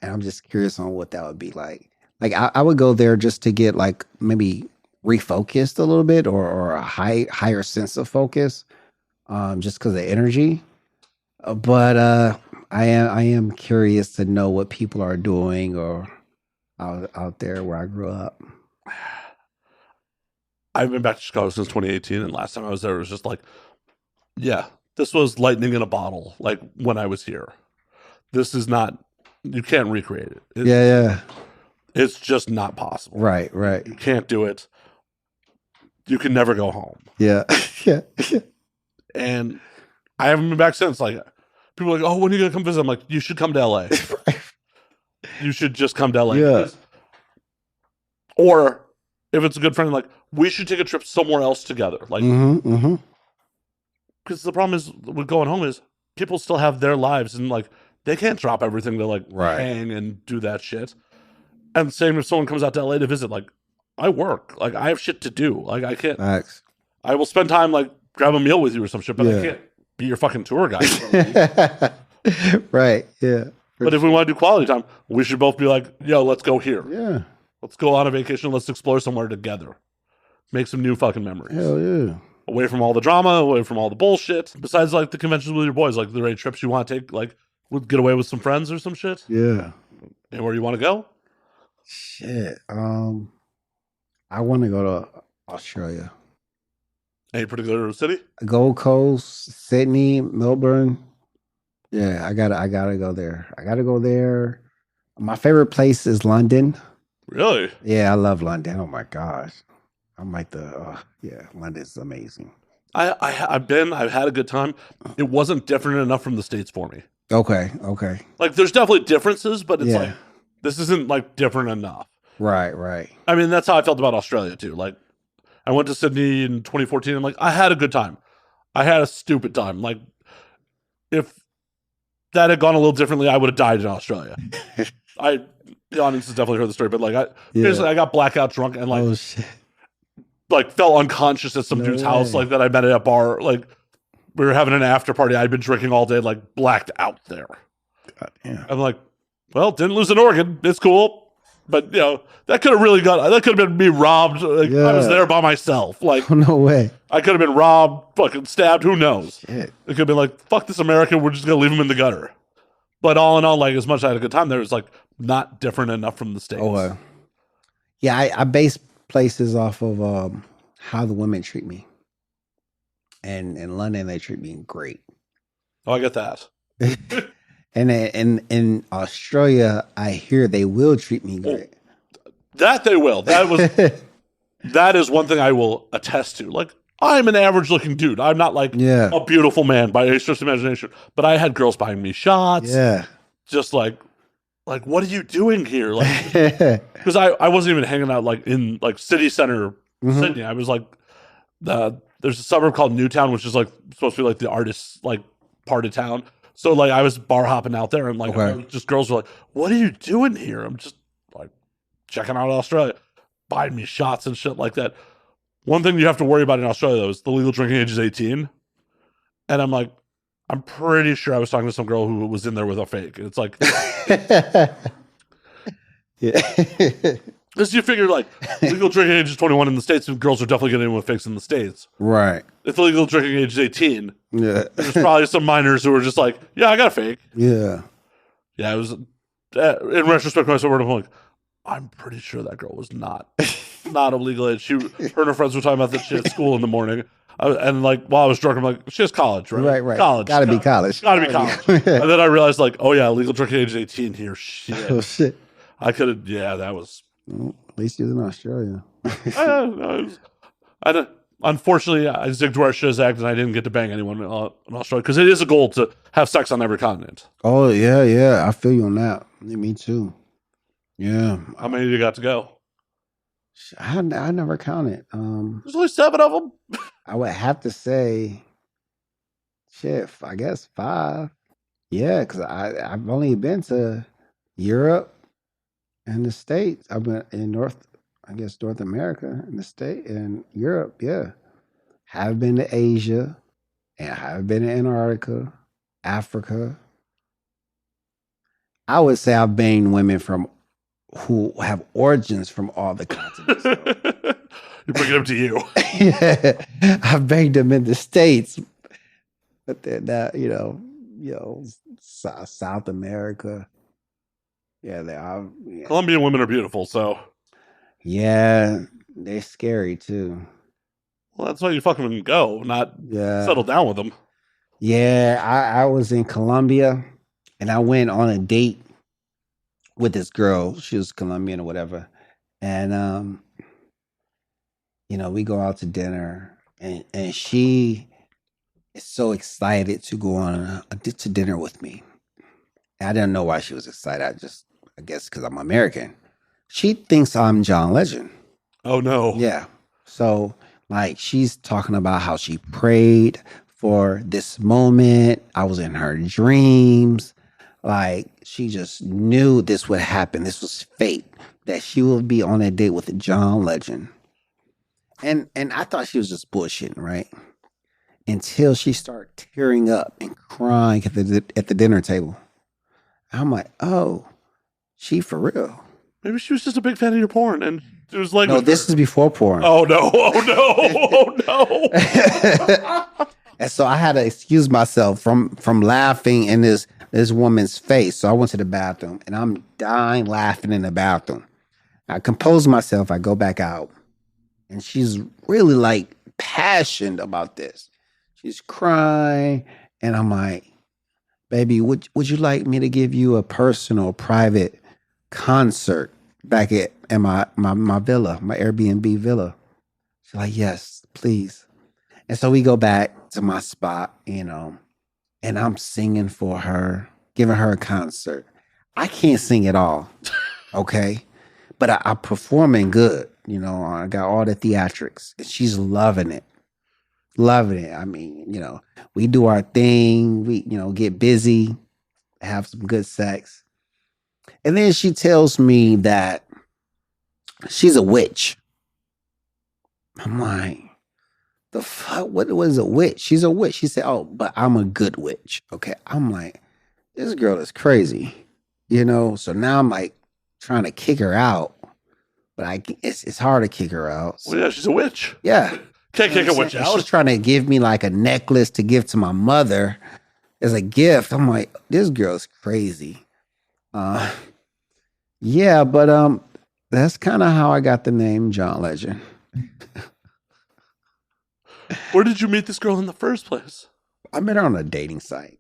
And I'm just curious on what that would be like. Like I would go there just to get like maybe refocused a little bit or a higher sense of focus, just because of energy. But I am curious to know what people are doing or out there where I grew up. I've been back to Chicago since 2018, and last time I was there, it was just like, yeah, this was lightning in a bottle. Like when I was here, this is not. You can't recreate it. Yeah. It's just not possible. Right, right. You can't do it. You can never go home. Yeah. Yeah. And I haven't been back since. Like, people are like, oh, when are you going to come visit? I'm like, you should come to LA. You should just come to LA. Yeah. Or if it's a good friend, like, we should take a trip somewhere else together. Like, because the problem is with going home is people still have their lives and like they can't drop everything to like hang and do that shit. And same if someone comes out to LA to visit, like I work, like I have shit to do. Like I can't. Max. I will spend time like grab a meal with you or some shit, but I can't be your fucking tour guide. Right. Yeah. But if we want to do quality time, we should both be like, yo, let's go here. Yeah. Let's go on a vacation. Let's explore somewhere together. Make some new fucking memories. Hell yeah. Away from all the drama, away from all the bullshit. Besides, like, the conventions with your boys, like, the right trips you want to take, like, get away with some friends or some shit. Yeah. Anywhere you want to go? Shit. I want to go to Australia. Any particular city? Gold Coast, Sydney, Melbourne. Yeah, I gotta go there. I gotta go there. My favorite place is London. Really? Yeah, I love London. Oh my gosh. I'm like London's amazing. I've had a good time. It wasn't different enough from the States for me. Okay. Like, there's definitely differences, but it's like, this isn't like different enough. Right. I mean, that's how I felt about Australia too. Like, I went to Sydney in 2014 and like, I had a good time. I had a stupid time. Like, if that had gone a little differently, I would have died in Australia. The audience has definitely heard the story, but like, basically I got blackout drunk and like, like fell unconscious at some dude's house like that I met at a bar. Like, we were having an after party. I'd been drinking all day, like blacked out there. God damn. I'm like, well, didn't lose an organ. It's cool. But you know, that could have been me robbed. Like, I was there by myself. Like, no way. I could have been robbed, fucking stabbed. Who knows? Shit. It could have been like, fuck this American. We're just gonna leave him in the gutter. But all in all, like, as much as I had a good time there, was like not different enough from the States. Oh, yeah. I base places off of how the women treat me. And in London, they treat me great. Oh, I get that. And in Australia, I hear they will treat me great. That they will. That is one thing I will attest to. Like, I'm an average looking dude. I'm not like a beautiful man by any stretch of imagination. But I had girls buying me shots. Yeah. Just like, what are you doing here? Like, because I wasn't even hanging out like in like city center Sydney. I was like, there's a suburb called Newtown, which is like supposed to be like the artist like part of town. So like I was bar hopping out there and like just girls were like, what are you doing here? I'm just like checking out Australia, buying me shots and shit like that. One thing you have to worry about in Australia though is the legal drinking age is 18. And I'm like, I'm pretty sure I was talking to some girl who was in there with a fake. And it's like, because you figure like legal drinking age is 21 in the States, and girls are definitely getting in with fakes in the States. Right. If the legal drinking age is 18, there's probably some minors who are just like, yeah, I got a fake. Yeah. Yeah, it was, in retrospect, when I saw her, I'm like, I'm pretty sure that girl was not of legal age. Her and her friends were talking about this shit at school in the morning. And like, while I was drunk, I'm like, she has college, right? Right. College. Gotta be college. And then I realized like, oh yeah, legal drinking age is 18 here. Shit. Oh, shit. I could have, that was. Well, at least you're in Australia. Unfortunately, I zigged where I should have zagged, and I didn't get to bang anyone in Australia because it is a goal to have sex on every continent. Oh yeah, I feel you on that. Me too. Yeah. How many you got to go? I never counted. There's only 7 of them. I would have to say, shit, I guess 5. Yeah, because I've only been to Europe and the States. I've been in North America and the State and Europe. Yeah, have been to Asia and have been to Antarctica, Africa. I would say I've banged women who have origins from all the continents. You bring it up to you. Yeah, I've banged them in the States, but they're not, South America. Yeah, they are. Yeah. Colombian women are beautiful, so. Yeah, they're scary too. Well, that's why you fucking go, not settle down with them. Yeah, I was in Colombia, and I went on a date with this girl. She was Colombian or whatever. And we go out to dinner, and she is so excited to go on to dinner with me. And I didn't know why she was excited. I guess because I'm American. She thinks I'm John Legend. Oh no. Yeah. So like she's talking about how she prayed for this moment. I was in her dreams. Like she just knew this would happen. This was fate that she would be on a date with John Legend. And I thought she was just bullshitting, right? Until she started tearing up and crying at the dinner table. I'm like, oh, she for real. Maybe she was just a big fan of your porn, and it was like, no, this is before porn. Oh no! Oh no! Oh no! And so I had to excuse myself from laughing in this woman's face. So I went to the bathroom, and I'm dying laughing in the bathroom. I compose myself. I go back out, and she's really like passionate about this. She's crying, and I'm like, baby, would you like me to give you a personal, private concert back at my villa, my Airbnb villa? She's like, yes, please. And so we go back to my spot, and I'm singing for her, giving her a concert. I can't sing at all, okay? But I'm performing good. I got all the theatrics. And she's loving it. Loving it. I mean, we do our thing. We, get busy, have some good sex. And then she tells me that she's a witch. I'm like, the fuck? What was a witch? She's a witch. She said, oh, but I'm a good witch. Okay. I'm like, this girl is crazy. So now I'm like trying to kick her out. But it's hard to kick her out. So. Well, yeah, she's a witch. Yeah. Can't kick a witch out. She's trying to give me like a necklace to give to my mother as a gift. I'm like, this girl's crazy. Yeah, but that's kind of how I got the name John Legend. Where did you meet this girl in the first place? I met her on a dating site.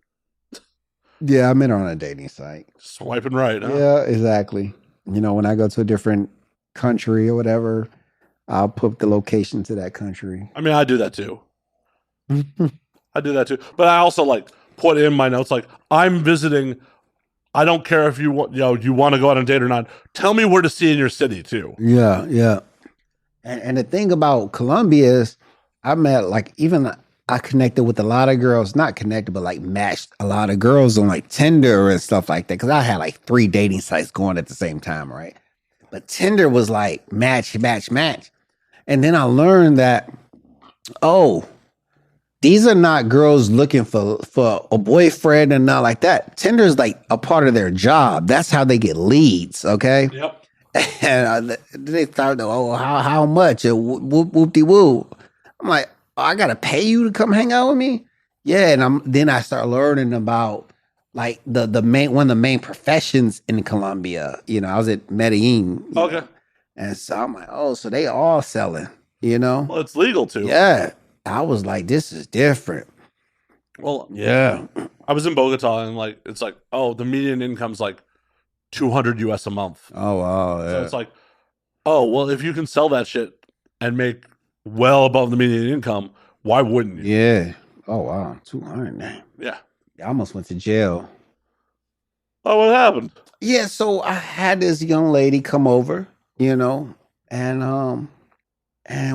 Yeah, I met her on a dating site. Swiping right, huh? Yeah, exactly. When I go to a different country or whatever, I'll put the location to that country. I mean, I do that too. I do that too. But I also like put in my notes like I'm visiting. I don't care if you want to go on a date or not. Tell me where to see in your city too. Yeah, yeah. And the thing about Colombia is I met I connected with a lot of girls, not connected, but like matched a lot of girls on like Tinder and stuff like that. Cause I had like 3 dating sites going at the same time, right? But Tinder was like match, match, match. And then I learned that, oh, these are not girls looking for a boyfriend and not like that. Tinder is like a part of their job. That's how they get leads, okay? Yep. And they thought, oh, how much? Whoop-de-woo. I'm like, oh, I got to pay you to come hang out with me? Yeah, and then I start learning about like one of the main professions in Colombia. I was at Medellin. Okay. And so I'm like, oh, so they all selling, Well, it's legal too. Yeah. I was like, this is different. Well, yeah. I was in Bogota and like, it's like, oh, the median income's like 200 US a month. Oh, wow. Yeah. So it's like, oh, well, if you can sell that shit and make well above the median income, why wouldn't you? Yeah. Oh, wow. 200, man. Yeah. I almost went to jail. Oh, what happened? Yeah. So I had this young lady come over, and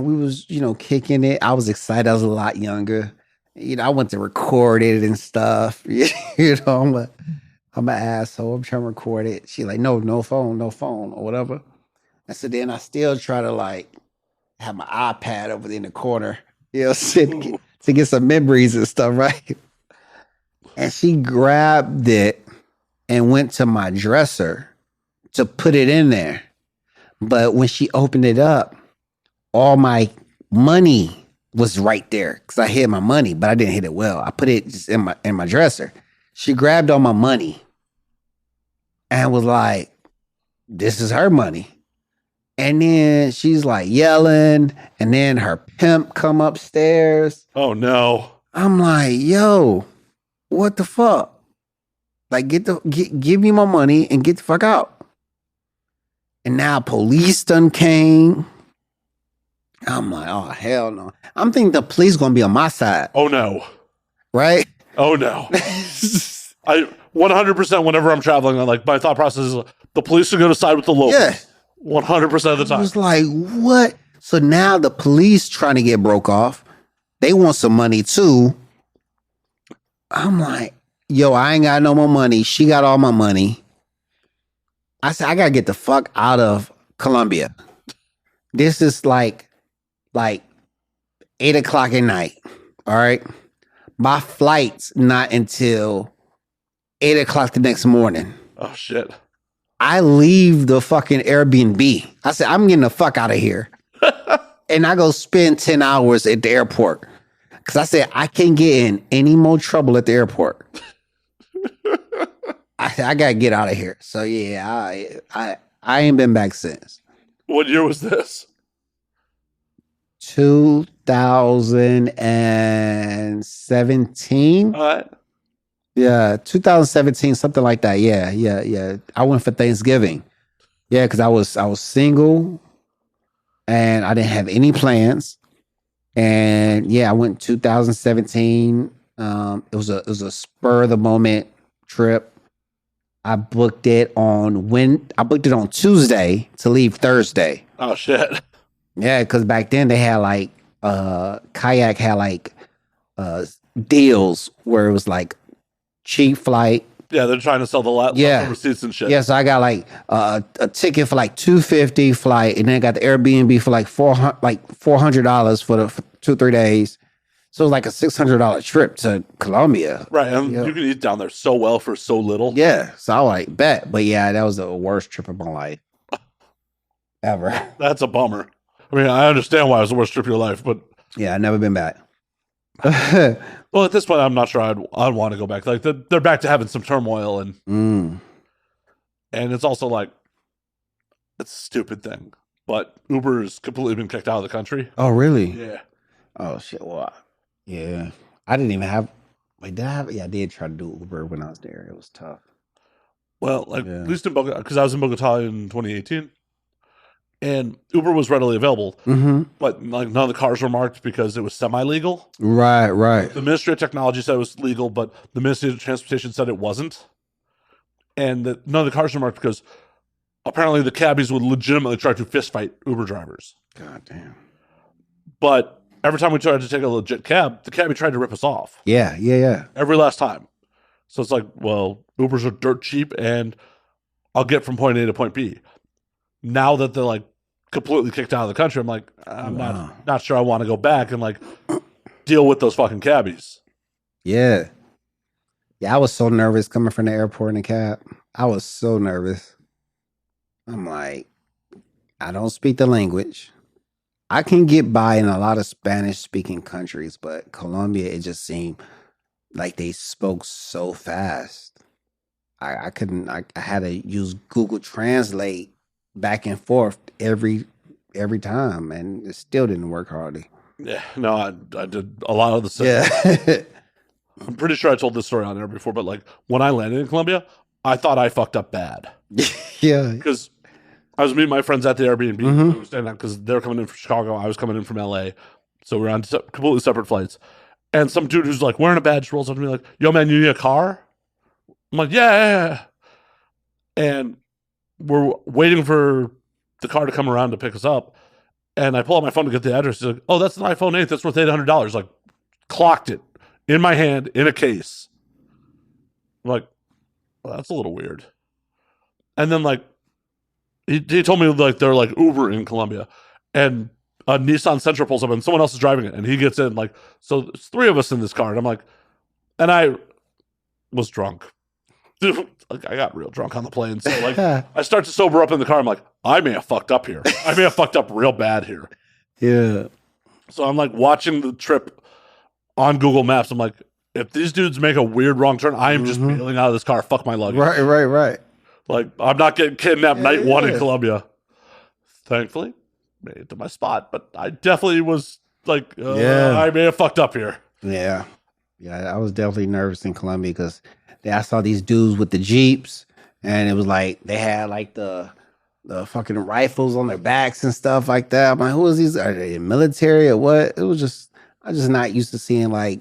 we was, kicking it. I was excited. I was a lot younger. I went to record it and stuff. I'm an asshole. I'm trying to record it. She like, no phone, or whatever. And so then I still try to like have my iPad over in the corner, to get some memories and stuff, right? And she grabbed it and went to my dresser to put it in there. But when she opened it up, all my money was right there because I hid my money, but I didn't hit it well. I put it just in my dresser. She grabbed all my money and was like, this is her money. And then she's like yelling, and then her pimp come upstairs. Oh no. I'm like, yo, what the fuck? Like give me my money and get the fuck out. And now police done came. I'm like, oh hell no. I'm thinking the police gonna be on my side. Oh no. Right? Oh no. I 100% whenever I'm traveling, like my thought process is the police are going to side with the locals. Yeah. 100% of the time. I was like, what? So now the police trying to get broke off. They want some money too. I'm like, yo, I ain't got no more money. She got all my money. I said, I gotta get the fuck out of Colombia. This is like 8:00 at night. All right. My flight's not until 8:00 the next morning. Oh shit. I leave the fucking Airbnb. I said, I'm getting the fuck out of here. And I go spend 10 hours at the airport. Cause I said, I can't get in any more trouble at the airport. I gotta get out of here. So yeah, I ain't been back since. What year was this? 2017. All right. Yeah, 2017, something like that. Yeah. I went for Thanksgiving. Yeah, because I was single and I didn't have any plans. And yeah, I went 2017. It was a spur of the moment trip. I booked it on Tuesday to leave Thursday. Oh shit. Yeah, because back then they had like kayak had like deals where it was like cheap flight. Yeah, they're trying to sell the leftover seats and shit. Yeah, so I got like a ticket for like $250 flight, and then I got the Airbnb for like $400 for 2-3 days. So it was like a $600 trip to Colombia. Right, and you can eat down there so well for so little. Yeah, so I was like, bet. But yeah, that was the worst trip of my life ever. That's a bummer. I mean, I understand why it was the worst trip of your life, but yeah, I've never been back. well, at this point, I'm not sure I'd want to go back. Like they're back to having some turmoil, and it's also like it's a stupid thing. But Uber's completely been kicked out of the country. Oh, really? Yeah. Oh shit. Well, yeah. I didn't even have. Wait, did I have? Yeah, I did try to do Uber when I was there. It was tough. Well, like at least in Bogota, because I was in Bogota in 2018. And Uber was readily available, but like none of the cars were marked because it was semi-legal. Right. The Ministry of Technology said it was legal, but the Ministry of Transportation said it wasn't. And none of the cars were marked because apparently the cabbies would legitimately try to fist fight Uber drivers. God damn. But every time we tried to take a legit cab, the cabbie tried to rip us off. Yeah. Every last time. So it's like, well, Ubers are dirt cheap and I'll get from point A to point B. Now that they're like completely kicked out of the country, I'm like, I'm not sure I want to go back and like deal with those fucking cabbies. Yeah. I was so nervous coming from the airport in a cab. I was so nervous. I'm like, I don't speak the language. I can get by in a lot of Spanish speaking countries, but Colombia, it just seemed like they spoke so fast. I couldn't. I had to use Google Translate back and forth every time, and it still didn't work hardly. Yeah, no, I did a lot of the same. Yeah. I'm pretty sure I told this story on there before, but like when I landed in Colombia, I thought I fucked up bad. Yeah, because I was meeting my friends at the Airbnb because they're coming in from Chicago, I was coming in from LA, so we're on completely separate flights. And some dude who's like wearing a badge rolls up to me like, "Yo, man, you need a car?" I'm like, "Yeah." And we're waiting for the car to come around to pick us up. And I pull out my phone to get the address. He's like, "Oh, that's an iPhone 8. That's worth $800. Like, clocked it in my hand in a case. I'm like, well, that's a little weird. And then like, he told me like they're like Uber in Colombia, and a Nissan Sentra pulls up and someone else is driving it, and he gets in like, so there's 3 of us in this car. And I'm like, and I was drunk. Dude, like I got real drunk on the plane. So like I start to sober up in the car. I'm like, I may have fucked up here. I may have fucked up real bad here. Yeah. So I'm like watching the trip on Google Maps. I'm like, if these dudes make a weird wrong turn, I am just bailing out of this car. Fuck my luggage. Right. Like I'm not getting kidnapped night 1 in Colombia. Thankfully, made it to my spot, but I definitely was like, I may have fucked up here. Yeah. I was definitely nervous in Colombia because I saw these dudes with the Jeeps, and it was like they had like the the fucking rifles on their backs and stuff like that. I'm like, who is these? Are they military or what? It was just I just not used to seeing like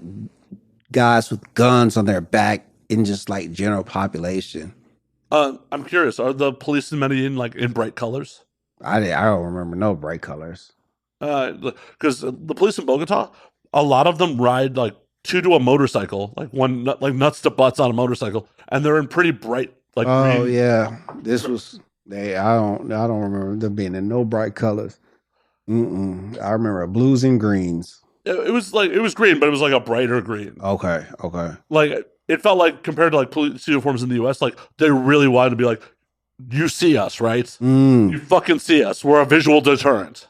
guys with guns on their back in just like general population. I'm curious. Are the police in Medellin like in bright colors? I don't remember no bright colors. Because the police in Bogota, a lot of them ride like two to a motorcycle, like like nuts to butts on a motorcycle, and they're in pretty bright like Oh green. yeah, this was they. I don't remember them being in no bright colors. I remember blues and greens. It was like it was green, but it was like a brighter green. Okay, okay. Like it felt like compared to like police uniforms in the U.S., like they really wanted to be like, you see us, right? Mm. You fucking see us. We're a visual deterrent.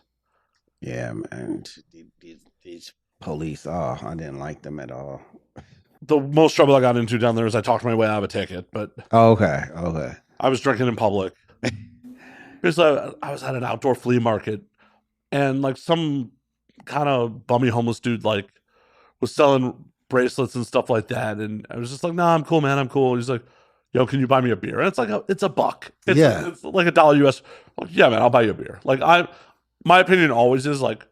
Yeah, man. These police, oh, I didn't like them at all. The most trouble I got into down there is I talked my way out of a ticket, but Oh, okay, okay. I was drinking in public. Because I was at an outdoor flea market, and like some kind of bummy homeless dude like was selling bracelets and stuff like that, and I was just like, "Nah, I'm cool, man. I'm cool." He's like, "Yo, can you buy me a beer?" And it's like it's a buck. Yeah. It's like $1 US. Like, yeah, man, I'll buy you a beer. Like my opinion always is like,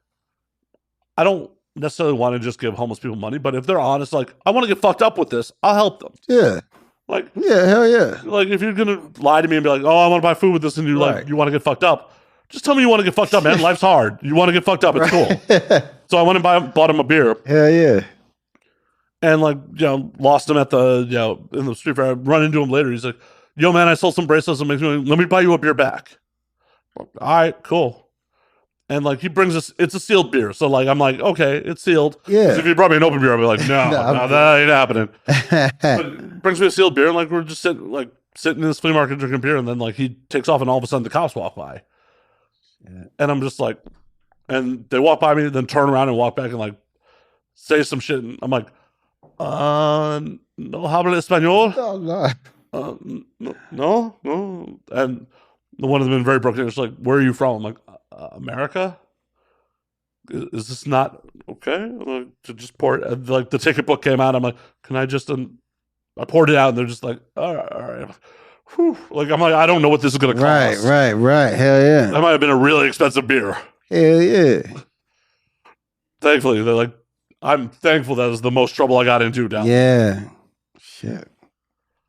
I don't necessarily want to just give homeless people money, but if they're honest, like I want to get fucked up with this, I'll help them. Yeah. Like, Yeah, hell yeah. like if you're gonna lie to me and be like, "Oh, I want to buy food with this," and you Right. like you want to get fucked up, just tell me you want to get fucked up, man. Life's hard. You want to get fucked up. It's cool. So I went and bought him a beer, Hell yeah. and like lost him at the in the street fair. I run into him later. He's like, "Yo, man, I sold some bracelets. And let me buy you a beer back." All right, cool. And like he brings us, it's a sealed beer. So like I'm like, okay, it's sealed. Yeah. If he brought me an open beer, I'd be like, no, no, that ain't happening. But he brings me a sealed beer, and like we're just sitting in this flea market drinking beer, and then like he takes off, and all of a sudden the cops walk by, and I'm just like, and they walk by me, then turn around and walk back and like say some shit, and I'm like, no habla español. Oh, God. No, and the one of them been very broken. It's like, where are you from? I'm like, America. Is this not okay? Like, to just pour it, like the ticket book came out. I'm like, can I just? I poured it out, and they're just like, all right. Whew. Like I'm like, I don't know what this is gonna cost. Right. Hell yeah. That might have been a really expensive beer. Hell yeah. Thankfully, they're like, I'm thankful that is the most trouble I got into down. Yeah. Shit.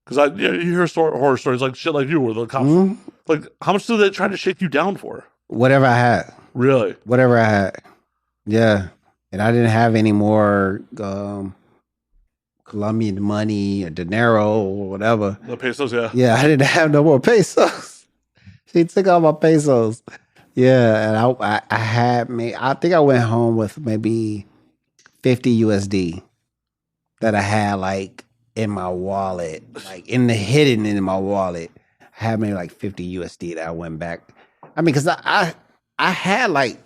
Because you hear horror stories like shit like you where the cops like how much do they try to shake you down for? Whatever I had. Really? Whatever I had. Yeah. And I didn't have any more Colombian money or dinero or whatever. The pesos, yeah. Yeah, I didn't have no more pesos. She took all my pesos. Yeah, and I had me. I think I went home with maybe 50 USD that I had like in my wallet, like hidden in my wallet. I had maybe like 50 USD that I went back. I mean, because I had like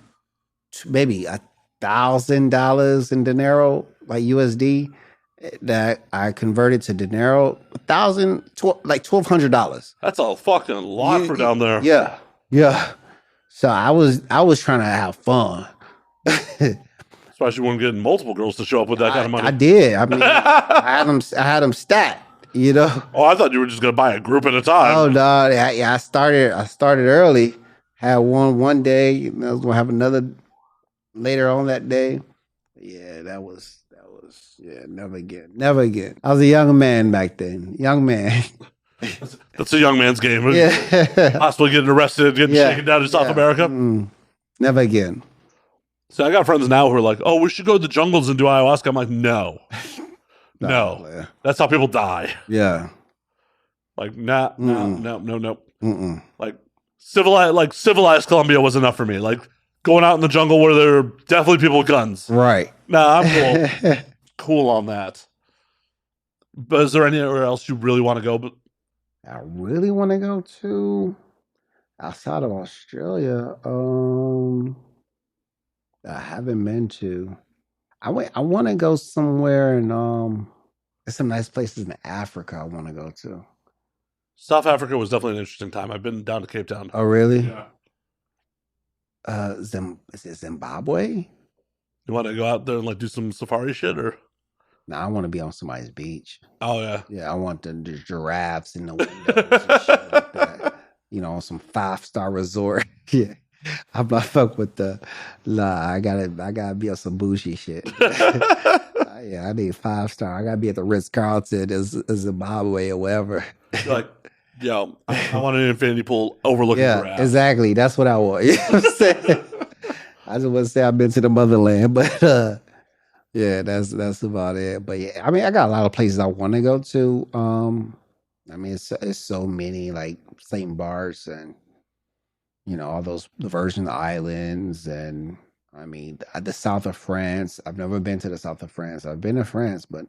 maybe $1,000 in dinero, like USD, that I converted to dinero. Like $1,200. That's a fucking lot for down there. Yeah. So I was trying to have fun. Especially when getting multiple girls to show up with that kind of money. I did. I mean, I had them stacked. You know. Oh, I thought you were just gonna buy a group at a time. Oh no! I started early. Had one day. I was gonna have another later on that day. Yeah, that was never again. I was a young man back then. Young man. That's a young man's game. Yeah. Possibly getting arrested, getting shaken down in South America. Never again. So I got friends now who are like, "Oh, we should go to the jungles and do ayahuasca." I'm like, "No, no, that's how people die." Yeah. Like, no. Like civilized Colombia was enough for me. Like going out in the jungle where there are definitely people with guns. Right. Nah, I'm cool. Cool on that. But is there anywhere else you really want to go? But I really want to go to outside of Australia. I haven't been to. I want to go somewhere in there's some nice places in Africa I want to go to. South Africa was definitely an interesting time. I've been down to Cape Town. Oh, really? Yeah. Is it Zimbabwe? You want to go out there and like do some safari shit, or? No, I want to be on somebody's beach. Oh yeah. Yeah, I want the giraffes in the windows and shit like that. on some 5-star resort. Yeah. I'm not fuck with the I gotta be on some bougie shit. Yeah, I need 5-star. I gotta be at the Ritz Carlton as Zimbabwe or wherever. You're like, yo, I want an infinity pool overlooking Yeah, grass. exactly. That's what I want. You know what I'm saying? I just want to say I've been to the motherland, but yeah, that's about it. But yeah, I mean, I got a lot of places I want to go to. I mean, it's so many like St. Bart's and all those the Virgin Islands and I mean the south of France. I've never been to the south of France. I've been to France, but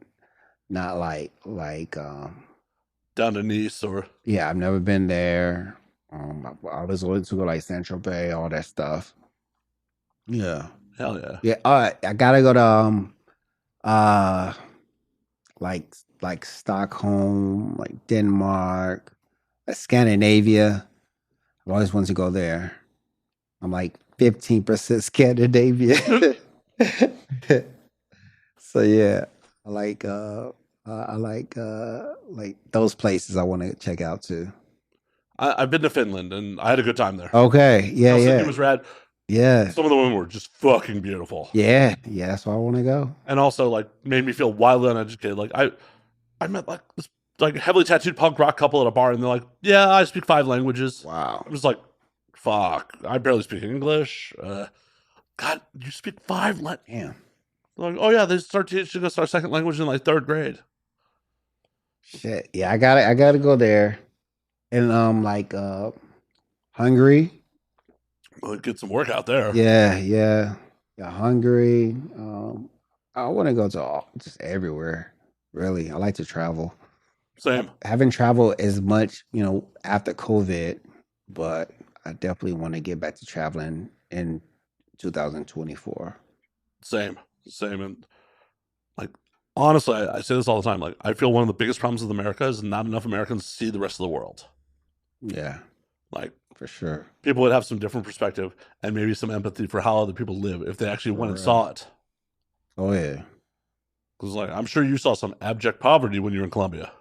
not like down to Nice or yeah, I've never been there. I always wanted to go like Central Bay, all that stuff. Yeah. hell yeah. Yeah. All right. I gotta go to uh like Stockholm, like Denmark, Scandinavia. I've always wanted to go there. I'm like 15% Scandinavia. So yeah, I like those places I want to check out too. I've been to Finland and I had a good time there. Okay, yeah, Helsinki yeah, was rad. yeah, Some of the women were just fucking beautiful. yeah. That's where I want to go. And also like made me feel wildly uneducated. Like I met like this like heavily tattooed punk rock couple at a bar and they're like, yeah, I speak 5 languages. Wow. I was like, fuck, I barely speak English. God, you speak 5 languages? Damn. Like, oh yeah, they start teaching us our second language in like 3rd grade. Shit. Yeah, I gotta go there. And like Hungary. Well, get some work out there. Yeah, Hungary. I want to go to just everywhere. Really, I like to travel. Same. I haven't traveled as much, after COVID, but I definitely want to get back to traveling in 2024. Same. And like honestly, I say this all the time. Like I feel one of the biggest problems with America is not enough Americans see the rest of the world. Yeah, like for sure. People would have some different perspective and maybe some empathy for how other people live if they actually went and saw it. Oh yeah, because like I'm sure you saw some abject poverty when you were in Colombia.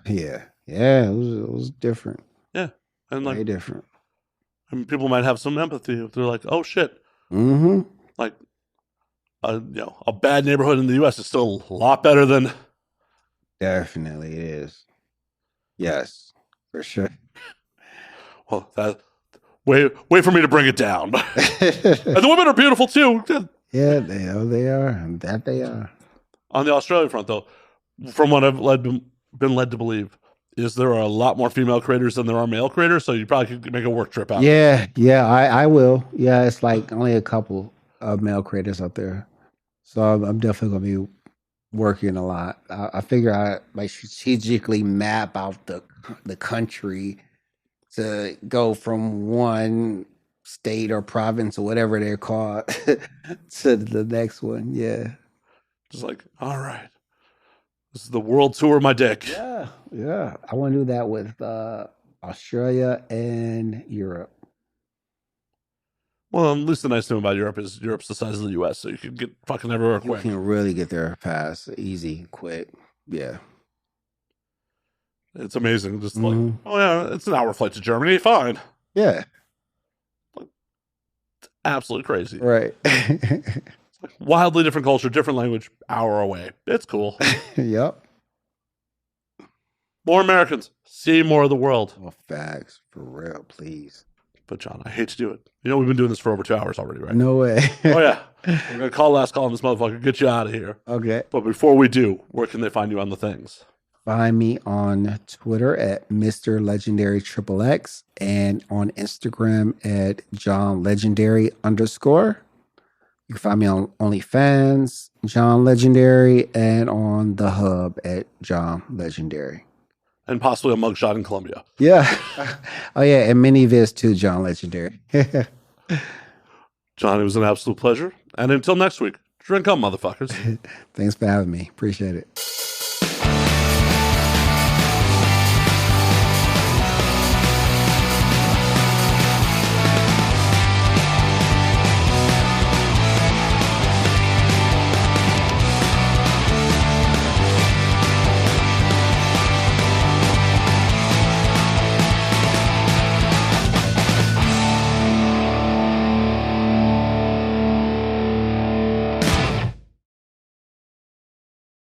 Yeah, it was different. Yeah, and like very different. And people might have some empathy if they're like, oh shit, like a bad neighborhood in the U.S. is still a lot better than. Definitely it is. Yes, for sure. Well, wait for me to bring it down. And the women are beautiful too. Yeah, they are. That they are. On the Australia front, though, from what I've been led to believe, is there are a lot more female creators than there are male creators. So you probably could make a work trip out. Yeah, I will. Yeah, it's like only a couple of male creators out there. So I'm definitely gonna be working a lot. I figure I like strategically map out the country to go from one state or province or whatever they're called to the next one. Yeah. Just like, all right, this is the world tour of my dick. Yeah. I want to do that with Australia and Europe. Well, at least the nice thing about Europe is Europe's the size of the U.S., so you can get fucking everywhere quick. You can really get there fast, easy, quick. Yeah. It's amazing. Just like, oh yeah, it's an hour flight to Germany. Fine. Yeah. Like, it's absolutely crazy. Right. It's like wildly different culture, different language, hour away. It's cool. Yep. More Americans. See more of the world. Oh, facts. For real, please. But John, I hate to do it. You know we've been doing this for over 2 hours already, right? No way. Oh yeah. We're going to call last call on this motherfucker. Get you out of here. Okay. But before we do, where can they find you on the things? Find me on Twitter at Mr. Legendary XXX and on Instagram at John Legendary _. You can find me on OnlyFans, John Legendary, and on the Hub at John Legendary. And possibly a mugshot in Colombia. Yeah. Oh yeah, and miniviz too, John Legendary. John, it was an absolute pleasure. And until next week, drink up, motherfuckers. Thanks for having me. Appreciate it.